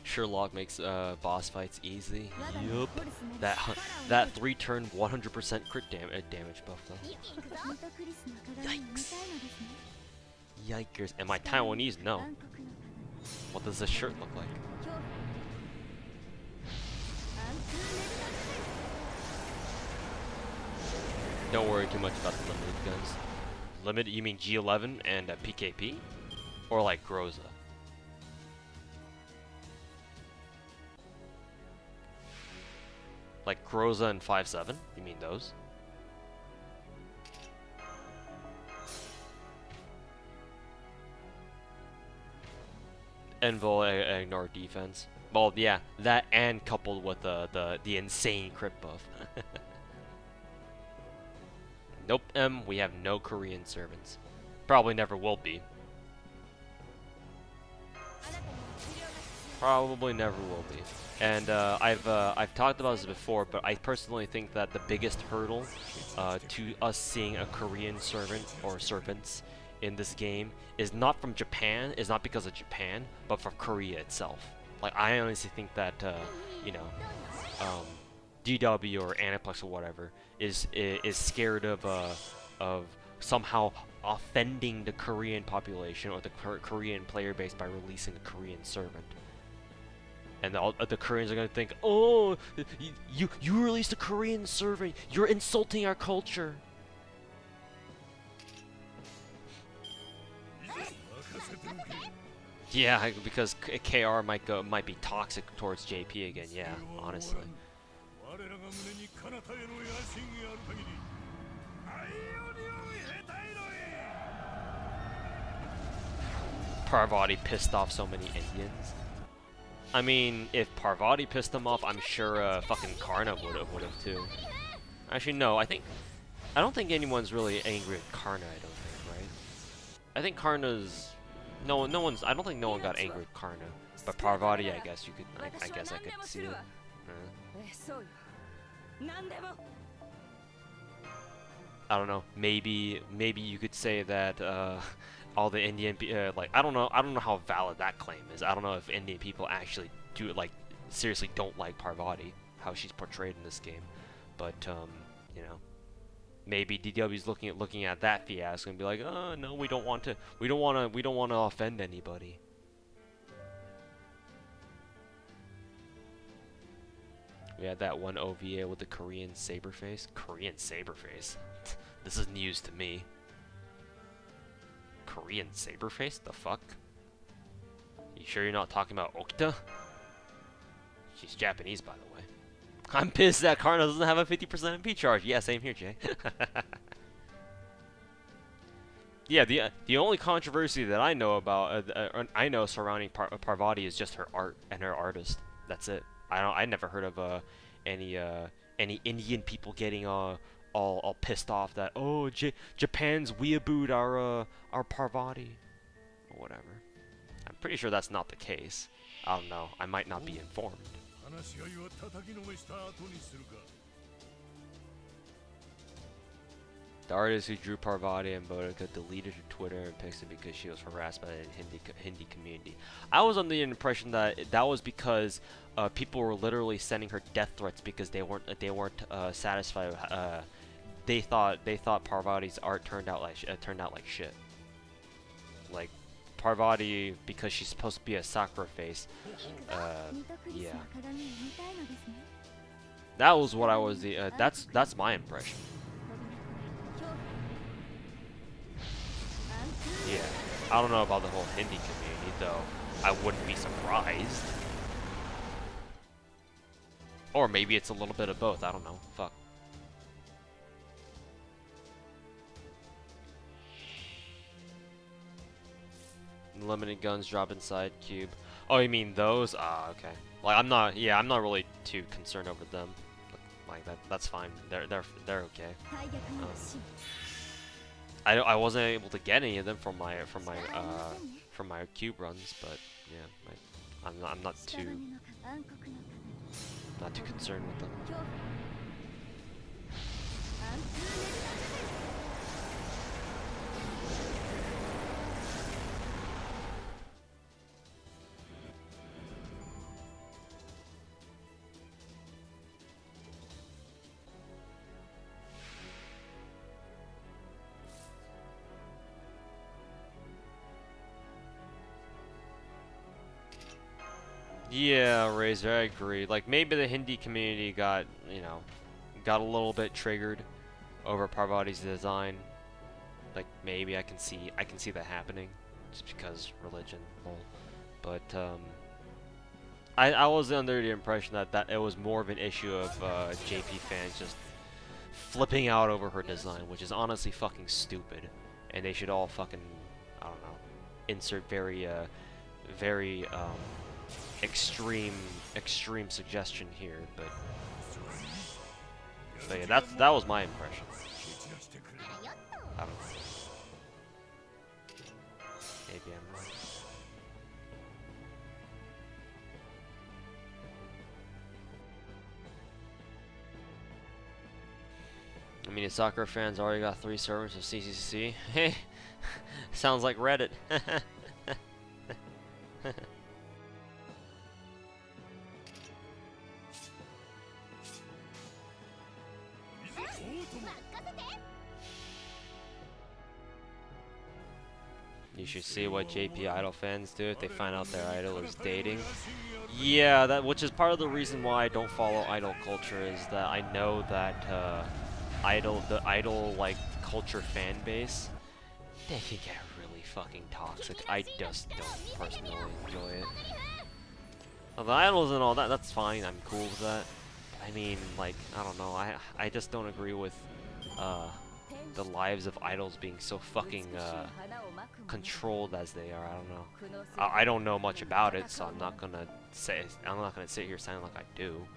Sherlock makes boss fights easy. Yup. That 3-turn 100% crit damage buff though. Yikes. Yikers. Am I Taiwanese? No. What does this shirt look like? Don't worry too much about the limited guns. Limited? You mean G11 and PKP? Or like Groza? Like Groza and 5.7? You mean those? Envil ignore defense. Well, yeah, that and coupled with the insane crit buff. Nope, we have no Korean servants. Probably never will be. Probably never will be. And I've talked about this before, but I personally think that the biggest hurdle to us seeing a Korean servant or servants in this game is not from Japan, is not because of Japan, but from Korea itself. Like I honestly think that you know, DW or Aniplex or whatever is scared of somehow offending the Korean population or the Korean player base by releasing a Korean servant. And the Koreans are gonna think, oh, you released a Korean servant, you're insulting our culture. Yeah, because KR might be toxic towards JP again. Yeah, honestly. 我らが胸に彼方への野心がある限り愛よりを得たいのへ Parvati pissed off so many Indians. I mean, if Parvati pissed them off, I'm sure fucking Karna would have too. Actually, no. I don't think anyone's really angry at Karna. I don't think, right? I think Karna's no one's. I don't think no one got angry at Karna, but Parvati, I guess you could. I guess I could see it. I don't know. Maybe you could say that all the Indian like I don't know how valid that claim is. I don't know if Indian people actually do like seriously don't like Parvati, how she's portrayed in this game, but you know, maybe DW's looking at that fiasco and be like, oh no, we don't want to offend anybody. We had that one OVA with the Korean saber face. Korean saber face. This is news to me. Korean saber face? The fuck? You sure you're not talking about Okita? She's Japanese, by the way. I'm pissed that Karna doesn't have a 50% MP charge. Yeah, same here, Jay. Yeah, the only controversy that I know about, I know surrounding Parvati is just her art and her artist. That's it. I never heard of any Indian people getting all pissed off that Japan's weeabooed our Parvati or whatever. I'm pretty sure that's not the case. I don't know. I might not be informed. 話し合いは叩きのめした後にするか The artist who drew Parvati and Boudica deleted her Twitter and Pixie because she was harassed by the Hindi community. I was under the impression that that was because people were literally sending her death threats because they weren't satisfied. They thought Parvati's art turned out like shit. Like Parvati, because she's supposed to be a Sakura face. Yeah. That was what I was. That's my impression. Yeah, I don't know about the whole Hindi community, though. I wouldn't be surprised. Or maybe it's a little bit of both, I don't know. Fuck. Limited guns drop inside cube. Oh, you mean those? Ah, okay. Like, I'm not really too concerned over them. Like, that's fine. They're okay. I wasn't able to get any of them from my cube runs, but yeah, I'm not too concerned with them. Yeah, Razor, I agree. Like, maybe the Hindi community got a little bit triggered over Parvati's design. Like, maybe I can see that happening, just because religion. But I was under the impression that it was more of an issue of JP fans just flipping out over her design, which is honestly fucking stupid, and they should all fucking, I don't know, insert very extreme suggestion here, but yeah, that was my impression. I don't know. Maybe I'm wrong. I mean, the soccer fans already got 3 servers of CCC. Hey, sounds like Reddit. You should see what JP Idol fans do if they find out their idol is dating. Yeah, which is part of the reason why I don't follow idol culture, is that I know that the idol like culture fan base, they can get really fucking toxic. I just don't personally enjoy it. Well, the idols and all that, that's fine. I'm cool with that. I mean, like, I don't know. I just don't agree with the lives of idols being so fucking controlled as they are. I don't know. I don't know much about it, so I'm not gonna sit here saying like I do.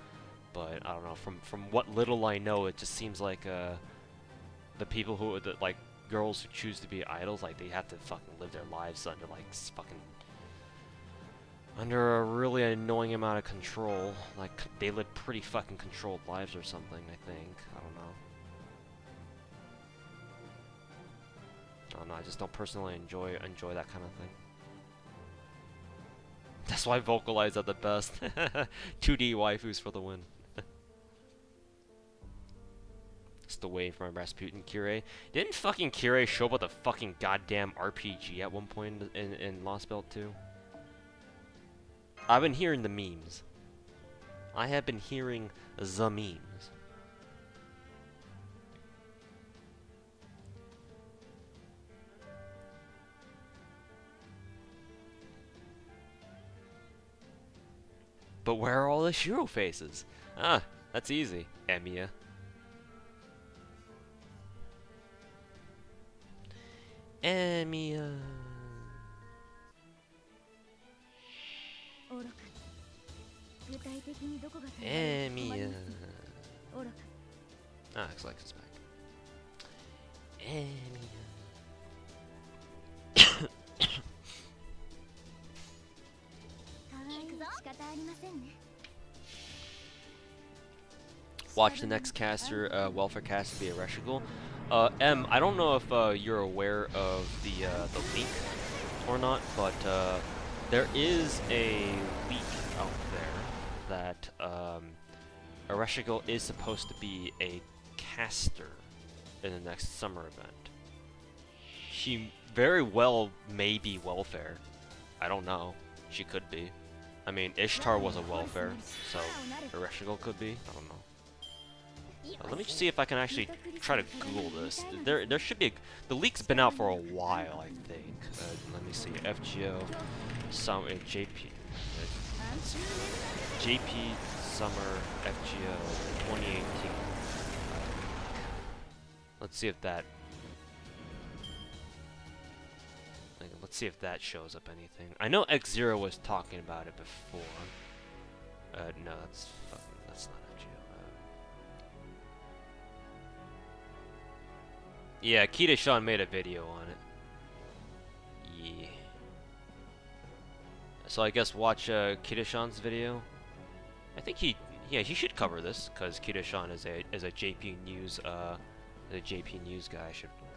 But I don't know. From what little I know, it just seems like the people who like girls who choose to be idols, like they have to fucking live their lives under like under a really annoying amount of control. Like they live pretty fucking controlled lives or something. I think. I don't know. I don't know. I just don't personally enjoy that kind of thing. That's why Vocalize are the best. 2D waifus for the win. It's the way from Rasputin Kirei. Didn't fucking Kirei show up with a fucking goddamn RPG at one point in Lost Belt 2? I've been hearing the memes. I have been hearing the memes. But where are all the Shiro faces? Ah, that's easy, Emiya. Emiya. Emiya. Ah, X-Lex is back. Emiya. Watch the next caster, welfare cast via Reshigal. M, I don't know if you're aware of the leak or not, but there is a leak out there that Reshigal is supposed to be a caster in the next summer event. She very well may be welfare. I don't know. She could be. I mean, Ishtar was a welfare, so Reshigal could be. I don't know. Let me just see if I can actually try to Google this. There should be the leak's been out for a while, I think. Let me see. FGO, JP Summer FGO 2018. Let's see if that. Let's see if that shows up anything. I know X0 was talking about it before. No, that's not FGO. Yeah, Kita Sean made a video on it. Yeah. So I guess watch Kita Sean's video. I think he should cover this because Kita Sean is a JP News guy. I should look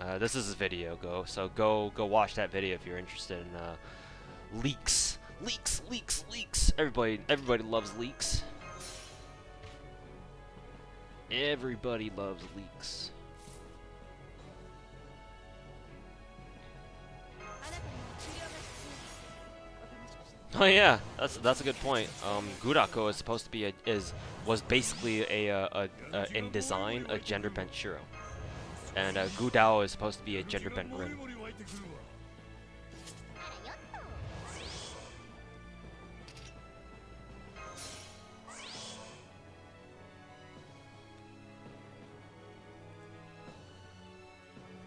it up. This is his video. Go watch that video if you're interested in leaks. Leaks. Everybody loves leaks. Everybody loves leaks. Oh yeah, that's a good point. Gurako is supposed to be was basically in design a gender bent Shiro, and Gudao is supposed to be a gender bent Rin.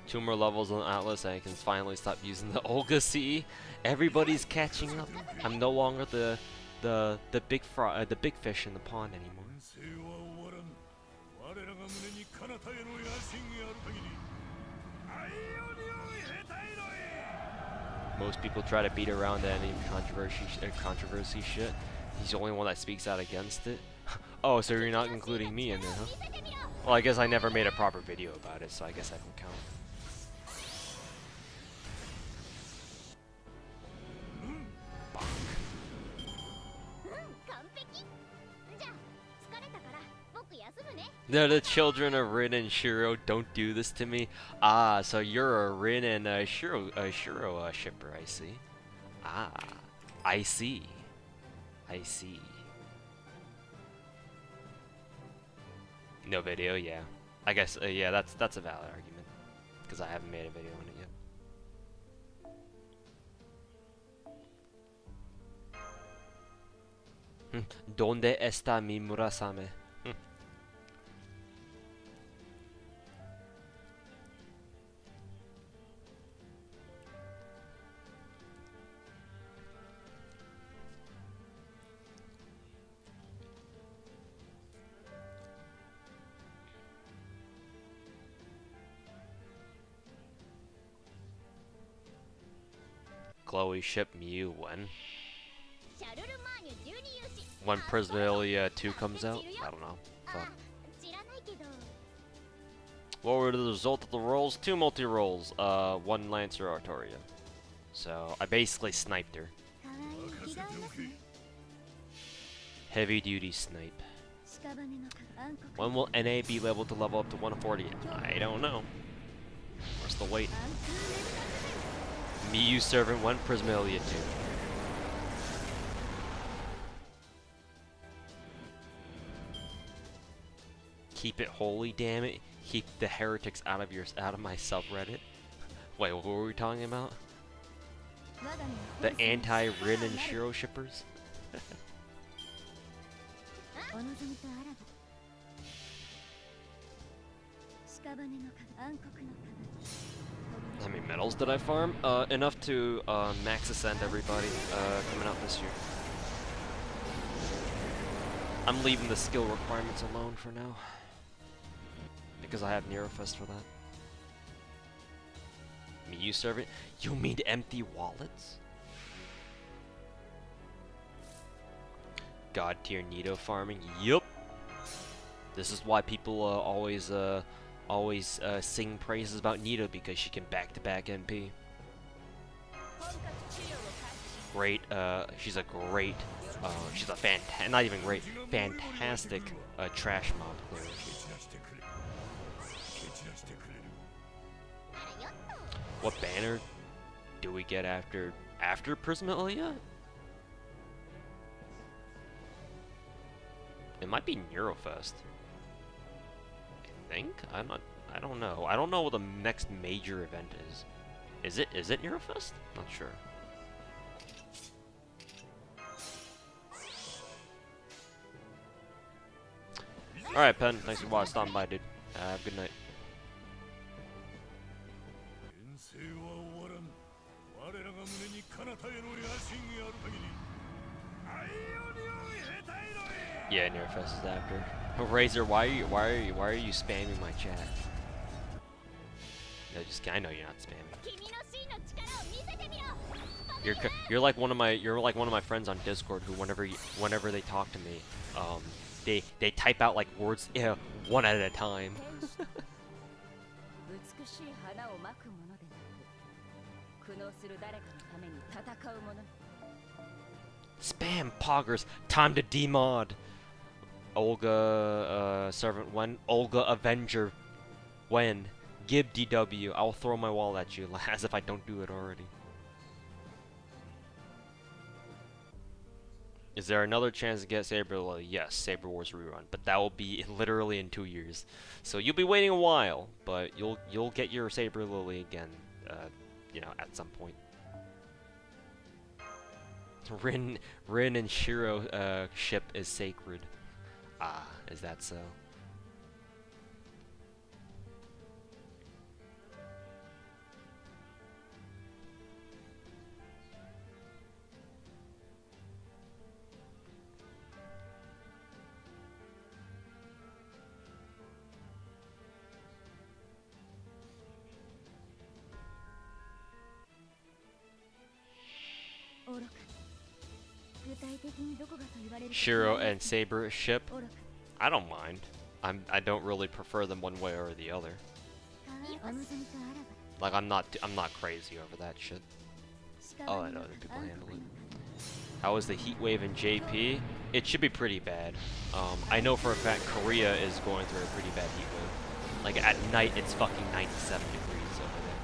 Two more levels on Atlas, and I can finally stop using the Olga CE. Everybody's catching up. I'm no longer the big fish in the pond anymore. Most people try to beat around any controversy shit. He's the only one that speaks out against it. Oh, so you're not including me in there, huh? Well, I guess I never made a proper video about it, so I guess I don't count. No, the children of Rin and Shiro don't do this to me. Ah, so you're a Rin and Shiro shipper, I see. Ah, I see. No video, yeah. I guess, yeah, that's a valid argument. Because I haven't made a video on it yet. Donde está mi Murasame? Chloe ship Mew when? When Prismalia 2 comes out? I don't know. Fuck. What were the result of the rolls? 2 multi-rolls. 1 Lancer Artoria. So, I basically sniped her. Heavy duty snipe. When will NA be leveled to level up to 140? I don't know. We're still waiting. Miyu Servant 1, Prismalia 2. Keep it holy, damn it. Keep the heretics out of my subreddit. Wait, what were we talking about? The anti-Rin and Shiro shippers? How many medals did I farm? Enough to max ascend everybody coming out this year. I'm leaving the skill requirements alone for now. Because I have Neurofest for that. Miyu Servant? You mean empty wallets? God tier Nito farming? Yup! This is why people always sing praises about Nito, because she can back-to-back MP. Great, she's a great, she's a not even great, fantastic trash mob player. What banner do we get after Prismalia? It might be Neurofest. I think? I don't know. I don't know what the next major event is. Is it Neurofest? Not sure. Alright, Pen, thanks for stopping by, dude. Have a good night. Yeah, Neurofest is after. Razor, why are you spamming my chat? I know you're not spamming. You're like one of my friends on Discord who whenever they talk to me, they type out like words one at a time. Spam poggers, time to demod. Olga Servant when? Olga Avenger when? Gib DW, I'll throw my wall at you as if I don't do it already. Is there another chance to get Saber Lily? Yes, Saber Wars rerun, but that will be literally in 2 years. So you'll be waiting a while, but you'll get your Saber Lily again, you know, at some point. Rin and Shiro ship is sacred. Ah, is that so? Shiro and Saber ship? I don't mind. I don't really prefer them one way or the other. Like I'm not crazy over that shit. I'll let other people handle it. How is the heat wave in JP? It should be pretty bad. I know for a fact Korea is going through a pretty bad heat wave. Like at night it's fucking 97 degrees over there.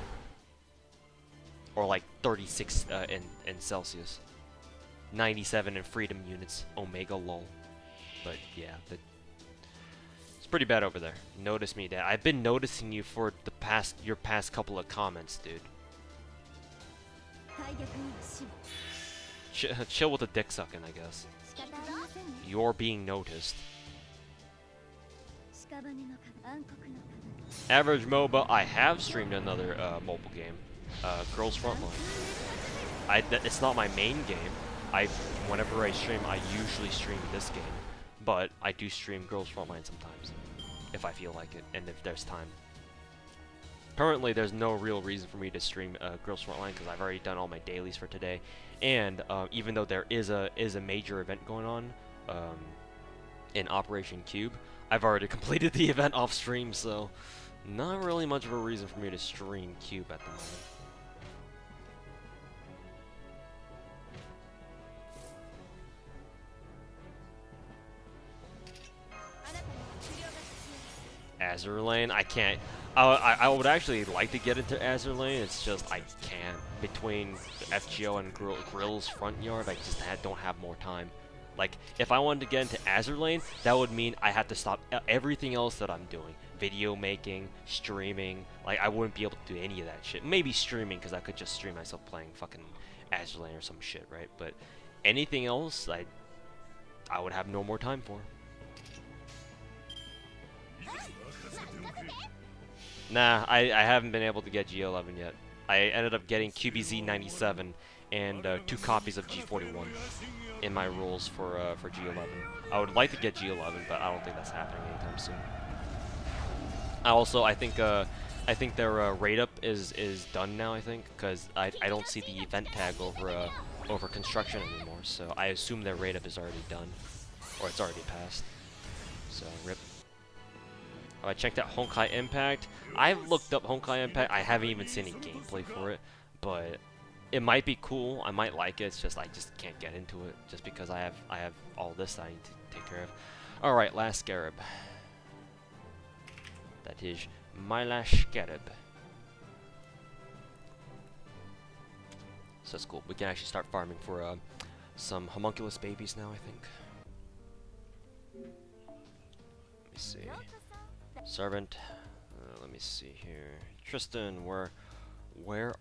Or like 36 in Celsius. 97 in freedom units. Omega lol. But yeah, it's pretty bad over there. Notice me, Dad. I've been noticing you for your past couple of comments, dude. Chill with the dick sucking, I guess. You're being noticed. Average MOBA. I have streamed another mobile game, Girls Frontline. It's not my main game. Whenever I stream, I usually stream this game, but I do stream Girls Frontline sometimes, if I feel like it, and if there's time. Currently, there's no real reason for me to stream Girls Frontline because I've already done all my dailies for today, and even though there is a major event going on in Operation Cube, I've already completed the event off stream, so not really much of a reason for me to stream Cube at the moment. Azur Lane, I can't. I would actually like to get into Azur Lane. It's just I can't. Between the FGO and Grill's front yard, I just don't have more time. Like, if I wanted to get into Azur Lane, that would mean I had to stop everything else that I'm doing. Video making, streaming. Like, I wouldn't be able to do any of that shit. Maybe streaming, because I could just stream myself playing fucking Azur Lane or some shit, right? But anything else, I would have no more time for. Nah, I haven't been able to get G11 yet. I ended up getting QBZ97 and 2 copies of G41 in my rules for G11. I would like to get G11, but I don't think that's happening anytime soon. I think their rate up is done now. I think because I don't see the event tag over construction anymore. So I assume their rate up is already done, or it's already passed. So rip. I checked out Honkai Impact. I've looked up Honkai Impact. I haven't even seen any gameplay for it, but it might be cool. I might like it. It's just I just can't get into it just because I have all this that I need to take care of. All right, last scarab. That is my last scarab. So that's cool. We can actually start farming for some homunculus babies now, I think. Let me see. Servant. Let me see here. Tristan, where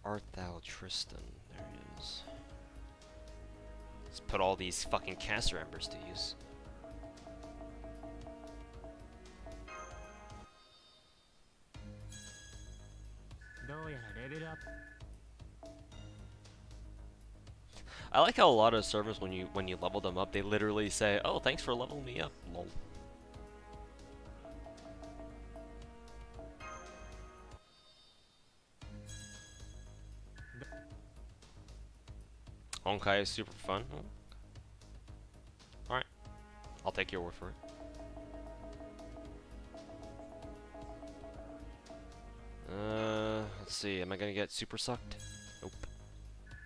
art thou, Tristan? There he is. Let's put all these fucking caster embers to use. I like how a lot of servers, when you level them up, they literally say, "Oh, thanks for leveling me up." Lol. Honkai is super fun. Alright. I'll take your word for it. Let's see. Am I gonna get super sucked? Nope.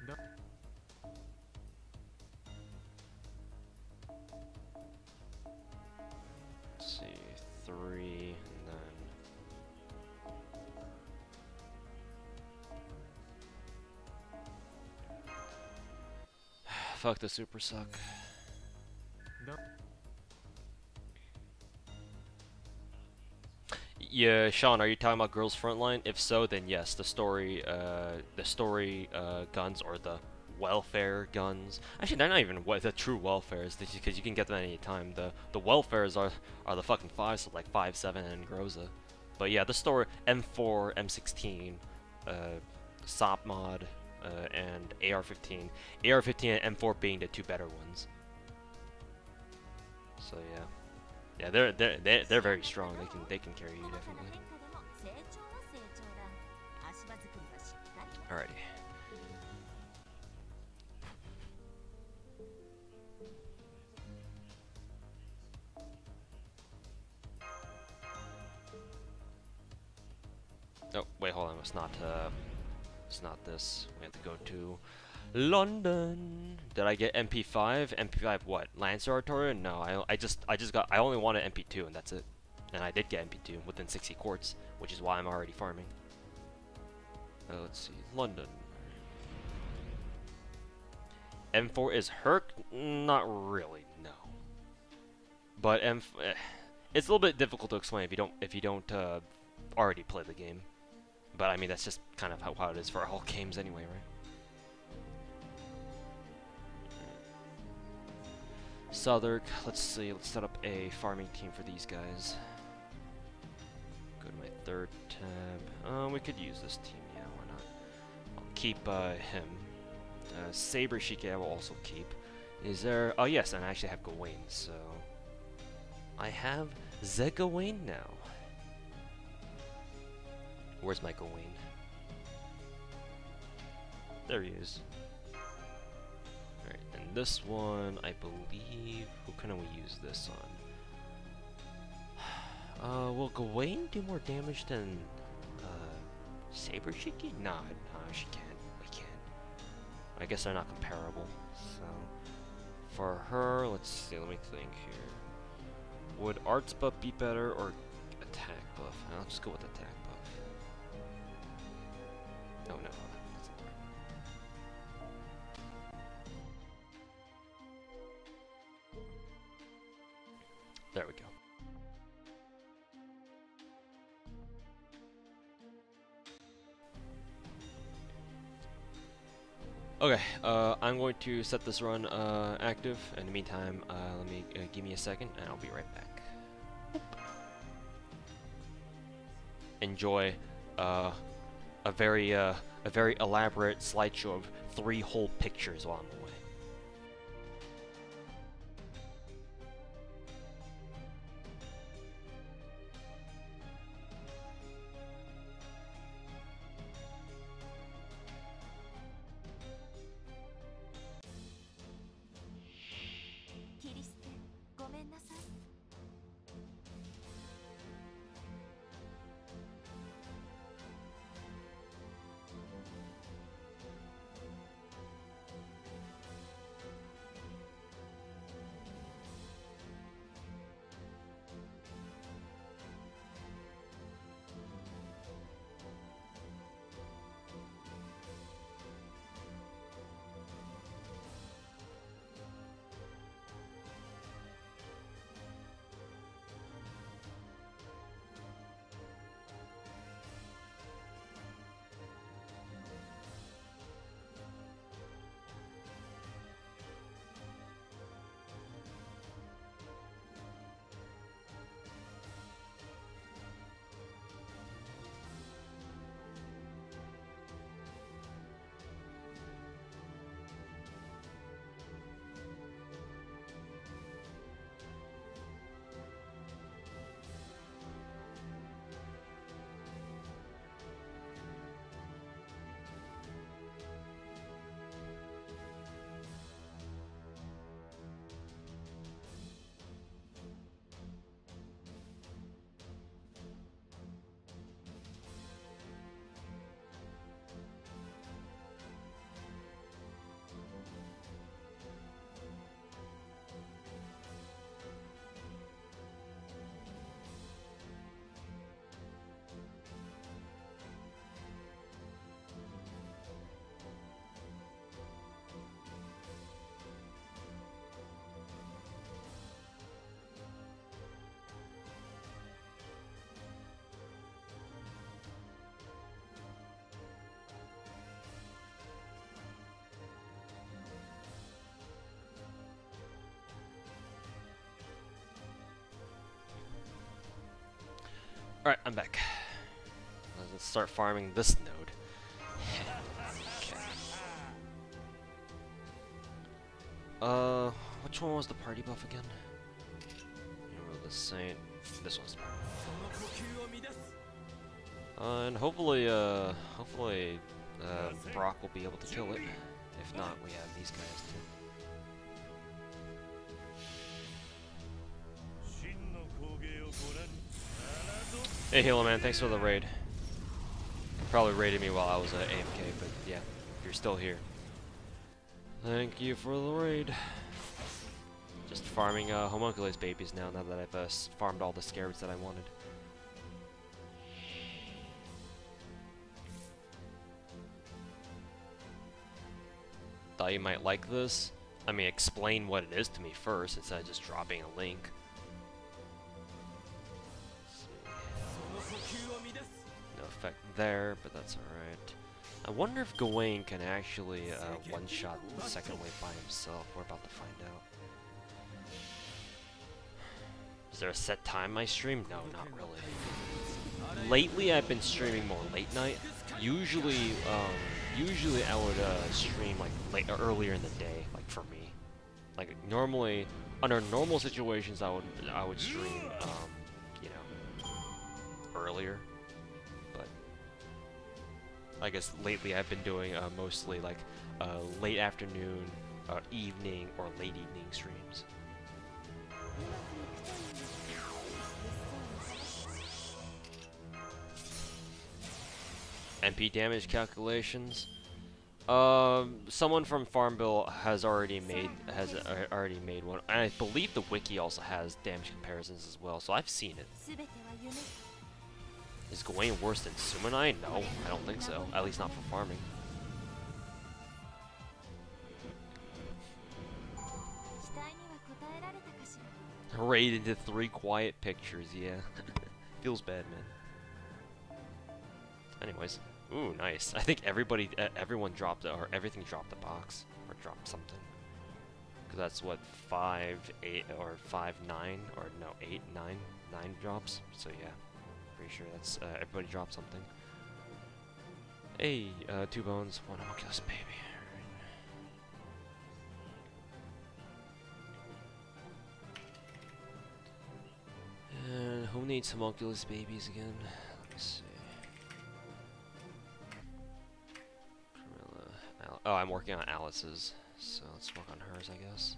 No. Let's see. 3, and then... Fuck the super suck. Nope. Yeah, Sean, are you talking about Girls Frontline? If so, then yes, the story guns or the welfare guns. Actually, they're not even the true welfares because you can get them at any time. The welfares are the fucking 5s, so like 5, 7, and Groza. But yeah, the story M4, M16, SOP mod. And AR-15. AR-15 and M4 being the 2 better ones. So yeah, they're very strong. They can carry you definitely. Alrighty. Oh wait, hold on. It's not this. We have to go to London. Did I get MP5? MP5 what? Lancer Artillery? No, I only wanted MP2 and that's it. And I did get MP2 within 60 quartz, which is why I'm already farming. Let's see. London. M4 is Herc? Not really, no. But it's a little bit difficult to explain if you don't already play the game. But I mean, that's just kind of how it is for all games anyway, right? Southern. Let's see, let's set up a farming team for these guys. Go to my third tab. We could use this team, yeah, why not? I'll keep him. Saber Shike I will also keep. Is there... Oh yes, and I actually have Gawain, so... I have the Gawain now. Where's my Gawain? There he is. Alright, and this one, I believe... Who can we use this on? Will Gawain do more damage than... Saber Shiki? Nah, she can't. We can't. I guess they're not comparable, so... For her, let's see, let me think here. Would arts buff be better or attack buff? I'll just go with attack buff. Oh no, that's not right. There we go. Okay, I'm going to set this run active. In the meantime, let me give me a second, and I'll be right back. Enjoy a very elaborate slideshow of 3 whole pictures on the way. Alright, I'm back. Let's start farming this node. Okay. Which one was the party buff again? Remember the Saint. This one's the party buff. And hopefully, Brock will be able to kill it. If not, we have these guys too. Hey Halo Man, thanks for the raid. You probably raided me while I was AFK, but yeah, if you're still here. Thank you for the raid. Just farming homunculus babies now that I've farmed all the scarabs that I wanted. Thought you might like this. I mean, explain what it is to me first instead of just dropping a link. No effect there, but that's alright. I wonder if Gawain can actually one-shot the second wave by himself. We're about to find out. Is there a set time I stream? No, not really. Lately, I've been streaming more late night. Usually, usually I would stream like earlier in the day, like for me. Like normally, under normal situations, I would stream, you know, earlier. But I guess lately I've been doing mostly like late afternoon, evening, or late evening streams. MP damage calculations. Someone from Farmville has already made one. And I believe the wiki also has damage comparisons as well, so I've seen it. Is Gawain worse than Sumanai? No, I don't think so. At least not for farming. Rated into 3 quiet pictures, yeah. Feels bad, man. Anyways. Ooh, nice. I think everyone dropped, or everything dropped a box, or dropped something. Because that's what, 5, 8, or 5, 9, or no, 8, 9, 9 drops. So yeah, pretty sure that's, everybody dropped something. Hey, 2 bones, 1 homunculus baby. And who needs homunculus babies again? Let me see. Oh, I'm working on Alice's, so let's work on hers, I guess.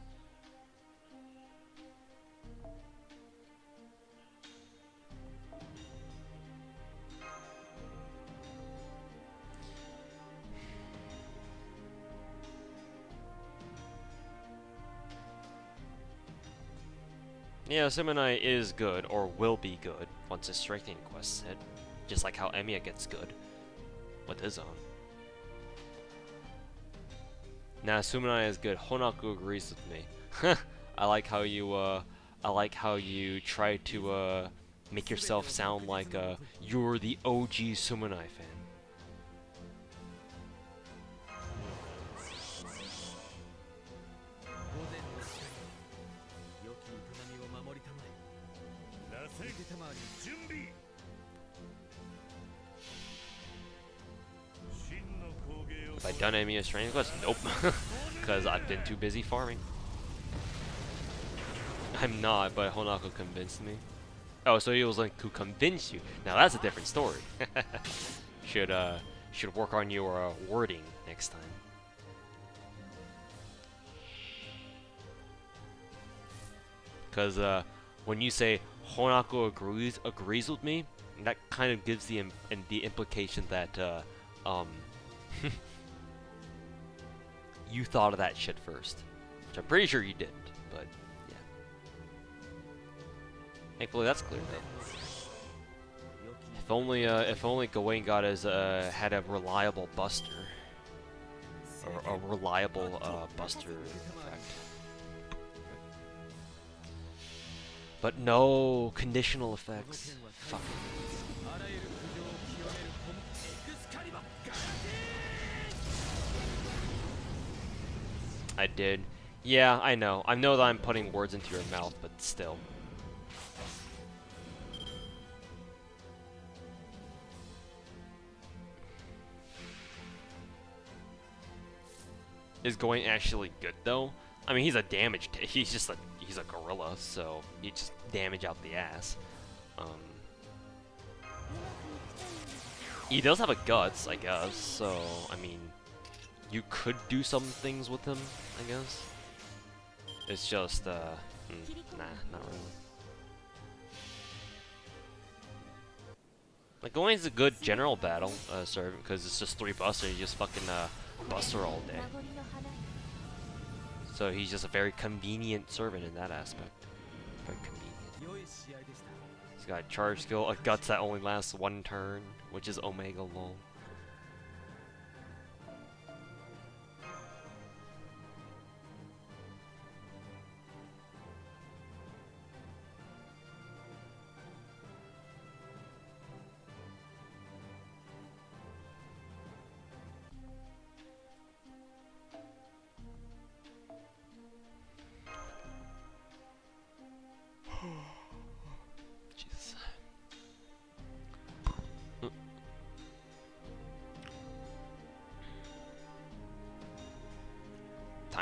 Yeah, Simonai is good, or will be good, once his strengthening quests hit. Just like how Emiya gets good with his own. Now, Sumanai is good. Honaku agrees with me. I like how you try to make yourself sound like you're the OG Sumanai fan. Have I done Emiya's training quest? Nope. Because I've been too busy farming. I'm not, but Honako convinced me. Oh, so he was like to convince you. Now that's a different story. Should work on your wording next time. Because when you say Honako agrees with me, that kind of gives the implication that you thought of that shit first, which I'm pretty sure you didn't, but yeah. Thankfully that's clear though. If only Gawain got had a reliable buster, or a reliable buster effect. But no conditional effects. Fuck. I did. Yeah, I know. I know that I'm putting words into your mouth, but still. Is Gawain actually good though? I mean, he's a he's a gorilla, so you just damage out the ass. He does have a guts, I guess. So I mean, you could do some things with him, I guess. It's just nah, not really. Like Gawain's a good general battle servant because it's just 3 buster. You just fucking buster all day. So he's just a very convenient servant in that aspect. Very convenient. He's got a charge skill, a guts that only lasts 1 turn, which is Omega lol.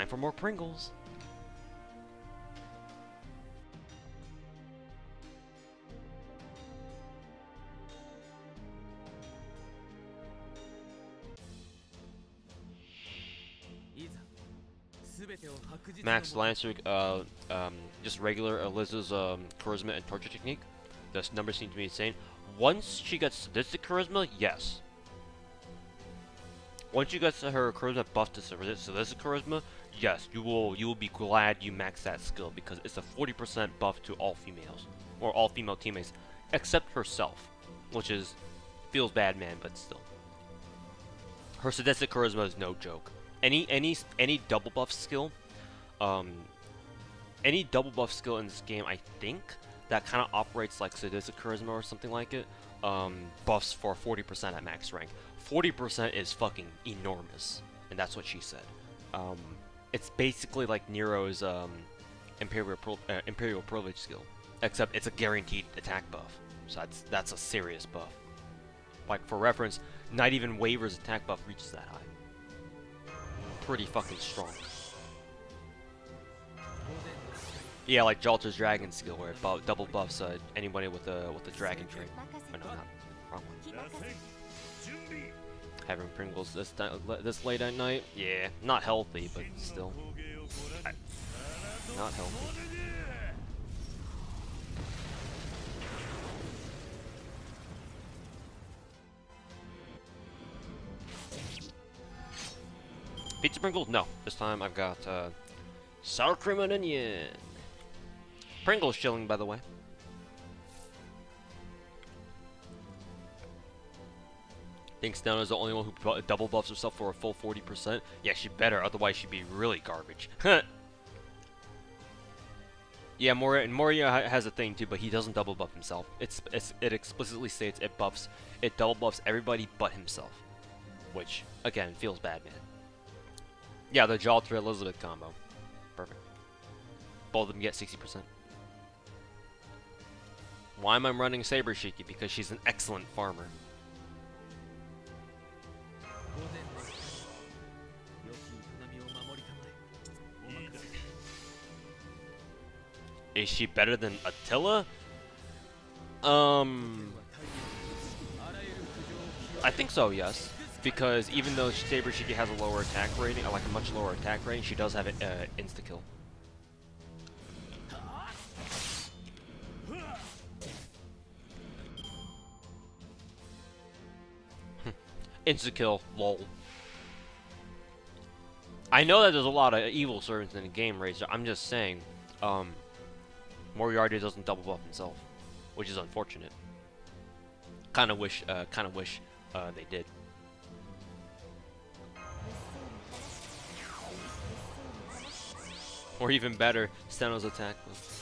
time for more Pringles. Max Lancer, just regular Eliza's charisma and torture technique. The numbers seem to be insane. Once she gets sadistic charisma, yes. Once you get her charisma buffed to sadistic charisma, yes, you will be glad you maxed that skill because it's a 40% buff to all females or all female teammates, except herself, which feels bad, man, but still. Her sadistic charisma is no joke. Any double buff skill, any double buff skill in this game, I think that kind of operates like sadistic charisma or something like it. Buffs for 40% at max rank. 40% is fucking enormous, and that's what she said. It's basically like Nero's Imperial Privilege skill, except it's a guaranteed attack buff. So that's a serious buff. Like for reference, not even Waver's attack buff reaches that high. Pretty fucking strong. Yeah, like Jalter's dragon skill, where it double buffs anybody with a dragon trait. Oh, no, not wrong one. Having Pringles this late at night, yeah, not healthy, but still, not healthy. Pizza Pringles? No. This time I've got sour cream and onion. Pringles chilling, by the way. Think Stella is the only one who double buffs herself for a full 40%? Yeah, she better, otherwise she'd be really garbage. Yeah, Moria has a thing too, but he doesn't double buff himself. It explicitly states it double buffs everybody but himself. Which, again, feels bad, man. Yeah, the Jalter Elizabeth combo. Perfect. Both of them get 60%. Why am I running Saber Shiki? Because she's an excellent farmer. Is she better than Attila? I think so, yes. Because even though Saber Shiki has a lower attack rating, like a much lower attack rating, she does have an insta-kill. Insta-kill, lol. I know that there's a lot of evil servants in the game, Razor. I'm just saying, Moriarty doesn't double buff himself, which is unfortunate. Kind of wish they did. Or even better, Steno's attack buff.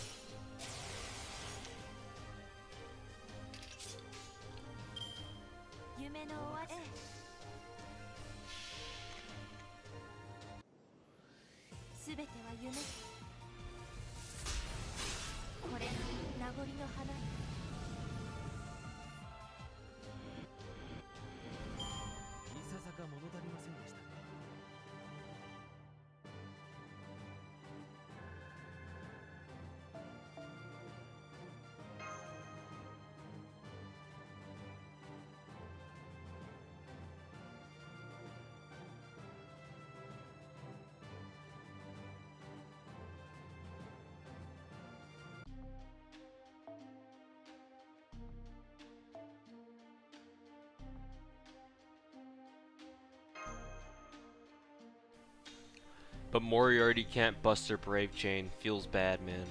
But Moriarty can't bust her Brave Chain. Feels bad, man.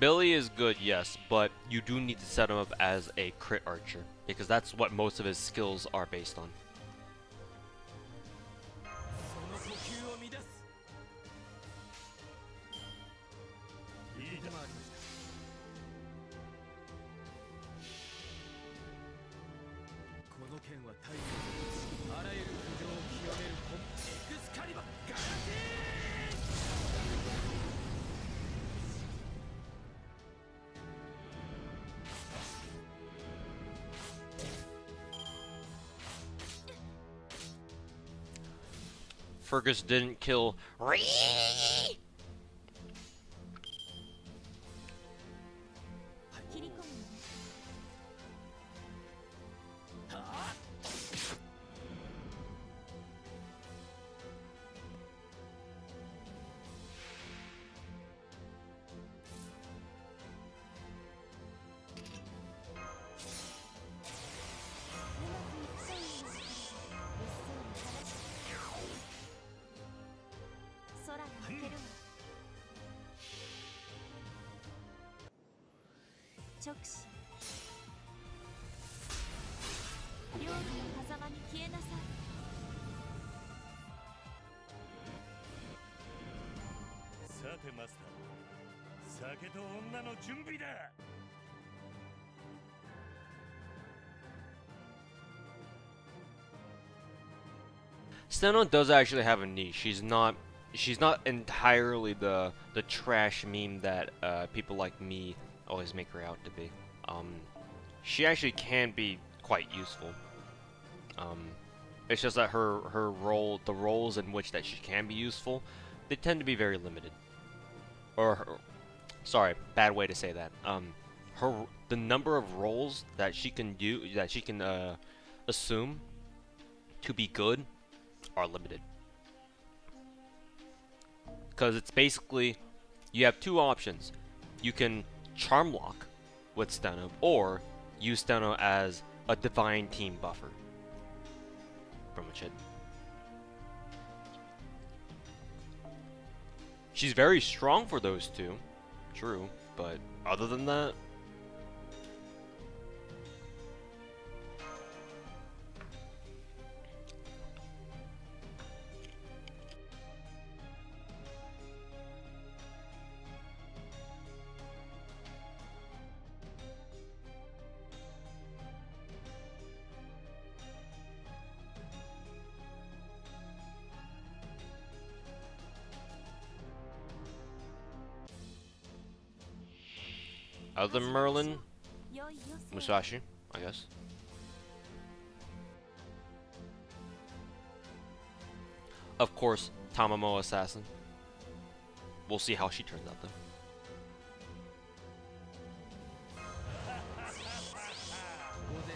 Billy is good, yes, but you do need to set him up as a crit archer, because that's what most of his skills are based on. その呼吸を乱すいい手もありましたこの剣は太陽あらゆる苦情を清める本エクスカリバーガラティ Fergus didn't kill. 切り込むのね 空が明けるわ直視両義の狭間に消えなさいさてマスター酒と女の準備だ Steno does actually have a niche. She's not entirely the trash meme that people like me always make her out to be. She actually can be quite useful. It's just that the roles in which that she can be useful, they tend to be very limited. Sorry, bad way to say that. The number of roles that she can do, that she can assume to be good, are limited. Because it's basically, you have two options. You can charm lock with Steno, or use Steno as a divine team buffer. Pretty much it. She's very strong for those two, true, but other than that, other than Merlin, 良い余生 Musashi, I guess. Of course, Tamamo Assassin. We'll see how she turns out though. 午前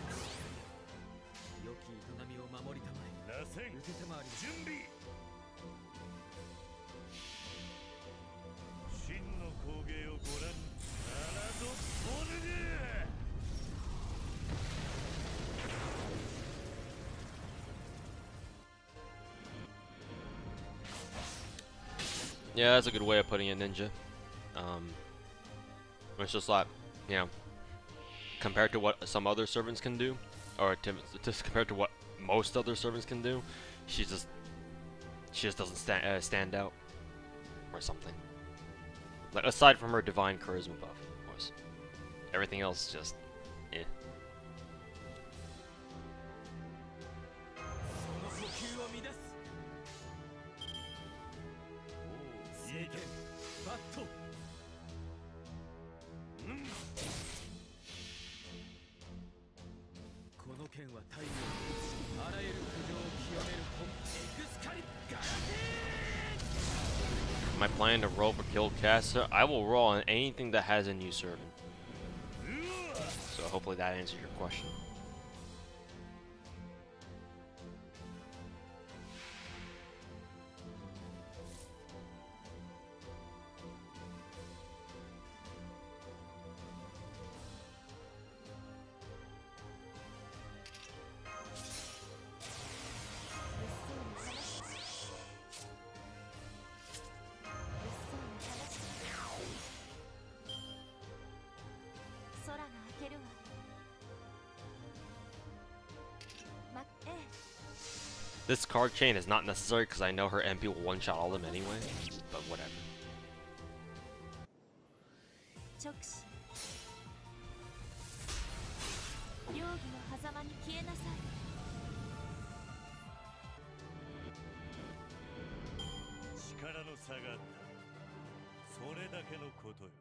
良き営みを守りたまえ螺旋受けて回り準備真の工芸をご覧ならぞボルグ Yeah, that's a good way of putting it, Ninja. It's just like, you know, compared to what some other servants can do, or just compared to what most other servants can do, she just doesn't stand out, or something. Like aside from her divine charisma buff, of course, everything else is just, eh. その呼吸を乱す聖剣バットこの剣は太陽あらゆる苦情を清める本エクスカリガラティ Am I planning to roll for kill caster? I will roll on anything that has a new servant. So hopefully that answers your question. This card chain is not necessary because I know her MP will one-shot all of them anyway, but whatever. 直視容疑の狭間に消えなさい力の差があったそれだけのことよ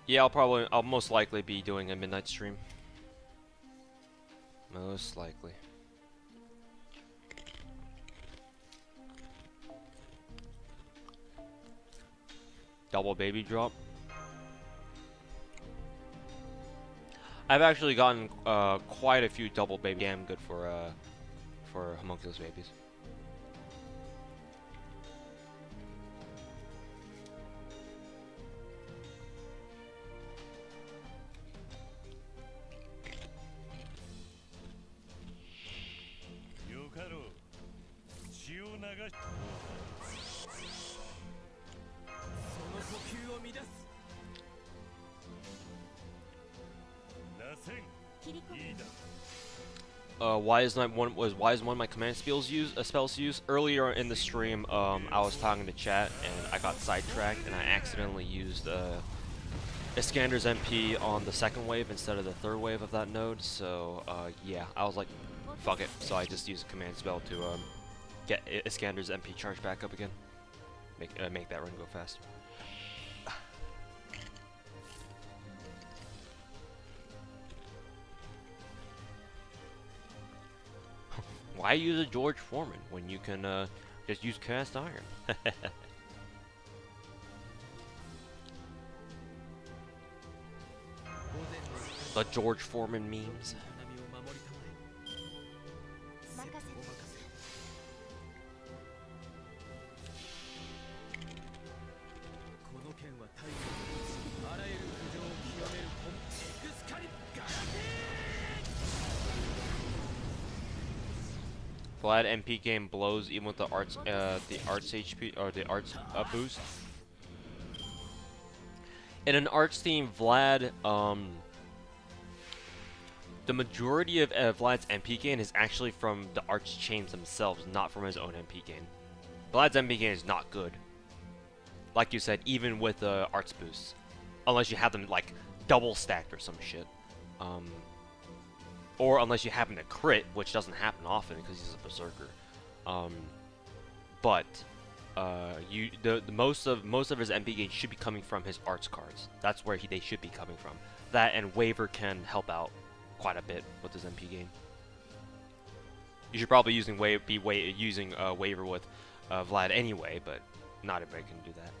Yeah, I'll most likely be doing a midnight stream. Most likely. Double baby drop. I've actually gotten quite a few double baby. Damn good for homunculus babies. Why is one of my command spells used earlier in the stream? I was talking to chat and I got sidetracked and I accidentally used Iskander's MP on the second wave instead of the third wave of that node. So yeah, I was like, fuck it. So I just used a command spell to get Iskander's MP charge back up again. Make that run go faster. Why use a George Foreman when you can just use cast iron? The George Foreman memes. Vlad MP game blows even with the arts HP or the arts boost. In an arts team, Vlad the majority of Vlad's MP gain is actually from the arts chains themselves, not from his own MP gain. Vlad's MP gain is not good. Like you said, even with arts boosts, unless you have them like double stacked or some shit. Or unless you happen to crit, which doesn't happen often because he's a berserker. Most of his MP gain should be coming from his arts cards. That's where they should be coming from. That and Waver can help out quite a bit with his MP gain. You should probably using Waver with Vlad anyway, but not everybody can do that.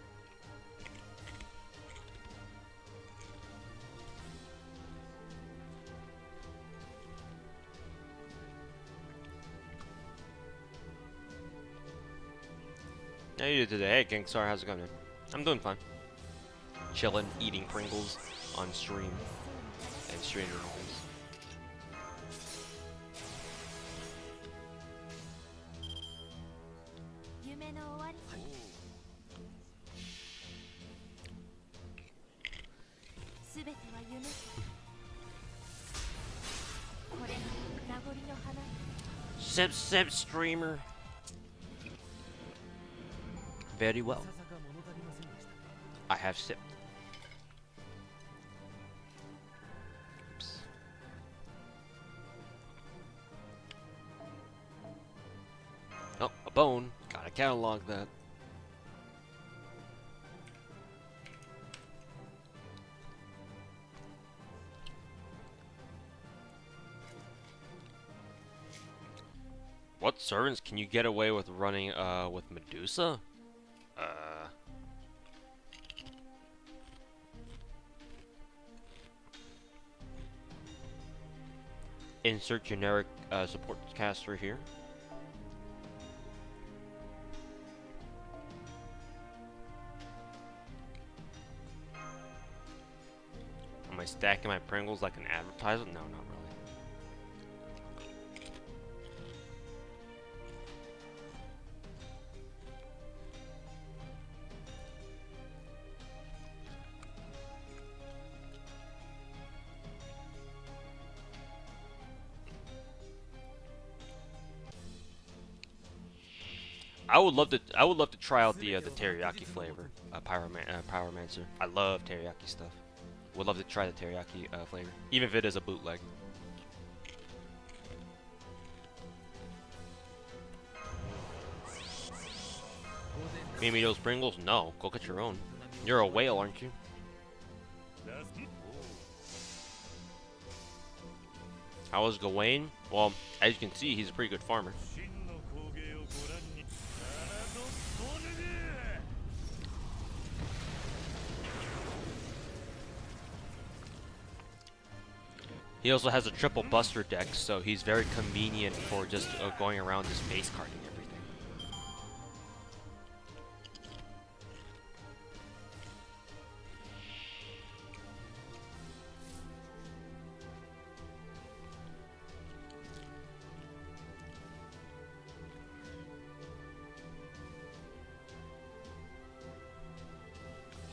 How you doing today? Hey, Gangstar, how's it going, man? I'm doing fine. Chilling, eating Pringles on stream, and streaming Pringles. Sip, sip, streamer. Very well. I have sipped. Oops. Oh, a bone. Gotta catalog that. What servants can you get away with running with Medusa? Insert generic support caster here. Am I stacking my Pringles like an advertisement? No, not really. I would love to. I would love to try out the teriyaki flavor, Pyromancer. I love teriyaki stuff. Would love to try the teriyaki flavor, even if it is a bootleg. Maybe those Pringles? No, go get your own. You're a whale, aren't you? How was Gawain? Well, as you can see, he's a pretty good farmer. He also has a triple buster deck, so he's very convenient for just going around just base carding everything.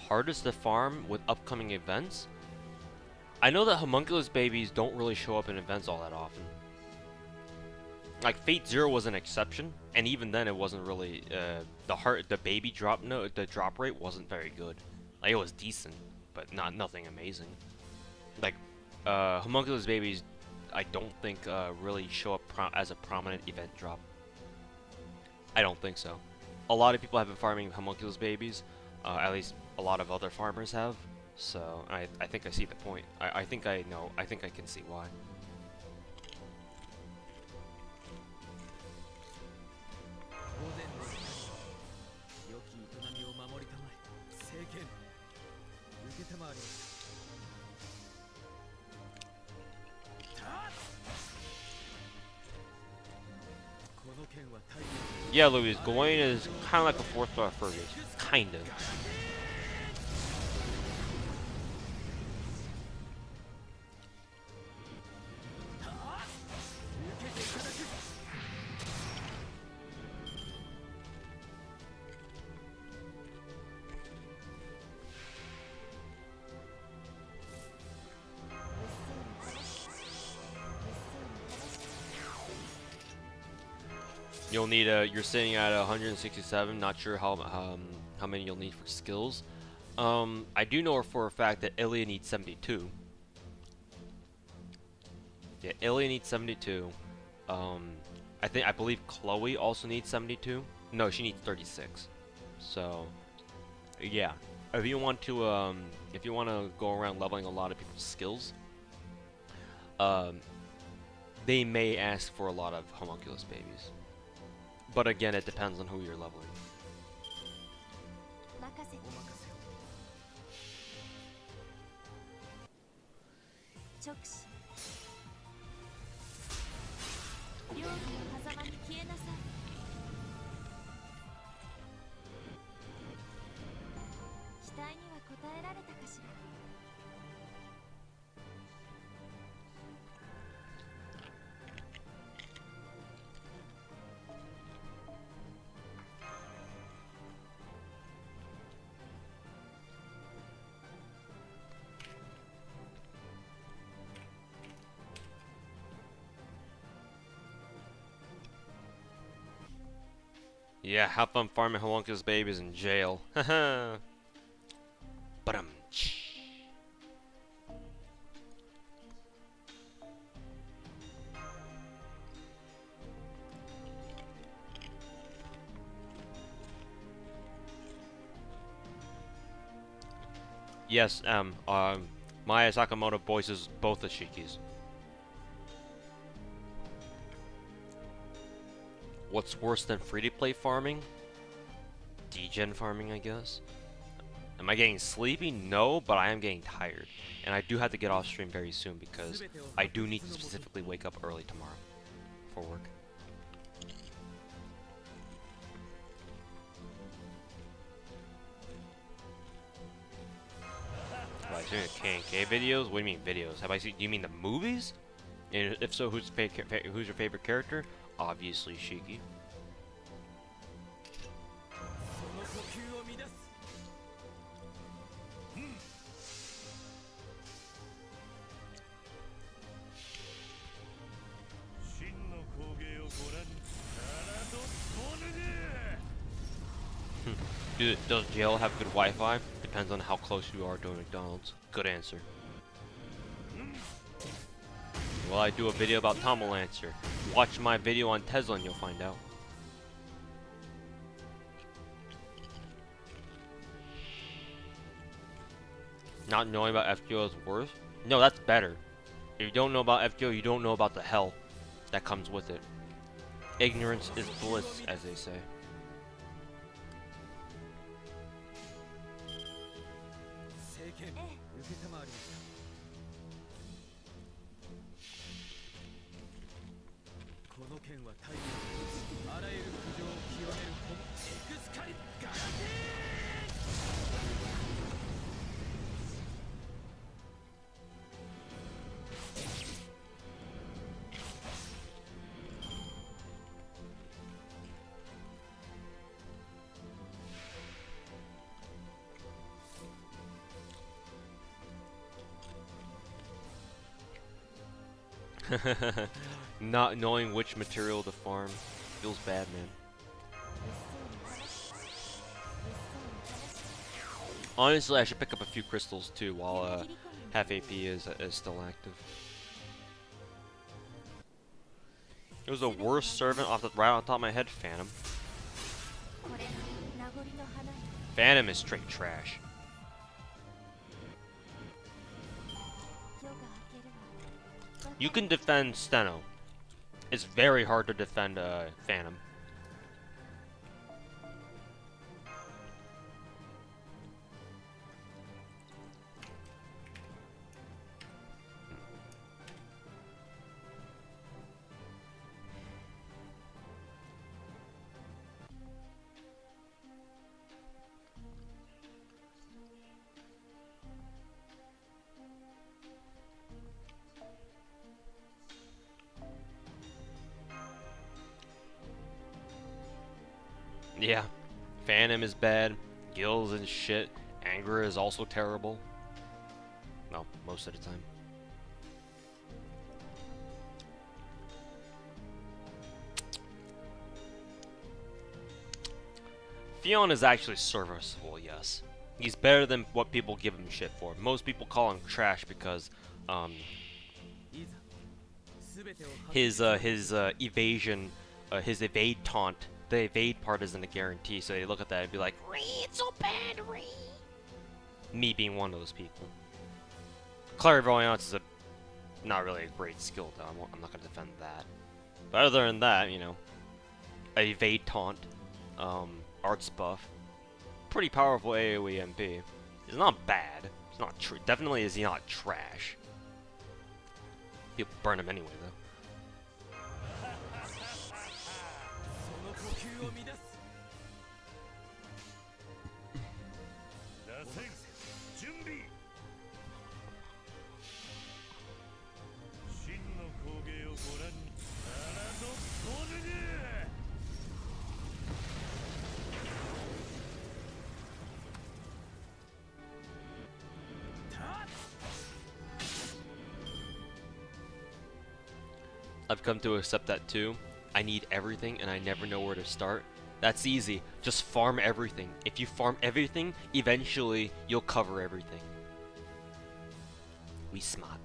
Hardest to farm with upcoming events? I know that homunculus babies don't really show up in events all that often. Like Fate Zero was an exception, and even then it wasn't really the baby drop the drop rate wasn't very good. Like it was decent, but nothing amazing. Like homunculus babies, I don't think really show up as a prominent event drop. I don't think so. A lot of people have been farming homunculus babies, at least a lot of other farmers have. So I think I see the point. I think I know. I think I can see why. Yeah, Louis, Gawain is kind of like a fourth-star Fergus. Kind of. You'll need you're sitting at 167. Not sure how many you'll need for skills. I do know for a fact that Ilya needs 72. Yeah, Ilya needs 72. I believe Chloe also needs 72. No, she needs 36. So, yeah, if you want to go around leveling a lot of people's skills, they may ask for a lot of homunculus babies. But again, it depends on who you're leveling. Yeah, have fun farming homunculus babies in jail. Haha. But yes, Maya Sakamoto voices both the Shikis. What's worse than free-to-play farming? Degen farming, I guess. Am I getting sleepy? No, but I am getting tired. And I do have to get off stream very soon because I do need to specifically wake up early tomorrow for work. Like, K&K videos? What do you mean videos? Have I seen? Do you mean the movies? And if so, who's your favorite character? Obviously, Shiki. Does jail have good Wi-Fi? Depends on how close you are to a McDonald's. Good answer. Well, I do a video about Tom will answer. Watch my video on Tesla and you'll find out. Not knowing about FGO is worse? No, that's better. If you don't know about FGO, you don't know about the hell that comes with it. Ignorance is bliss, as they say. Not knowing which material to farm feels bad, man. Honestly, I should pick up a few crystals too while half AP is still active. It was the worst servant right on top of my head, Phantom. Phantom is straight trash. You can defend Steno. It's very hard to defend Phantom. Yeah, Phantom is bad, Gills is shit, Anger is also terrible. Well, most of the time. Fionn is actually serviceable, yes. He's better than what people give him shit for. Most people call him trash because his evasion, his evade taunt, the evade part isn't a guarantee, so they look at that and be like, "Ree, it's so bad, Ree." Me being one of those people. Clairvoyance is not really a great skill, though. I'm not gonna defend that. But other than that, you know, evade taunt, arts buff, pretty powerful AoE MP. It's not bad. It's not definitely is he not trash. People burn him anyway, though. I've come to accept that too. I need everything and I never know where to start. That's easy. Just farm everything. If you farm everything, eventually you'll cover everything. We smart.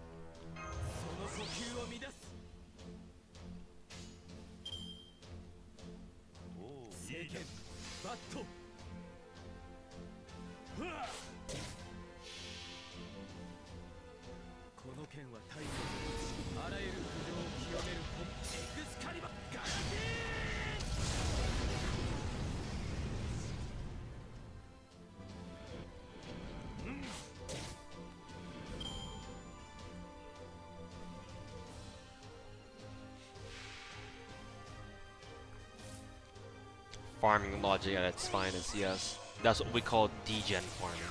Farming logic at its finest, yes. That's what we call degen farming.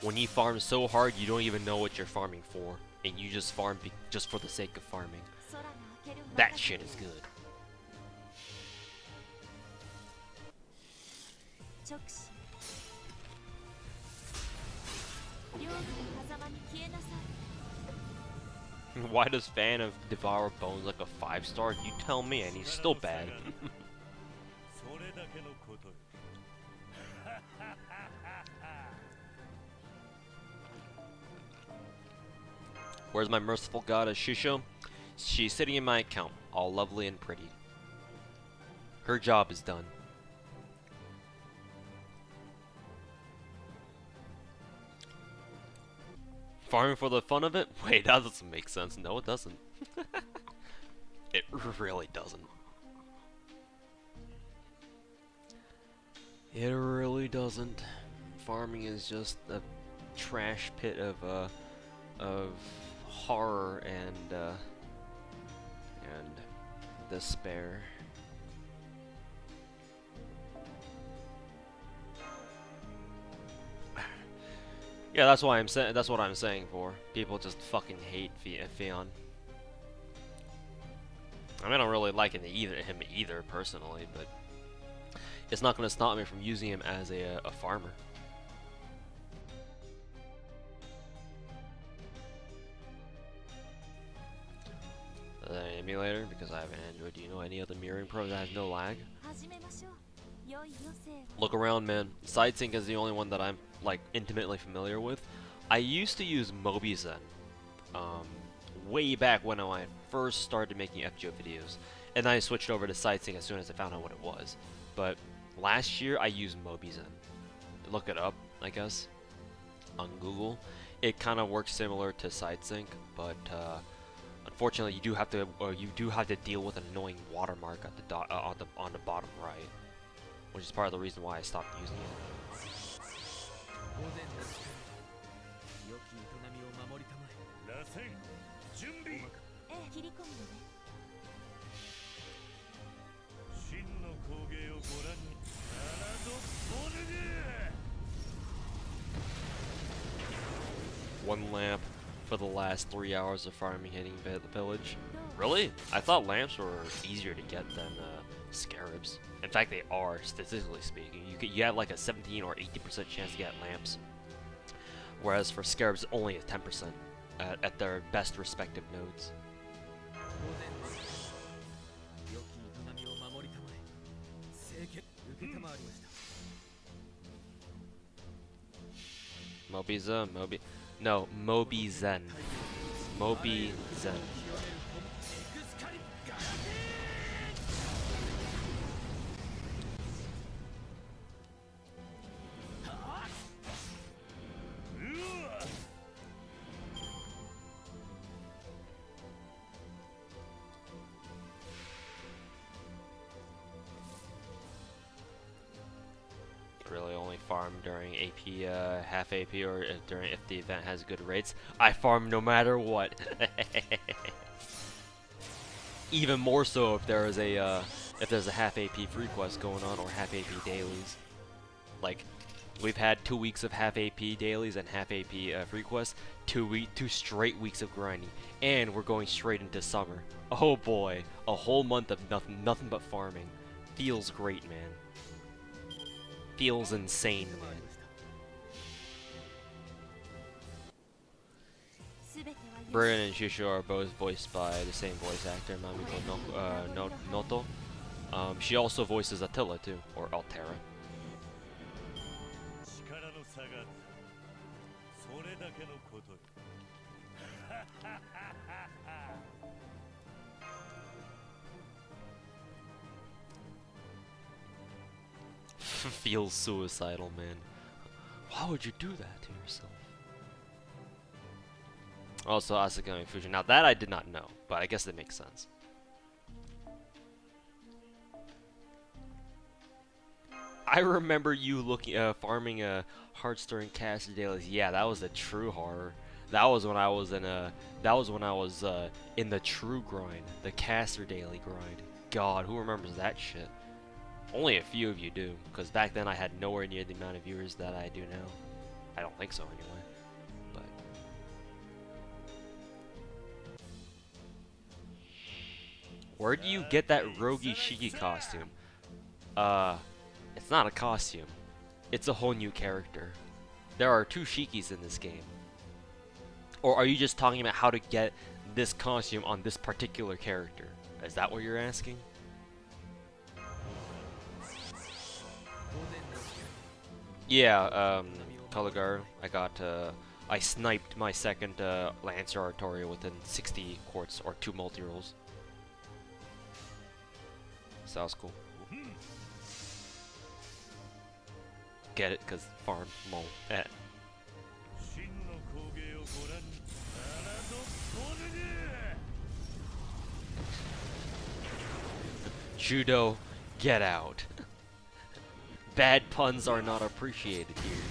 When you farm so hard, you don't even know what you're farming for, and you just farm just for the sake of farming. That shit is good. Why does Fan of Devour Bones like a 5-star? You tell me, and he's still bad. Where's my merciful goddess Shisho? She's sitting in my account, all lovely and pretty. Her job is done. Farming for the fun of it? Wait, that doesn't make sense. No, it doesn't. It really doesn't. It really doesn't. Farming is just a trash pit of horror and despair. Yeah, that's why I'm saying. That's what I'm saying. For people just fucking hate Fion. I mean, I don't really like him either personally, but it's not going to stop me from using him as a farmer. Emulator, because I have an Android. Do you know any other mirroring pro that has no lag? Look around, man. SideSync is the only one that I'm like intimately familiar with. I used to use MobiZen way back when I first started making FGO videos, and then I switched over to SideSync as soon as I found out what it was. But last year I used MobiZen. Look it up, I guess, on Google. It kind of works similar to SideSync, but unfortunately you do have to deal with an annoying watermark at the on the bottom right, which is part of the reason why I stopped using it. One lamp for the last 3 hours of farming hitting the village. Really? I thought lamps were easier to get than scarabs. In fact, they are, statistically speaking. You have like a 17 or 18% chance to get lamps, whereas for scarabs, only a 10% at their best respective nodes. MobiZen. MobiZen. Really only farm during AP, half AP, or during if the event has good rates. I farm no matter what. Even more so if there's a half AP free quest going on or half AP dailies. Like, we've had 2 weeks of half AP dailies and half AP free quests, 2 straight weeks of grinding, and we're going straight into summer. Oh boy, a whole month of nothing but farming. Feels great, man. Feels insane, man. Brian and Shisho are both voiced by the same voice actor, Mamiko Noto. She also voices Attila too, or Altera. Feels suicidal, man. Why would you do that to yourself? Also, Asakami Fusion. Now that I did not know, but I guess that makes sense. I remember you farming a heart-stirring caster dailies. Yeah, that was a true horror. That was when I was in the true grind, the caster daily grind. God, who remembers that shit? Only a few of you do, because back then I had nowhere near the amount of viewers that I do now. I don't think so, anyway. But where do you get that Rogi Shiki costume? It's not a costume. It's a whole new character. There are 2 Shikis in this game. Or are you just talking about how to get this costume on this particular character? Is that what you're asking? Yeah, Kalagaru. I got I sniped my second Lancer Artoria within 60 quartz or 2 multi-rolls. So that was cool. Get it? Cause farm, lol. Eh. 真の工芸をご覧にならどこでね Judo, get out. Bad puns are not appreciated here.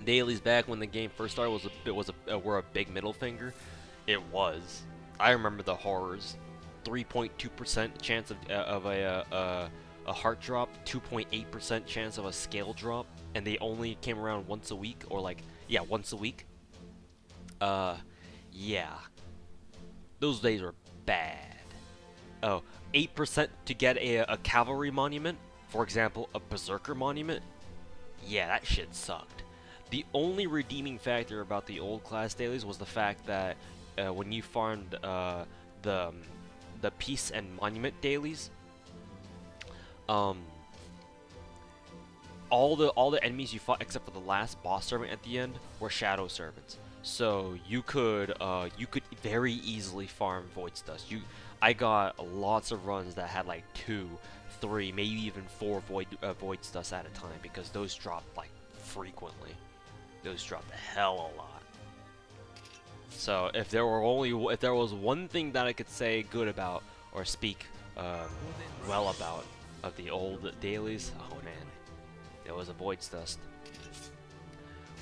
Dailies back when the game first started were a big middle finger. It was. I remember the horrors. 3.2% chance of a heart drop, 2.8% chance of a scale drop, and they only came around once a week, or like, yeah, once a week. Yeah. Those days were bad. Oh, 8% to get a cavalry monument, for example, a berserker monument. Yeah, that shit sucked. The only redeeming factor about the old class dailies was the fact that when you farmed the peace and monument dailies, all the enemies you fought except for the last boss servant at the end were shadow servants. So you could very easily farm Void's Dust. I got lots of runs that had like 2, 3, maybe even 4 Void's Dust at a time, because those dropped like frequently. Those dropped the hell a lot. So if there was one thing that I could say good about or speak well about of the old dailies, oh man, it was a Void's Dust.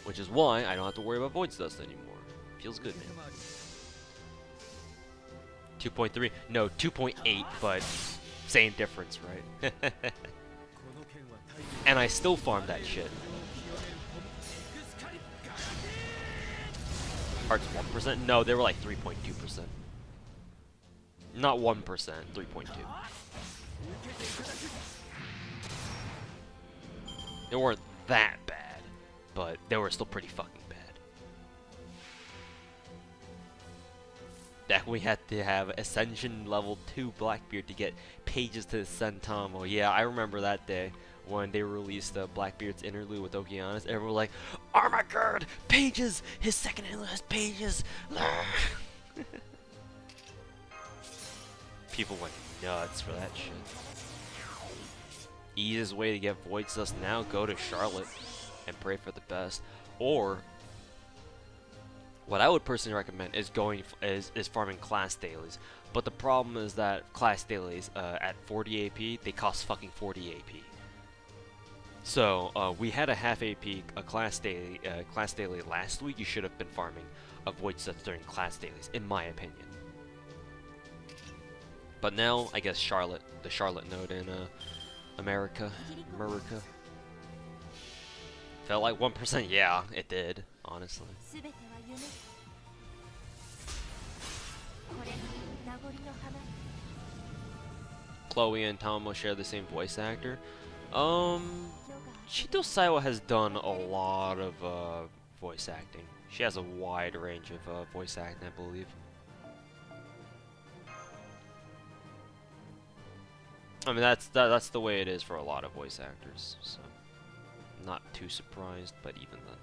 Which is why I don't have to worry about Void's Dust anymore. Feels good, man. 2.3, no, 2.8, but same difference, right? And I still farm that shit. Hearts 1%? No, they were like 3.2%. Not 1%, 3.2. They weren't that bad, but they were still pretty fucking bad. Back when we had to have Ascension level 2 Blackbeard to get pages to Sentamo. Yeah, I remember that day when they released Blackbeard's interlude with Okeanis. Everyone was like, oh my god, pages! His second interlude has pages! People went nuts for that shit. Easiest way to get Void's Dust now, go to Charlotte and pray for the best. Or what I would personally recommend is farming class dailies. But the problem is that class dailies at 40 AP, they cost fucking 40 AP. So we had a half AP class daily last week. You should have been farming a Void's Dust during class dailies, in my opinion. But now I guess Charlotte, the Charlotte node in America. Felt like 1%? Yeah, it did, honestly. Chloe and Tomo share the same voice actor. Chito Saiwa has done a lot of voice acting. She has a wide range of voice acting, I believe. I mean, that's the way it is for a lot of voice actors, so not too surprised, but even then.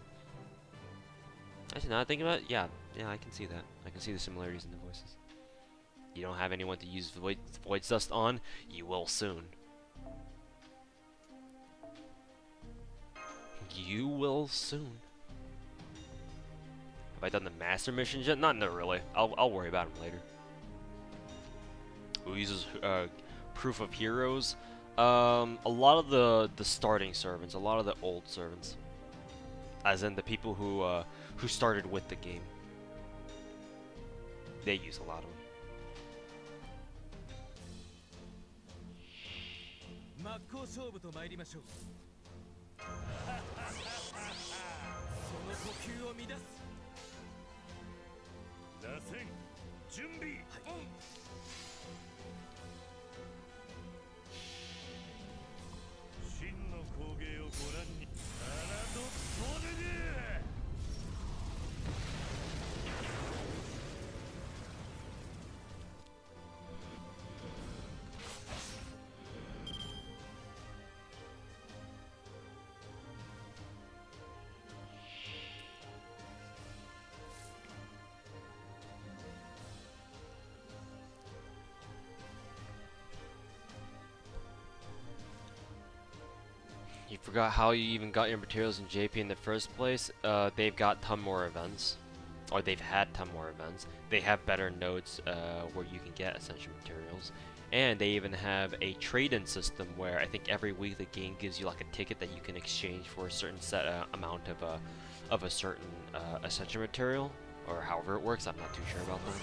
Actually, now I think about it, yeah, I can see that. I can see the similarities in the voices. You don't have anyone to use Void's Dust on, you will soon. You will soon. Have I done the master missions yet? Not really. I'll worry about them later. Who uses proof of heroes? A lot of the starting servants, a lot of the old servants, as in the people who started with the game. They use a lot of them. 真っ向勝負と参りましょうその呼吸を乱す螺旋準備、真の工芸をご覧にならどこでね 「You forgot how you even got your materials in JP in the first place? They've got ton more events. Or they've had ton more events. They have better nodes where you can get essential materials. And they even have a trade-in system where I think every week the game gives you like a ticket that you can exchange for a certain set amount of a certain essential material. Or however it works, I'm not too sure about that.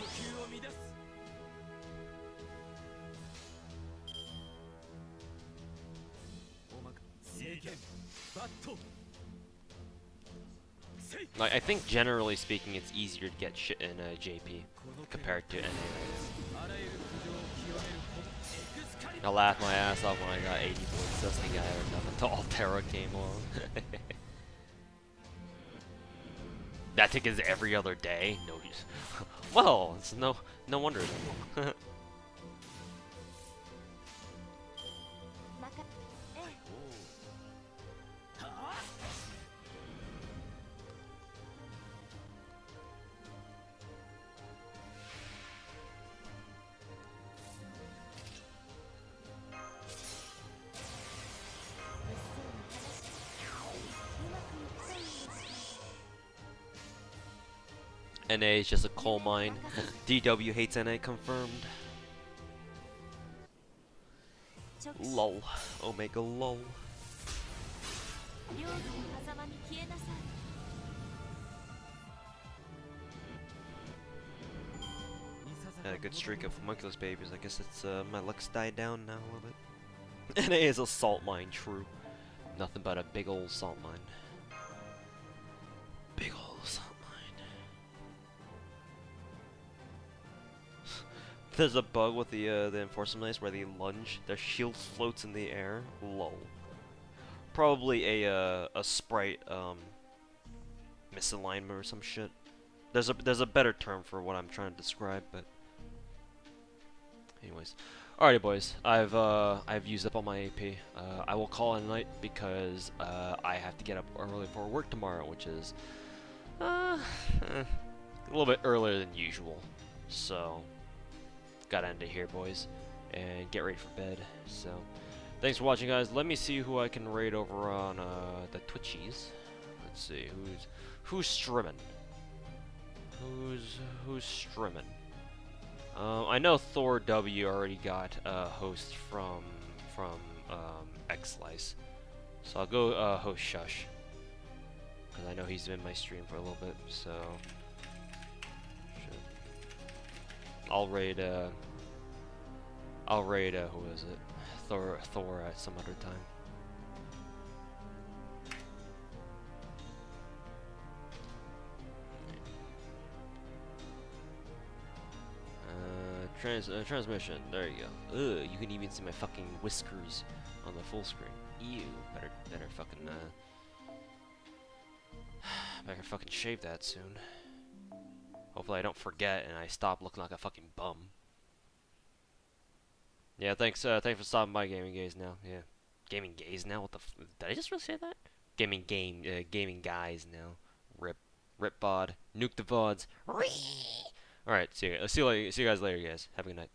Like, I think generally speaking it's easier to get shit in JP compared to NA. I laughed my ass off when I got 80 points. That's the guy or nothing until Altera came along. That ticket is every other day? No use. Well, it's no wonder then. NA is just a coal mine. DW hates NA confirmed. Lol. Omega lol. Had a good streak of homunculus babies. I guess it's my luck's died down now a little bit. NA is a salt mine, true. Nothing but a big old salt mine. Big old salt mine. There's a bug with the enforcement knights where they lunge, their shield floats in the air. Lol. Probably a sprite misalignment or some shit. There's a better term for what I'm trying to describe, but anyways. Alrighty boys, I've used up all my AP. I will call it a night because I have to get up early for work tomorrow, which is a little bit earlier than usual. So gotta end it here, boys, and get ready for bed. So thanks for watching, guys. Let me see who I can raid over on the Twitchies. Let's see who's streaming. Who's streaming? I know Thor W already got a host from X-Slice, so I'll go host Shush, because I know he's been in my stream for a little bit. So I'll raid who is it? Thor at some other time. Transmission. There you go. Ugh, you can even see my fucking whiskers on the full screen. Ew. Better fucking better fucking shave that soon. Hopefully I don't forget and I stop looking like a fucking bum. Yeah, thanks for stopping by, Gaming Gaze now. Yeah. Gaming Gaze now? What the f— did I just really say that? Gaming guys now. Rip bod. Nuke the vods. Alright, see you guys later, guys. Have a good night.